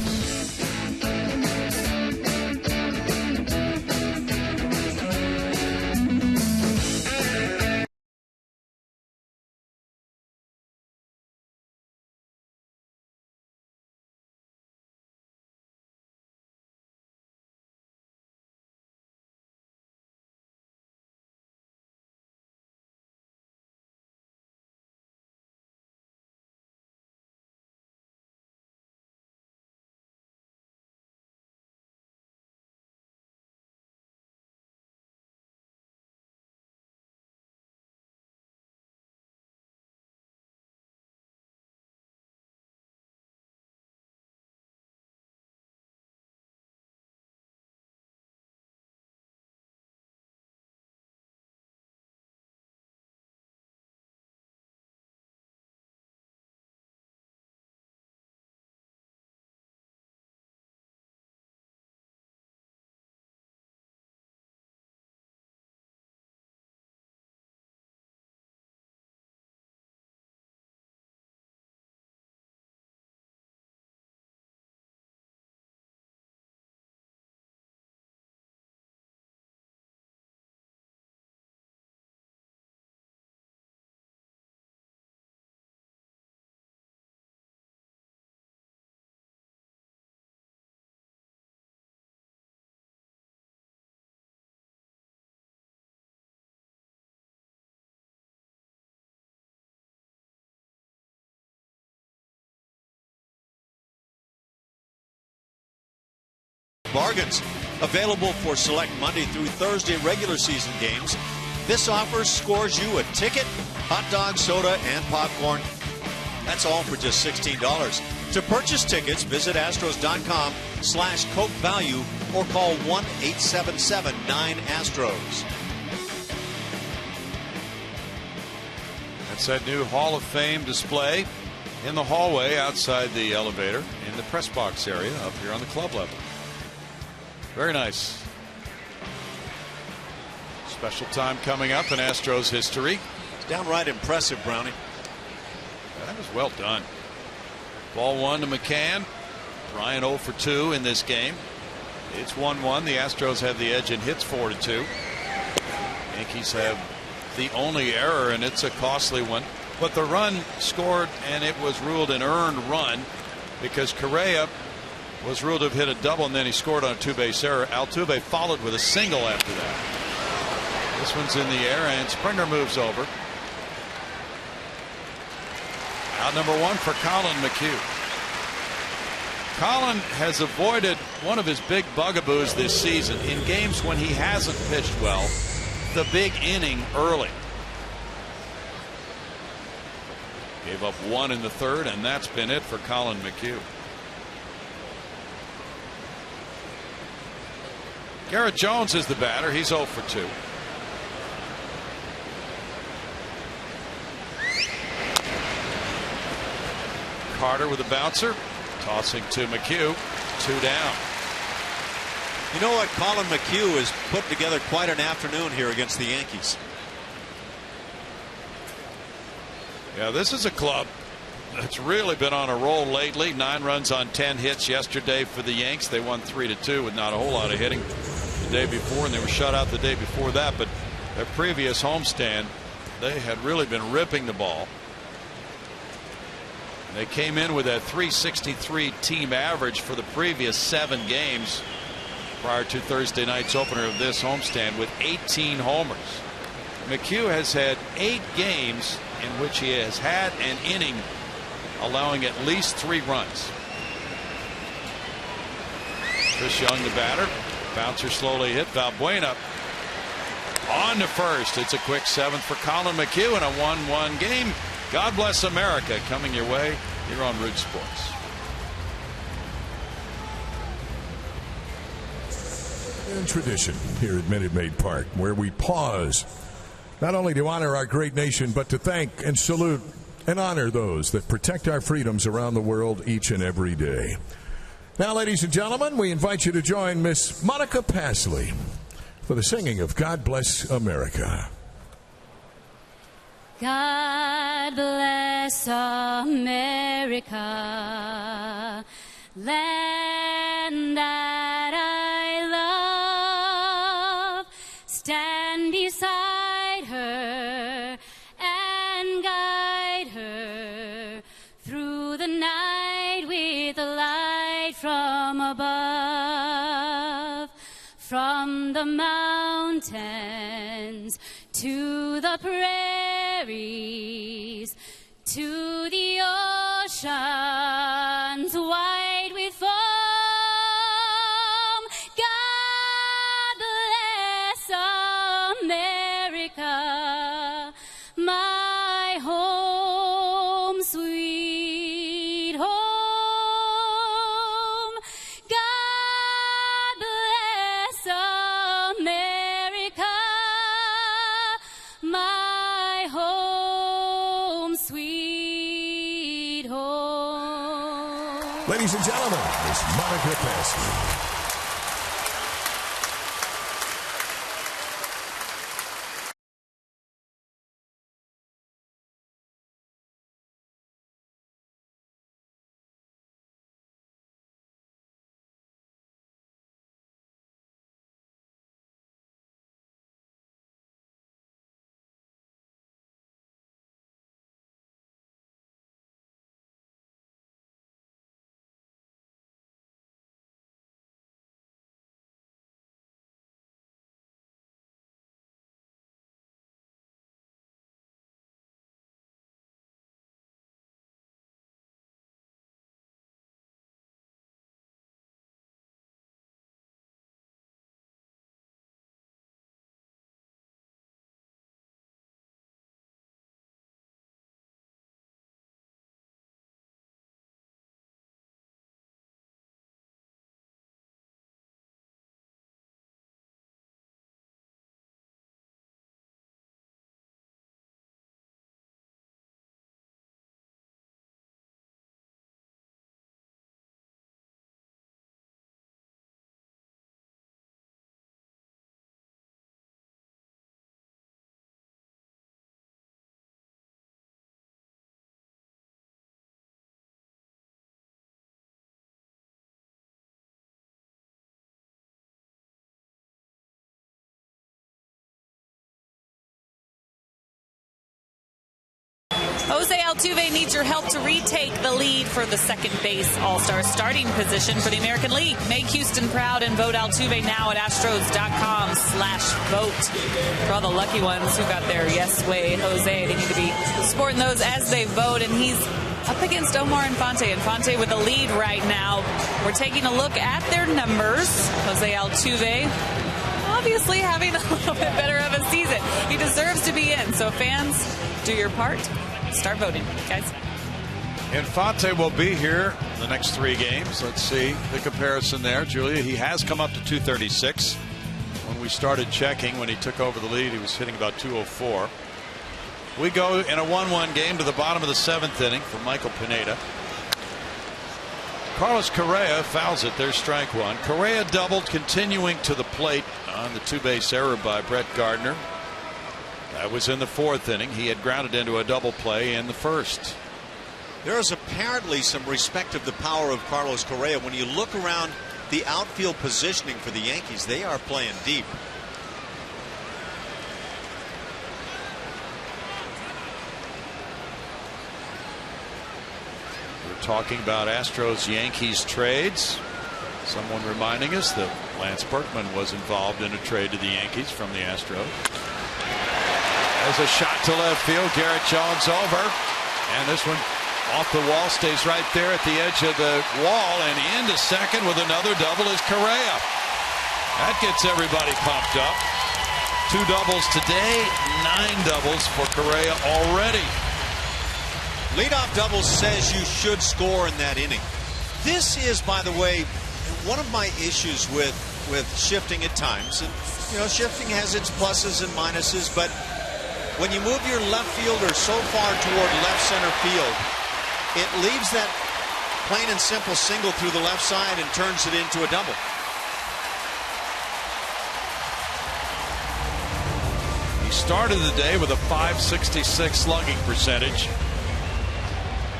bargains. Available for select Monday through Thursday regular season games. This offer scores you a ticket, hot dog, soda, and popcorn. That's all for just $16. To purchase tickets, visit Astros.com/Coke Value or call 1-877-9-ASTROS. That's that new Hall of Fame display in the hallway outside the elevator in the press box area up here on the club level. Very nice. Special time coming up in Astros history. It's downright impressive, Brownie. That was well done. Ball 1 to McCann. Bryant 0 for 2 in this game. It's 1-1. The Astros have the edge in hits 4-2. Yankees have the only error, and it's a costly one. But the run scored, and it was ruled an earned run because Correa was ruled to have hit a double, and then he scored on a two-base error. Altuve followed with a single after that. This one's in the air, and Springer moves over. Out number 1 for Colin McHugh. Colin has avoided one of his big bugaboos this season in games when he hasn't pitched well, the big inning early. Gave up 1 in the 3rd, and that's been it for Colin McHugh. Garrett Jones is the batter. He's 0 for 2. Carter with a bouncer, tossing to McHugh. 2 down. You know what? Colin McHugh has put together quite an afternoon here against the Yankees. Yeah, this is a club that's really been on a roll lately. 9 runs on 10 hits yesterday for the Yanks. They won 3-2 with not a whole lot of hitting the day before, and they were shut out the day before that. But their previous homestand, they had really been ripping the ball. They came in with a .363 team average for the previous 7 games prior to Thursday night's opener of this homestand with 18 homers. McHugh has had 8 games in which he has had an inning allowing at least 3 runs. Chris Young, the batter. Bouncer slowly hit. Valbuena on to first. It's a quick 7th for Colin McHugh in a 1-1 game. God bless America coming your way here on Root Sports. And tradition here at Minute Maid Park, where we pause not only to honor our great nation, but to thank and salute and honor those that protect our freedoms around the world each and every day. Now, ladies and gentlemen, we invite you to join Miss Monica Pasley for the singing of God Bless America. God bless America, land that I love. Stand beside her and guide her through the night with a light from above. From the mountains to the prairies, to the oceans wide with foam. God bless America, my home, sweet home. God bless America, my home, sweet home. Ladies and gentlemen, Miss Monica Pasley. Jose Altuve needs your help to retake the lead for the second base All-Star starting position for the American League. Make Houston proud and vote Altuve now at Astros.com/vote. For all the lucky ones who got their yes way, Jose, they need to be sporting those as they vote, and he's up against Omar Infante. Infante with the lead right now. We're taking a look at their numbers. Jose Altuve obviously having a little bit better of a season. He deserves to be in. So fans, do your part. Start voting, guys. Infante will be here the next 3 games. Let's see the comparison there, Julia. He has come up to 236. When we started checking, when he took over the lead, he was hitting about 204. We go in a 1-1 game to the bottom of the 7th inning for Michael Pineda. Carlos Correa fouls it. There's strike 1. Correa doubled, continuing to the plate on the 2-base error by Brett Gardner. That was in the 4th inning. He had grounded into a double play in the 1st. There is apparently some respect of the power of Carlos Correa. When you look around the outfield positioning for the Yankees, they are playing deep. Talking about Astros-Yankees trades. Someone reminding us that Lance Berkman was involved in a trade to the Yankees from the Astros. There's a shot to left field. Garrett Jones over. And this one off the wall, stays right there at the edge of the wall. And into second with another double is Correa. That gets everybody pumped up. 2 doubles today, 9 doubles for Correa already. Leadoff double says you should score in that inning. This is, by the way, one of my issues with shifting at times. And, you know, shifting has its pluses and minuses, but when you move your left fielder so far toward left center field, it leaves that plain and simple single through the left side and turns it into a double. He started the day with a .566 slugging percentage.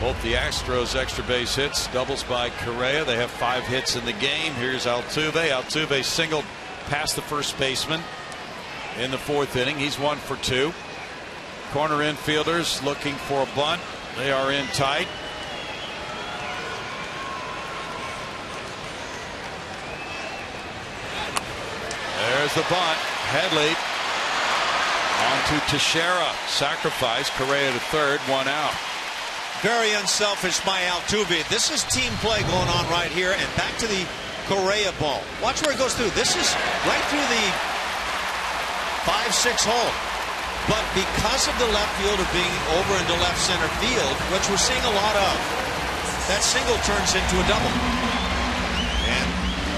Both the Astros extra base hits, doubles by Correa. They have 5 hits in the game. Here's Altuve. Altuve singled past the first baseman in the 4th inning. He's 1 for 2. Corner infielders looking for a bunt. They are in tight. There's the bunt. Headley on to Teixeira. Sacrifice. Correa to third. 1 out. Very unselfish by Altuve. This is team play going on right here. And back to the Correa ball. Watch where it goes through. This is right through the 5-6 hole. But because of the left fielder being over into left center field, which we're seeing a lot of, that single turns into a double. And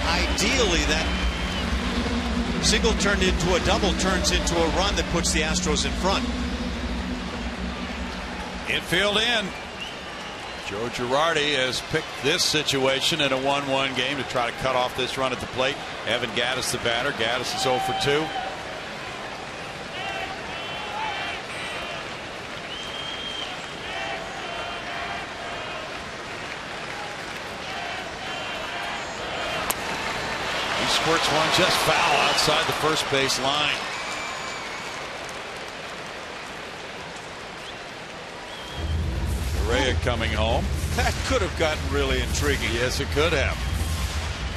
ideally that single turned into a double turns into a run that puts the Astros in front. Infield in. Joe Girardi has picked this situation in a 1-1 game to try to cut off this run at the plate. Evan Gattis the batter. Gattis is 0 for 2. He squirts one just foul outside the first base line. Correa coming home. That could have gotten really intriguing. Yes, it could have.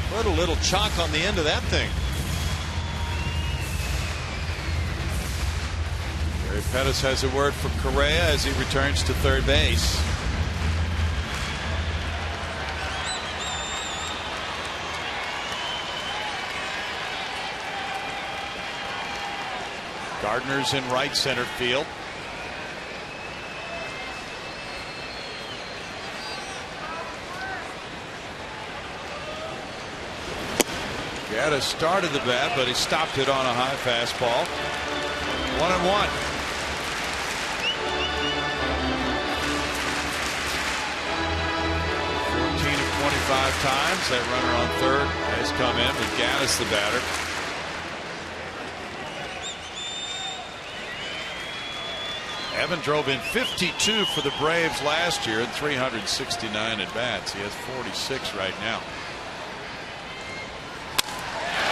Put a little chalk on the end of that thing. Gary Pettis has a word for Correa as he returns to third base. Gardner's in right center field. Gattis started the bat, but he stopped it on a high fastball. 1-1. of 25 times. That runner on third has come in with Gattis the batter. Evan drove in 52 for the Braves last year and 369 at bats. He has 46 right now.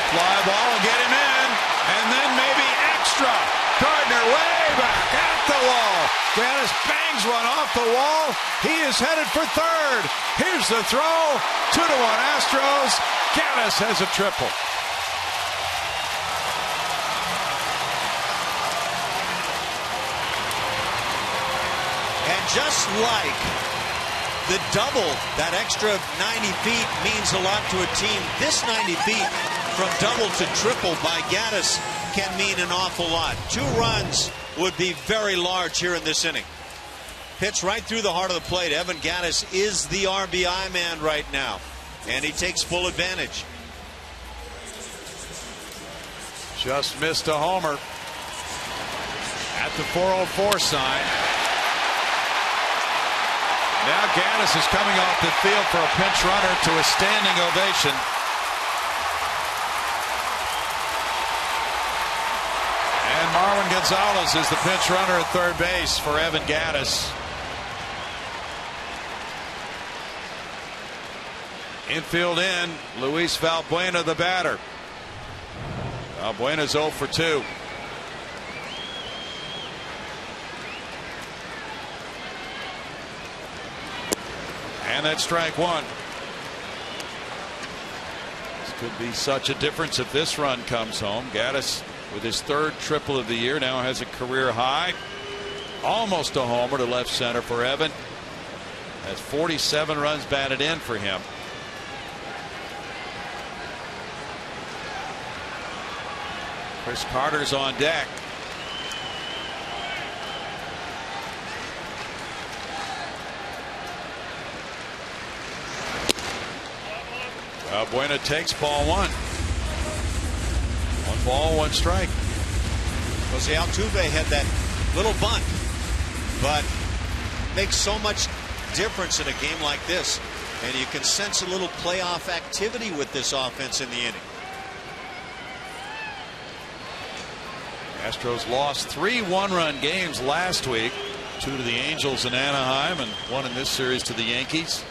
Fly ball and get him in, and then maybe extra. Gardner way back at the wall. Gattis bangs drives one off the wall. He is headed for third. Here's the throw. 2-1 Astros. Gattis has a triple. And just like the double, that extra 90 feet means a lot to a team. This 90 feet from double to triple by Gattis can mean an awful lot. 2 runs would be very large here in this inning. Pitch right through the heart of the plate. Evan Gattis is the RBI man right now, and he takes full advantage. Just missed a homer at the 404 sign. Now Gattis is coming off the field for a pinch runner to a standing ovation. And Marwin Gonzalez is the pinch runner at third base for Evan Gattis. Infield in, Luis Valbuena the batter. Valbuena's 0 for 2. And that's strike 1. This could be such a difference if this run comes home. Gattis, with his 3rd triple of the year, now has a career high. Almost a homer to left center for Evan. That's 47 runs batted in for him. Chris Carter's on deck. Valbuena takes ball 1. 1 ball, 1 strike. Jose Altuve had that little bunt, but makes so much difference in a game like this, and you can sense a little playoff activity with this offense in the inning. Astros lost 3 one-run games last week, 2 to the Angels in Anaheim and 1 in this series to the Yankees.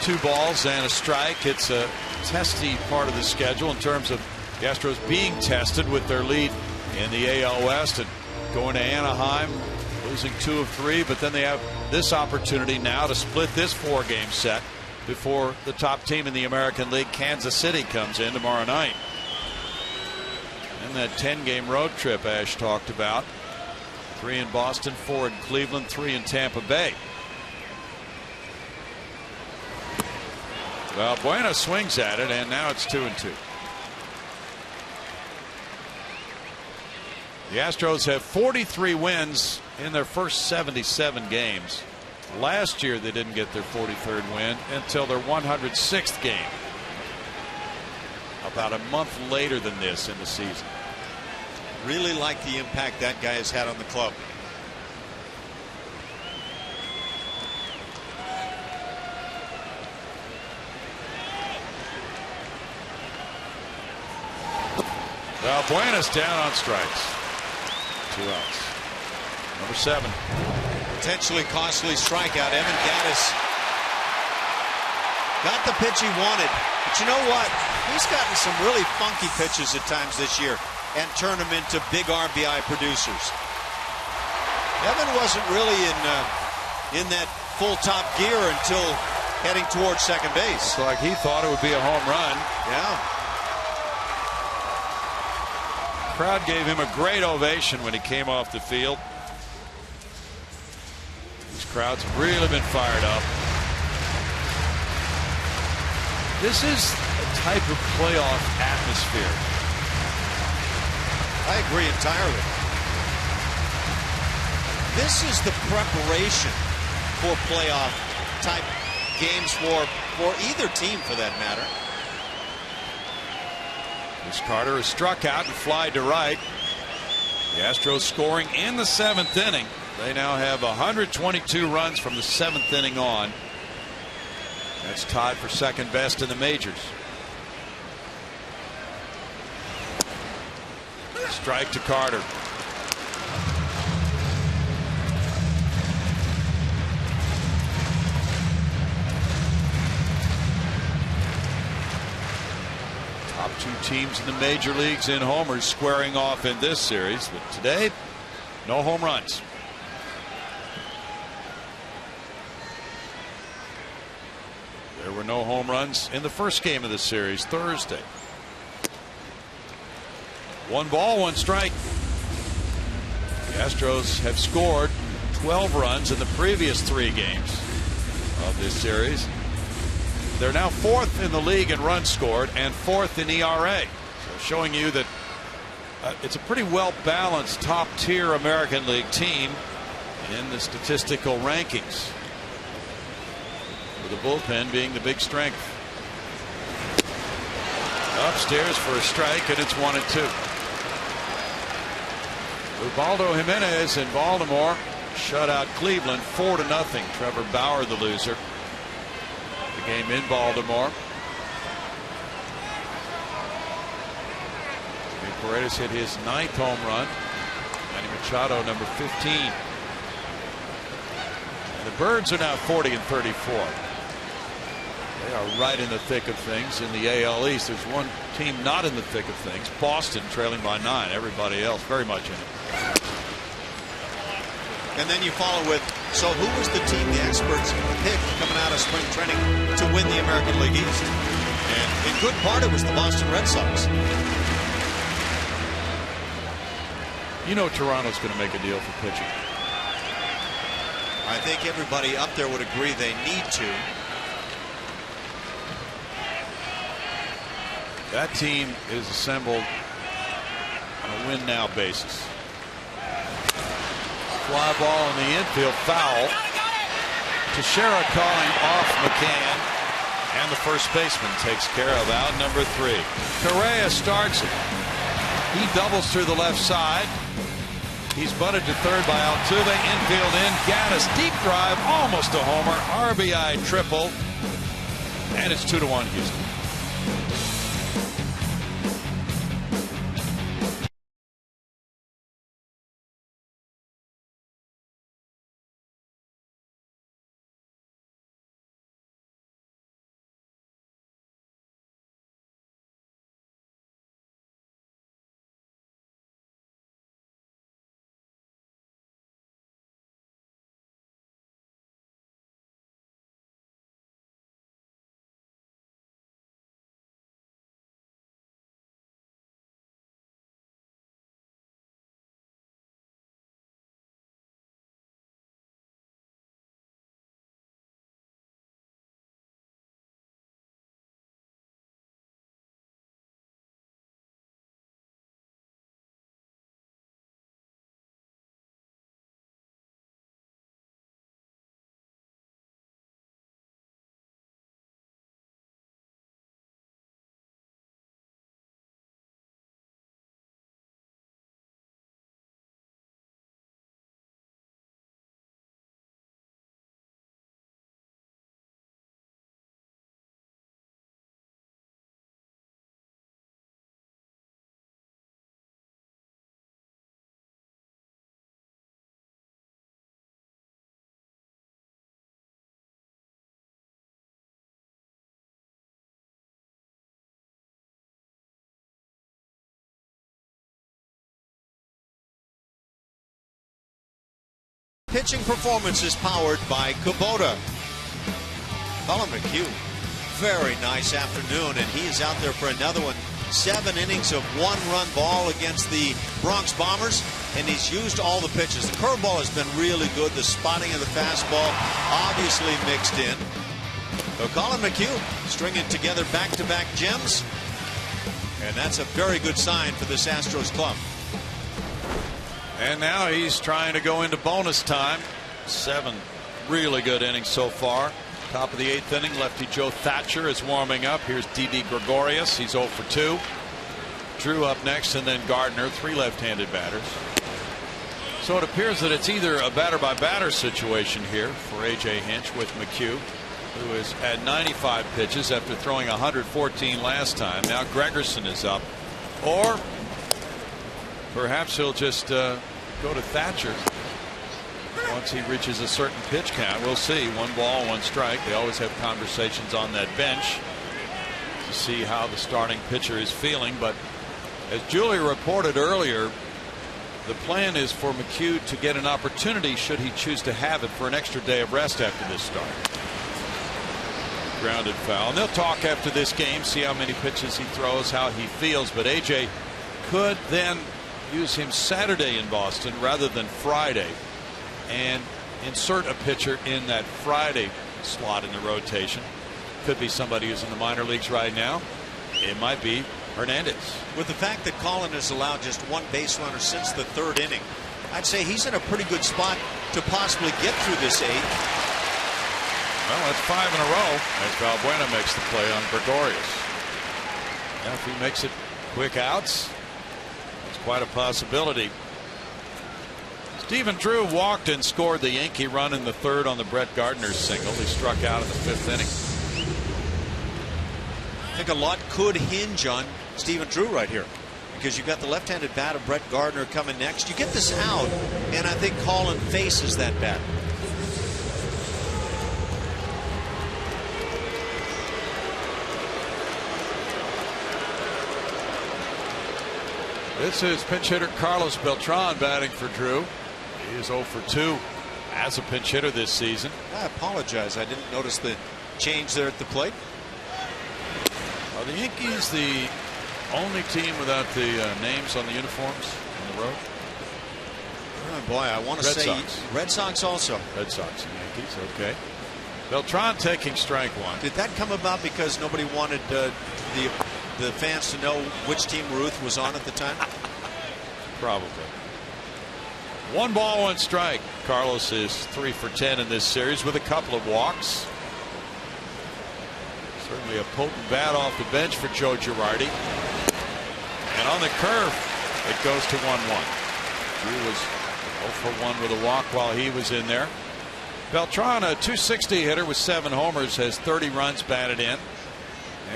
2 balls and a strike. It's a testy part of the schedule in terms of the Astros being tested with their lead in the AL West and going to Anaheim, losing 2 of 3, but then they have this opportunity now to split this 4-game set before the top team in the American League, Kansas City, comes in tomorrow night. And that 10-game road trip Ash talked about. 3 in Boston, 4 in Cleveland, 3 in Tampa Bay. Valbuena swings at it, and now it's 2-2. The Astros have 43 wins in their first 77 games. Last year they didn't get their 43rd win until their 106th game. About a month later than this in the season. Really like the impact that guy has had on the club. Valbuena's down on strikes. 2 outs. Number 7. Potentially costly strikeout. Evan Gattis got the pitch he wanted. But you know what? He's gotten some really funky pitches at times this year and turned them into big RBI producers. Evan wasn't really in that full top gear until heading towards second base. It's like he thought it would be a home run. Yeah. Crowd gave him a great ovation when he came off the field. These crowds have really been fired up. This is a type of playoff atmosphere. I agree entirely. This is the preparation for playoff type games for either team, for that matter. This Carter is struck out and flied to right. The Astros scoring in the 7th inning. They now have 122 runs from the 7th inning on. That's tied for second best in the majors. Strike to Carter. Top Two teams in the major leagues in homers squaring off in this series, but today, no home runs. There were no home runs in the first game of the series Thursday. 1 ball, 1 strike. The Astros have scored 12 runs in the previous 3 games of this series. They're now 4th in the league in runs scored and 4th in ERA. So showing you that it's a pretty well balanced top tier American League team in the statistical rankings, with the bullpen being the big strength. Upstairs for a strike, and it's 1-2. Ubaldo Jimenez in Baltimore shut out Cleveland 4-0. Trevor Bauer the loser. The game in Baltimore. Paredes hit his 9th home run. Manny Machado number 15. And the Birds are now 40-34. They are right in the thick of things in the AL East. There's one team not in the thick of things. Boston trailing by 9. Everybody else very much in it. And then you follow with, so who was the team the experts picked coming out of spring training to win the American League East? And in good part, it was the Boston Red Sox. You know Toronto's going to make a deal for pitching. I think everybody up there would agree they need to. That team is assembled on a win-now basis. Fly ball in the infield, foul. Teixeira calling off McCann, and the first baseman takes care of out number 3. Correa starts it. He doubles through the left side. He's bunted to third by Altuve. Infield in. Gaddis deep drive, almost a homer. RBI triple, and it's 2-1 Houston. Pitching performance is powered by Kubota. Colin McHugh, very nice afternoon, and he is out there for another one. 7 innings of 1-run ball against the Bronx Bombers, and he's used all the pitches. The curveball has been really good. The spotting of the fastball obviously mixed in. So Colin McHugh stringing together back-to-back gems, and that's a very good sign for this Astros club. And now he's trying to go into bonus time. 7 really good innings so far. Top of the 8th inning, lefty Joe Thatcher is warming up. Here's Didi Gregorius. He's 0 for 2. Drew up next, and then Gardner, 3 left-handed batters. So it appears that it's either a batter-by-batter situation here for A.J. Hinch with McHugh, who has had 95 pitches after throwing 114 last time. Now Gregerson is up. Or perhaps he'll just go to Thatcher once he reaches a certain pitch count. We'll see. 1 ball, 1 strike. They always have conversations on that bench. to see how the starting pitcher is feeling. But as Julie reported earlier, the plan is for McHugh to get an opportunity, should he choose to have it, for an extra day of rest after this start. Grounded foul. And they'll talk after this game, see how many pitches he throws, how he feels. But AJ could then use him Saturday in Boston rather than Friday, and insert a pitcher in that Friday slot in the rotation. Could be somebody who's in the minor leagues right now. It might be Hernandez. With the fact that Colin has allowed just one base runner since the third inning, I'd say he's in a pretty good spot to possibly get through this 8. Well, that's 5 in a row as Valbuena makes the play on Gregorius. Now, if he makes it quick outs, it's quite a possibility. Stephen Drew walked and scored the Yankee run in the third on the Brett Gardner single. He struck out in the 5th inning. I think a lot could hinge on Stephen Drew right here, because you've got the left-handed bat of Brett Gardner coming next. You get this out, and I think Colin faces that bat. This is pinch hitter Carlos Beltran batting for Drew. He is 0 for 2 as a pinch hitter this season. I apologize. I didn't notice the change there at the plate. Are the Yankees the only team without the names on the uniforms on the road? Oh boy, I want to say Sox. Red Sox also. Red Sox and Yankees. Okay. Beltran taking strike one. Did that come about because nobody wanted the fans to know which team Ruth was on at the time? Probably. 1 ball, 1 strike. Carlos is 3 for 10 in this series with a couple of walks. Certainly a potent bat off the bench for Joe Girardi. And on the curve, it goes to 1-1. Drew was 0 for 1 with a walk while he was in there. Beltran, a .260 hitter with 7 homers, has 30 runs batted in.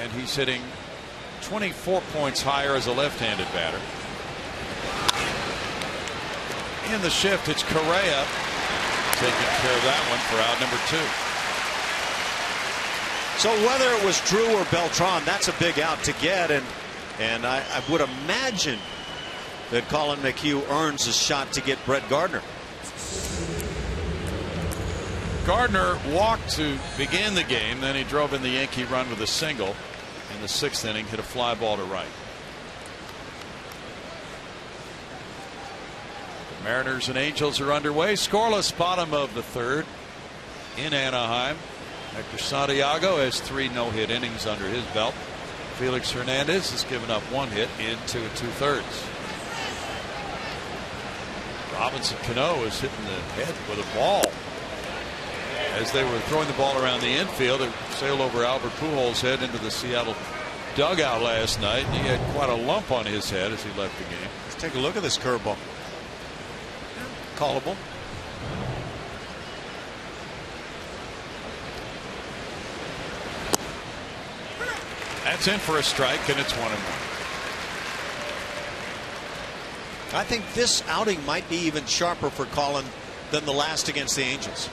And he's hitting 24 points higher as a left-handed batter. In the shift, it's Correa taking care of that one for out number 2. So whether it was Drew or Beltran, that's a big out to get, and I would imagine that Colin McHugh earns a shot to get Brett Gardner. Gardner walked to begin the game, then he drove in the Yankee run with a single in the 6th inning, hit a fly ball to right. The Mariners and Angels are underway, scoreless bottom of the 3rd in Anaheim. Hector Santiago has 3 no-hit innings under his belt. Felix Hernandez has given up 1 hit in 2 2/3. Robinson Cano is hitting the head with a ball. As they were throwing the ball around the infield, it sailed over Albert Pujols' head into the Seattle dugout last night. And he had quite a lump on his head as he left the game. Let's take a look at this curveball. Callable. That's in for a strike, and it's 1-1. I think this outing might be even sharper for Colin than the last against the Angels.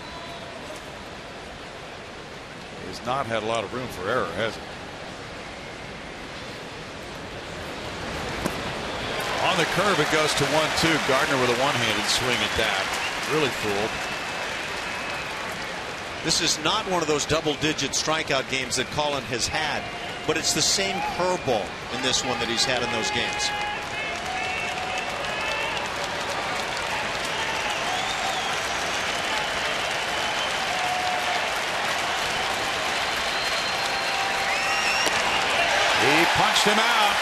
He's not had a lot of room for error, has he? On the curve, it goes to 1-2. Gardner with a one-handed swing at that. Really fooled. This is not one of those double-digit strikeout games that Colin has had, but it's the same curveball in this one that he's had in those games. He punched him out.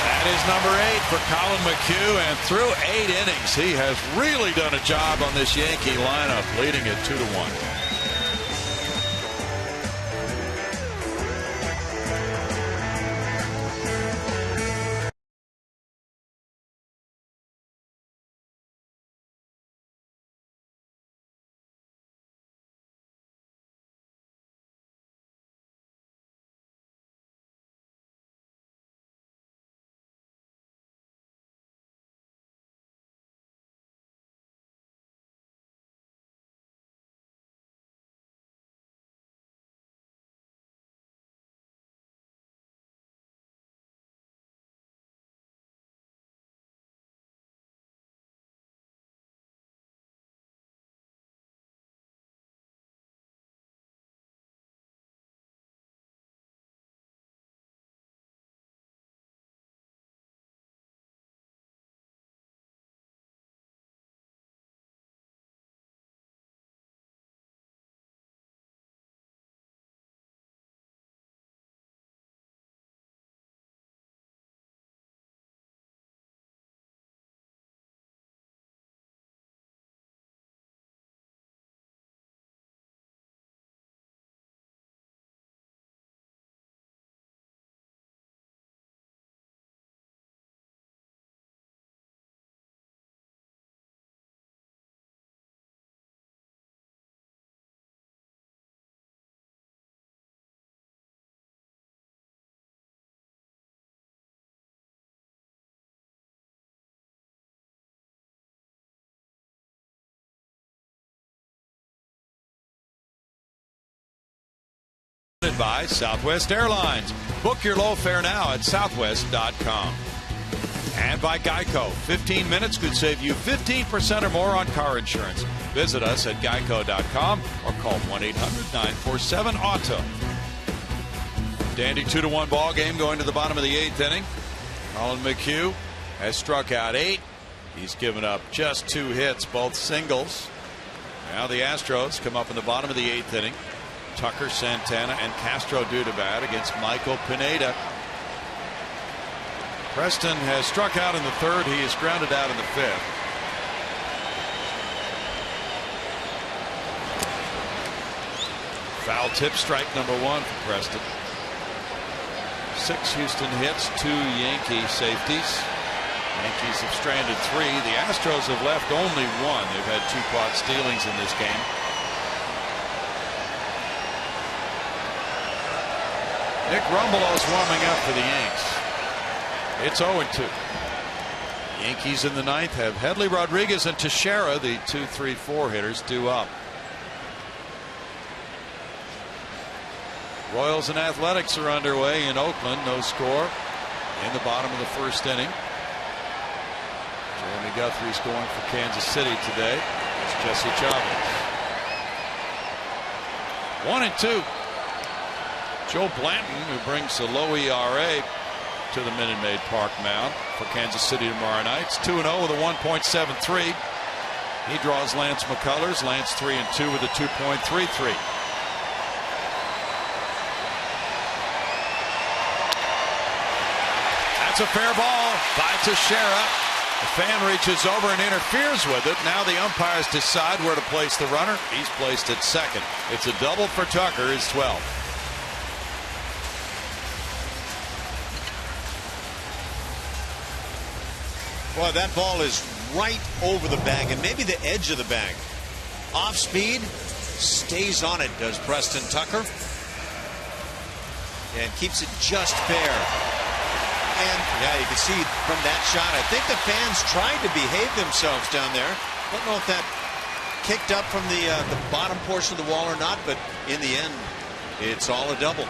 That is number 8 for Colin McHugh, and through 8 innings, he has really done a job on this Yankee lineup, leading it 2-1. presented by Southwest Airlines. Book your low fare now at southwest.com. And by Geico. 15 minutes could save you 15% or more on car insurance. Visit us at geico.com or call 1-800-947-AUTO. Dandy 2-1 ball game going to the bottom of the 8th inning. Colin McHugh has struck out 8. He's given up just 2 hits, both singles. Now the Astros come up in the bottom of the 8th inning. Tucker, Santana, and Castro due to bat against Michael Pineda. Preston has struck out in the 3rd. He is grounded out in the 5th. Foul tip, strike number 1 for Preston. 6 Houston hits, 2 Yankee safeties. Yankees have stranded 3. The Astros have left only 1. They've had 2 caught stealings in this game. Nick Rumbelow warming up for the Yanks. It's 0-2. Yankees in the 9th have Headley, Rodriguez, and Teixeira, the 2-3-4 hitters, due up. Royals and Athletics are underway in Oakland. No score in the bottom of the 1st inning. Jeremy Guthrie's going for Kansas City today. It's Jesse Chavez. 1-2. Joe Blanton, who brings a low ERA to the Minute Maid Park mound for Kansas City tomorrow night. It's 2-0 with a 1.73. He draws Lance McCullers. Lance 3-2 with a 2.33. That's a fair ball by Teixeira. The fan reaches over and interferes with it. Now the umpires decide where to place the runner. He's placed at 2nd. It's a double for Tucker, his 12th. Boy, that ball is right over the bag and maybe the edge of the bag. Off speed, stays on it, does Preston Tucker. And keeps it just fair. And yeah, you can see from that shot, I think the fans tried to behave themselves down there. Don't know if that kicked up from the bottom portion of the wall or not, but in the end, it's all a double.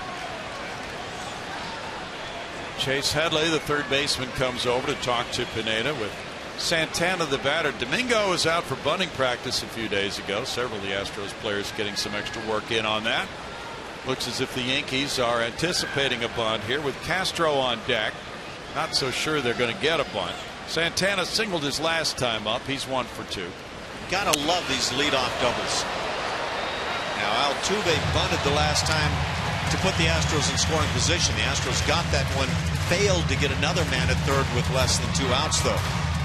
Chase Headley, the 3rd baseman, comes over to talk to Pineda with Santana, the batter. Domingo was out for bunting practice a few days ago. Several of the Astros players getting some extra work in on that. Looks as if the Yankees are anticipating a bunt here with Castro on deck. Not so sure they're going to get a bunt. Santana singled his last time up. He's 1 for 2. Gotta love these leadoff doubles. Now Altuve bunted the last time to put the Astros in scoring position. The Astros got that one, failed to get another man at 3rd with less than 2 outs though.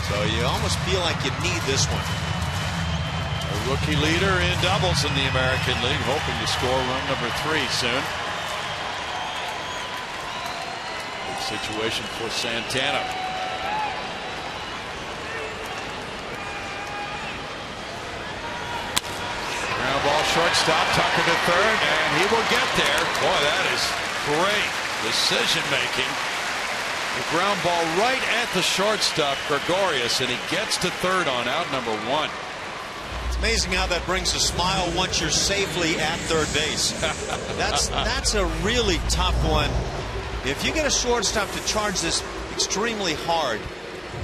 So you almost feel like you need this one. A rookie leader in doubles in the American League, hoping to score run number 3 soon. Big situation for Santana. Ground ball, shortstop, Tucker to 3rd, and he will get there. Boy, that is great decision making. The ground ball right at the shortstop, Gregorius, and he gets to 3rd on out number 1. It's amazing how that brings a smile once you're safely at 3rd base. That's a really tough one. If you get a shortstop to charge this extremely hard,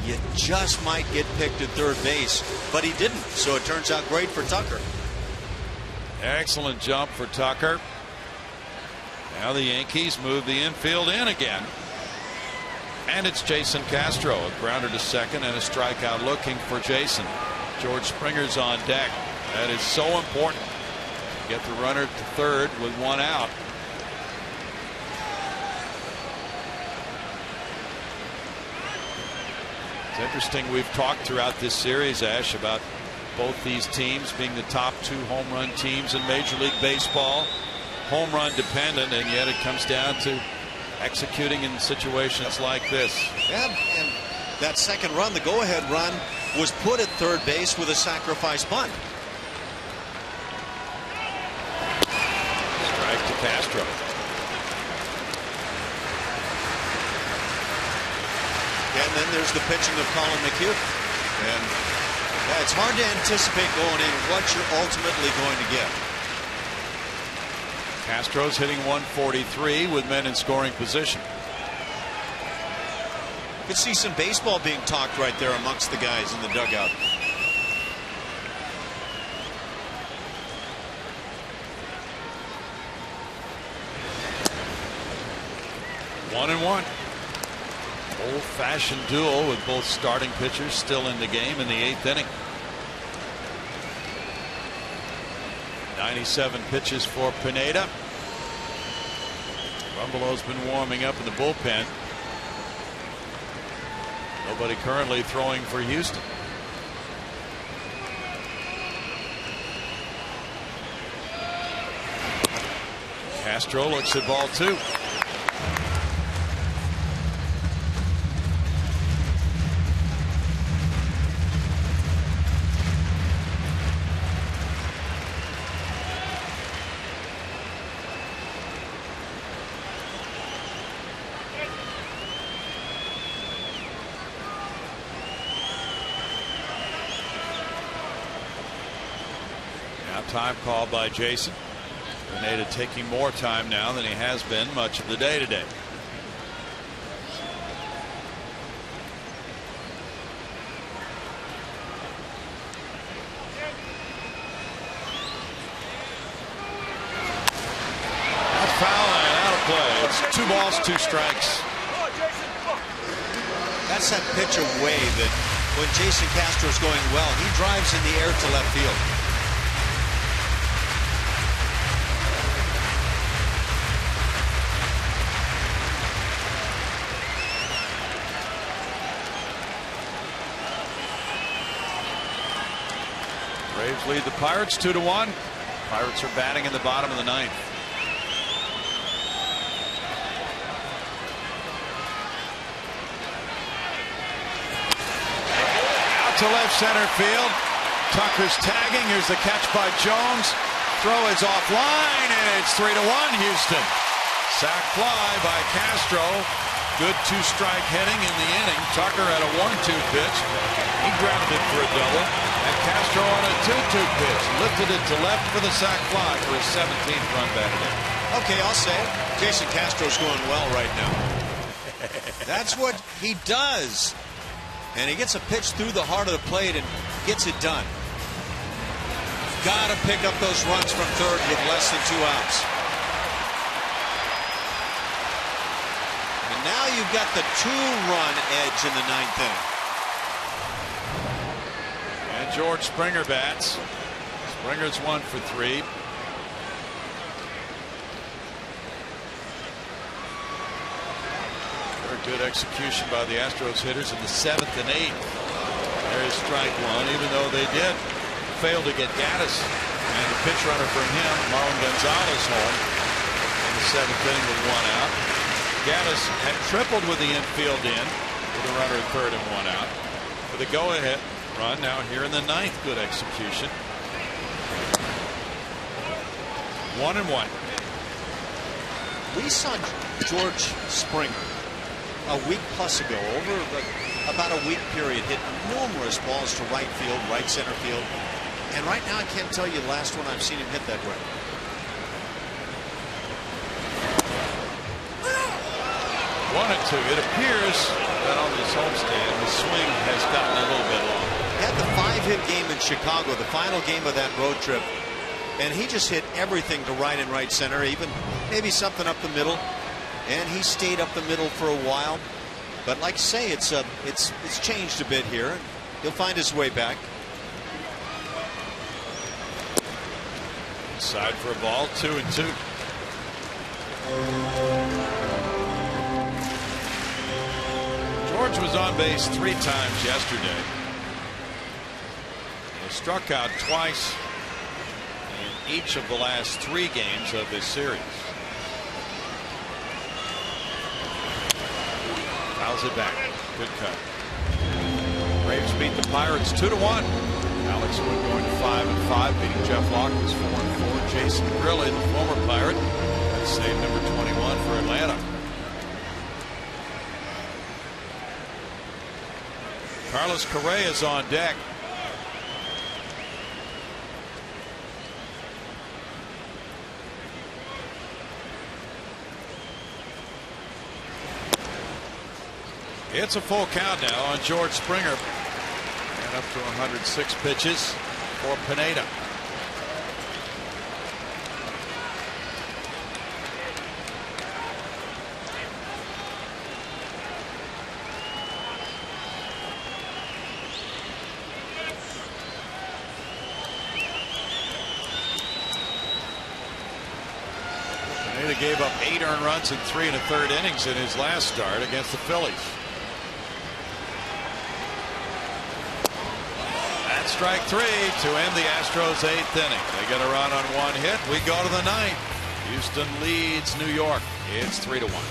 you just might get picked at 3rd base, but he didn't, so it turns out great for Tucker. Excellent jump for Tucker. Now the Yankees move the infield in again. And it's Jason Castro, a grounder to 2nd and a strikeout looking for Jason. George Springer's on deck. That is so important. Get the runner to 3rd with 1 out. It's interesting, we've talked throughout this series, Ash, about both these teams being the top 2 home run teams in Major League Baseball. Home run dependent, and yet it comes down to executing in situations like this. Yeah, and that 2nd run, the go-ahead run, was put at 3rd base with a sacrifice bunt. Strike to Castro. And then there's the pitching of Colin McHugh. And yeah, it's hard to anticipate going in what you're ultimately going to get. Castro's hitting 143 with men in scoring position. Could see some baseball being talked right there amongst the guys in the dugout. One and one. Old-fashioned duel with both starting pitchers still in the game in the 8th inning. 97 pitches for Pineda. Rumbelo's been warming up in the bullpen. Nobody currently throwing for Houston. Castro looks at ball 2. Time called by Jason. Pineda taking more time now than he has been much of the day today. That's foul and out of play. It's 2 balls, 2 strikes. That's that pitch away that when Jason Castro's going well, he drives in the air to left field. Braves lead the Pirates 2-1. Pirates are batting in the bottom of the 9th. Out to left center field. Tucker's tagging. Here's the catch by Jones. Throw is offline, and it's 3-1 Houston. Sac fly by Castro. Good 2-strike hitting in the inning. Tucker had a 1-2 pitch. He grounded for a double. And Castro on a 2-2 pitch. Lifted it to left for the sac fly for his 17th run batted in. Okay, I'll say it. Jason Castro's going well right now. That's what he does. And he gets a pitch through the heart of the plate and gets it done. Got to pick up those runs from third with less than 2 outs. And now you've got the 2-run edge in the 9th inning. And George Springer bats. Springer's 1 for 3. Very good execution by the Astros hitters in the 7th and 8th. There's strike 1, even though they did fail to get Gaddis and the pitch runner from him, Marlon Gonzalez, home in the 7th inning with 1 out. Gaddis had tripled with the infield in with a runner at third and 1 out. For the go-ahead run now here in the 9th, good execution. 1-1. We saw George Springer a week plus ago, over about a week period, hit numerous balls to right field, right center field. And right now I can't tell you the last one I've seen him hit that way. One and 2. It appears that on this homestand the swing has gotten a little bit long. He had the 5-hit game in Chicago, the final game of that road trip, and he just hit everything to right and right center, even maybe something up the middle, and he stayed up the middle for a while. But like I say, it's changed a bit here. He'll find his way back. Side for a ball, 2-2. George was on base 3 times yesterday. He struck out twice in each of the last 3 games of this series. Fouls it back. Good cut. Braves beat the Pirates 2-1. Alex Wood going to 5-5, beating Jeff Locke, who's 4-4. Jason Grilli, the former Pirate, has saved number 21 for Atlanta. Carlos Correa is on deck. It's a full count now on George Springer. And up to 106 pitches for Pineda. Pineda gave up 8 earned runs in 3 1/3 innings in his last start against the Phillies. That's strike 3 to end the Astros' 8th inning. They get a run on 1 hit. We go to the 9th. Houston leads New York. It's 3-1.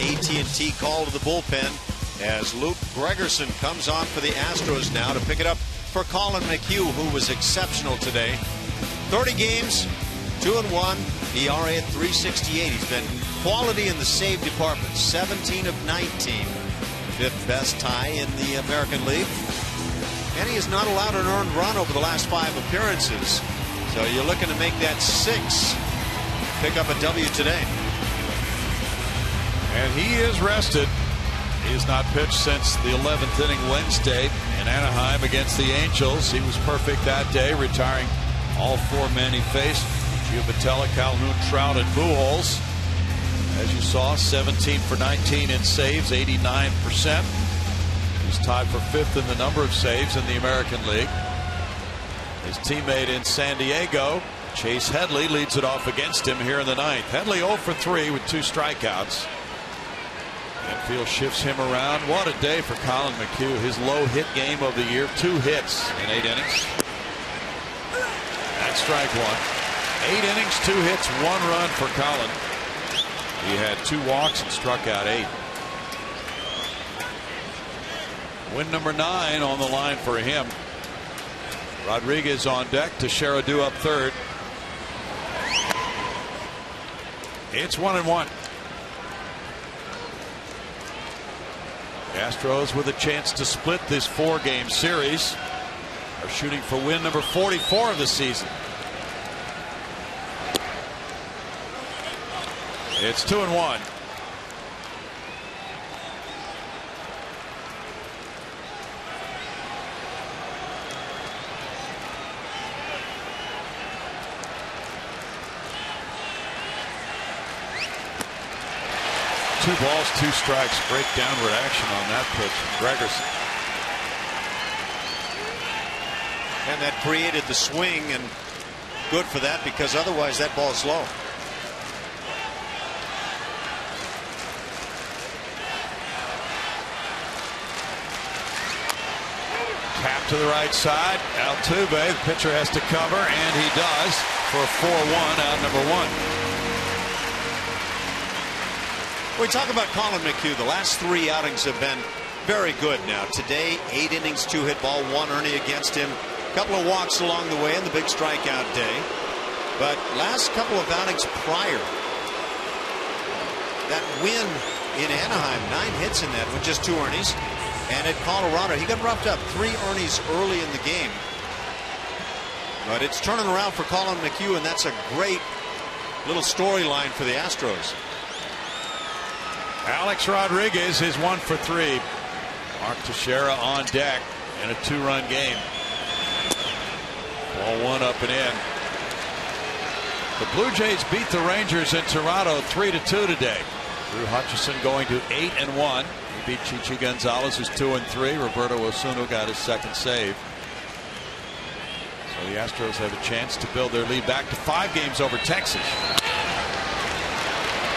AT&T call to the bullpen as Luke Gregerson comes on for the Astros now to pick it up for Colin McHugh, who was exceptional today. 30 games, 2-1, ERA at 3.68. He's been quality in the save department, 17 of 19. 5th best tie in the American League. And he has not allowed an earned run over the last 5 appearances. So you're looking to make that 6. Pick up a W today. And he is rested. He has not pitched since the 11th inning Wednesday in Anaheim against the Angels. He was perfect that day, retiring all 4 men he faced. Giovanni, Calhoun, Trout, and Pujols. As you saw, 17 for 19 in saves, 89%. He's tied for 5th in the number of saves in the American League. His teammate in San Diego, Chase Headley, leads it off against him here in the 9th. Headley 0 for 3 with 2 strikeouts. Infield shifts him around. What a day for Colin McHugh. His low hit game of the year. 2 hits in 8 innings. That's strike 1. 8 innings, 2 hits, 1 run for Colin. He had 2 walks and struck out 8. Win number 9 on the line for him. Rodriguez on deck. Teixeira due up 3rd. It's 1-1. Astros with a chance to split this 4-game series are shooting for win number 44 of the season. It's 2-1. Two balls, 2 strikes. Great downward action on that pitch from Gregerson. And that created the swing, and good for that because otherwise that ball's low. Tap to the right side. Altuve, the pitcher has to cover, and he does for a 4-1 out number 1. We talk about Colin McHugh. The last 3 outings have been very good now. Today, 8 innings, 2 hit ball, 1 earning against him. A couple of walks along the way and the big strikeout day. But last couple of outings prior, that win in Anaheim, 9 hits in that with just 2 earnings. And at Colorado, he got roughed up 3 earnings early in the game. But it's turning around for Colin McHugh, and that's a great little storyline for the Astros. Alex Rodriguez is 1 for 3. Mark Teixeira on deck in a 2-run game. Ball 1 up and in. The Blue Jays beat the Rangers in Toronto 3-2 today. Drew Hutchison going to 8-1. He beat Chichi Gonzalez, who's 2-3. Roberto Osuna got his second save. So the Astros have a chance to build their lead back to 5 games over Texas.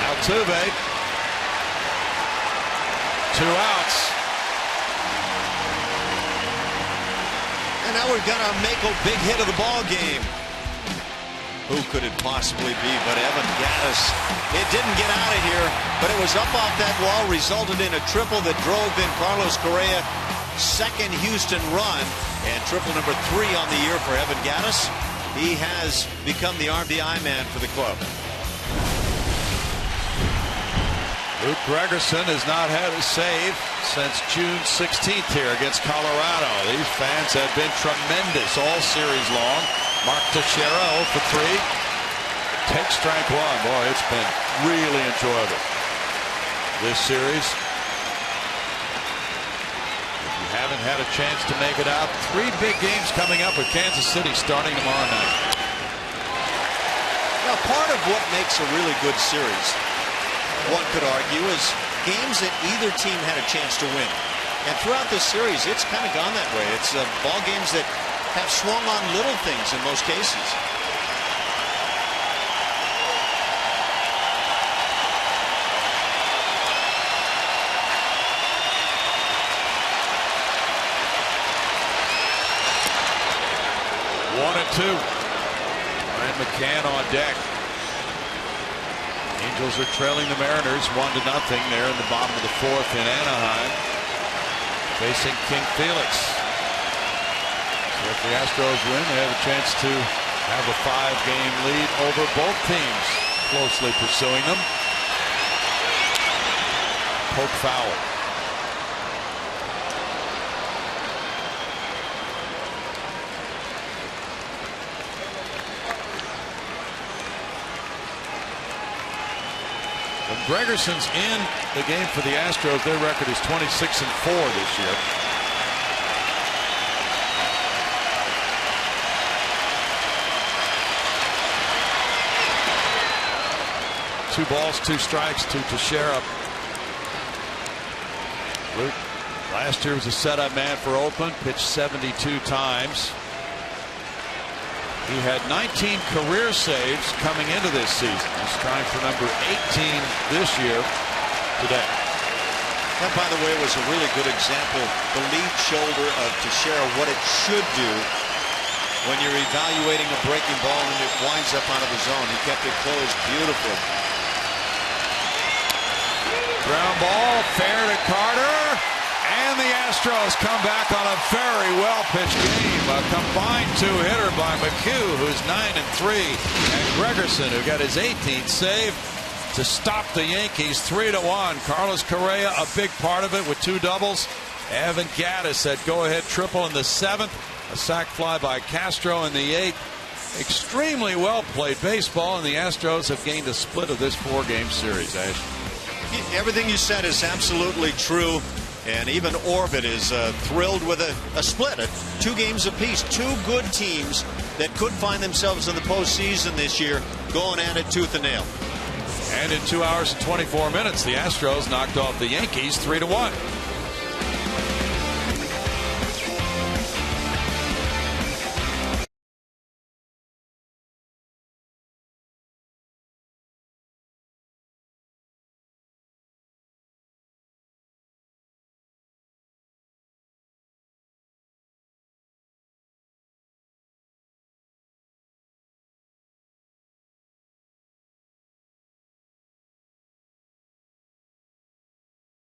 Altuve. 2 outs. And now we've got our Mako big hit of the ball game. Who could it possibly be but Evan Gattis? It didn't get out of here, but it was up off that wall, resulted in a triple that drove in Carlos Correa, second Houston run, and triple number 3 on the year for Evan Gattis. He has become the RBI man for the club. Luke Gregerson has not had a save since June 16th here against Colorado. These fans have been tremendous all series long. Mark Teixeira 0 for 3. Take strike 1. Boy, it's been really enjoyable this series. If you haven't had a chance to make it out, 3 big games coming up with Kansas City starting tomorrow night. Now, part of what makes a really good series, one could argue, is games that either team had a chance to win. And throughout this series, it's kind of gone that way. It's ball games that have swung on little things in most cases. One and 2. Ryan McCann on deck. Angels are trailing the Mariners 1-0 there in the bottom of the 4th in Anaheim, facing King Felix. So if the Astros win, they have a chance to have a 5-game lead over both teams closely pursuing them. Poke foul. When Gregerson's in the game for the Astros, their record is 26-4 this year. Two balls, 2 strikes to Teixeira. Luke last year was a setup man for Oakland, pitched 72 times. He had 19 career saves coming into this season. He's trying for number 18 this year today. That, by the way, was a really good example. The lead shoulder of Teixeira, what it should do when you're evaluating a breaking ball and it winds up out of the zone. He kept it closed beautifully. Ground ball, fair to Carter. And the Astros come back on a very well-pitched game. A combined 2-hitter by McHugh, who's 9-3, and Gregerson, who got his 18th save to stop the Yankees 3-1. Carlos Correa, a big part of it with 2 doubles. Evan Gattis, that go-ahead triple in the 7th. A sac fly by Castro in the 8th. Extremely well-played baseball, and the Astros have gained a split of this 4-game series, Ash. Everything you said is absolutely true. And even Orbit is thrilled with a split, 2 games apiece. 2 good teams that could find themselves in the postseason this year going at it tooth and nail. And in 2 hours and 24 minutes, the Astros knocked off the Yankees 3-1.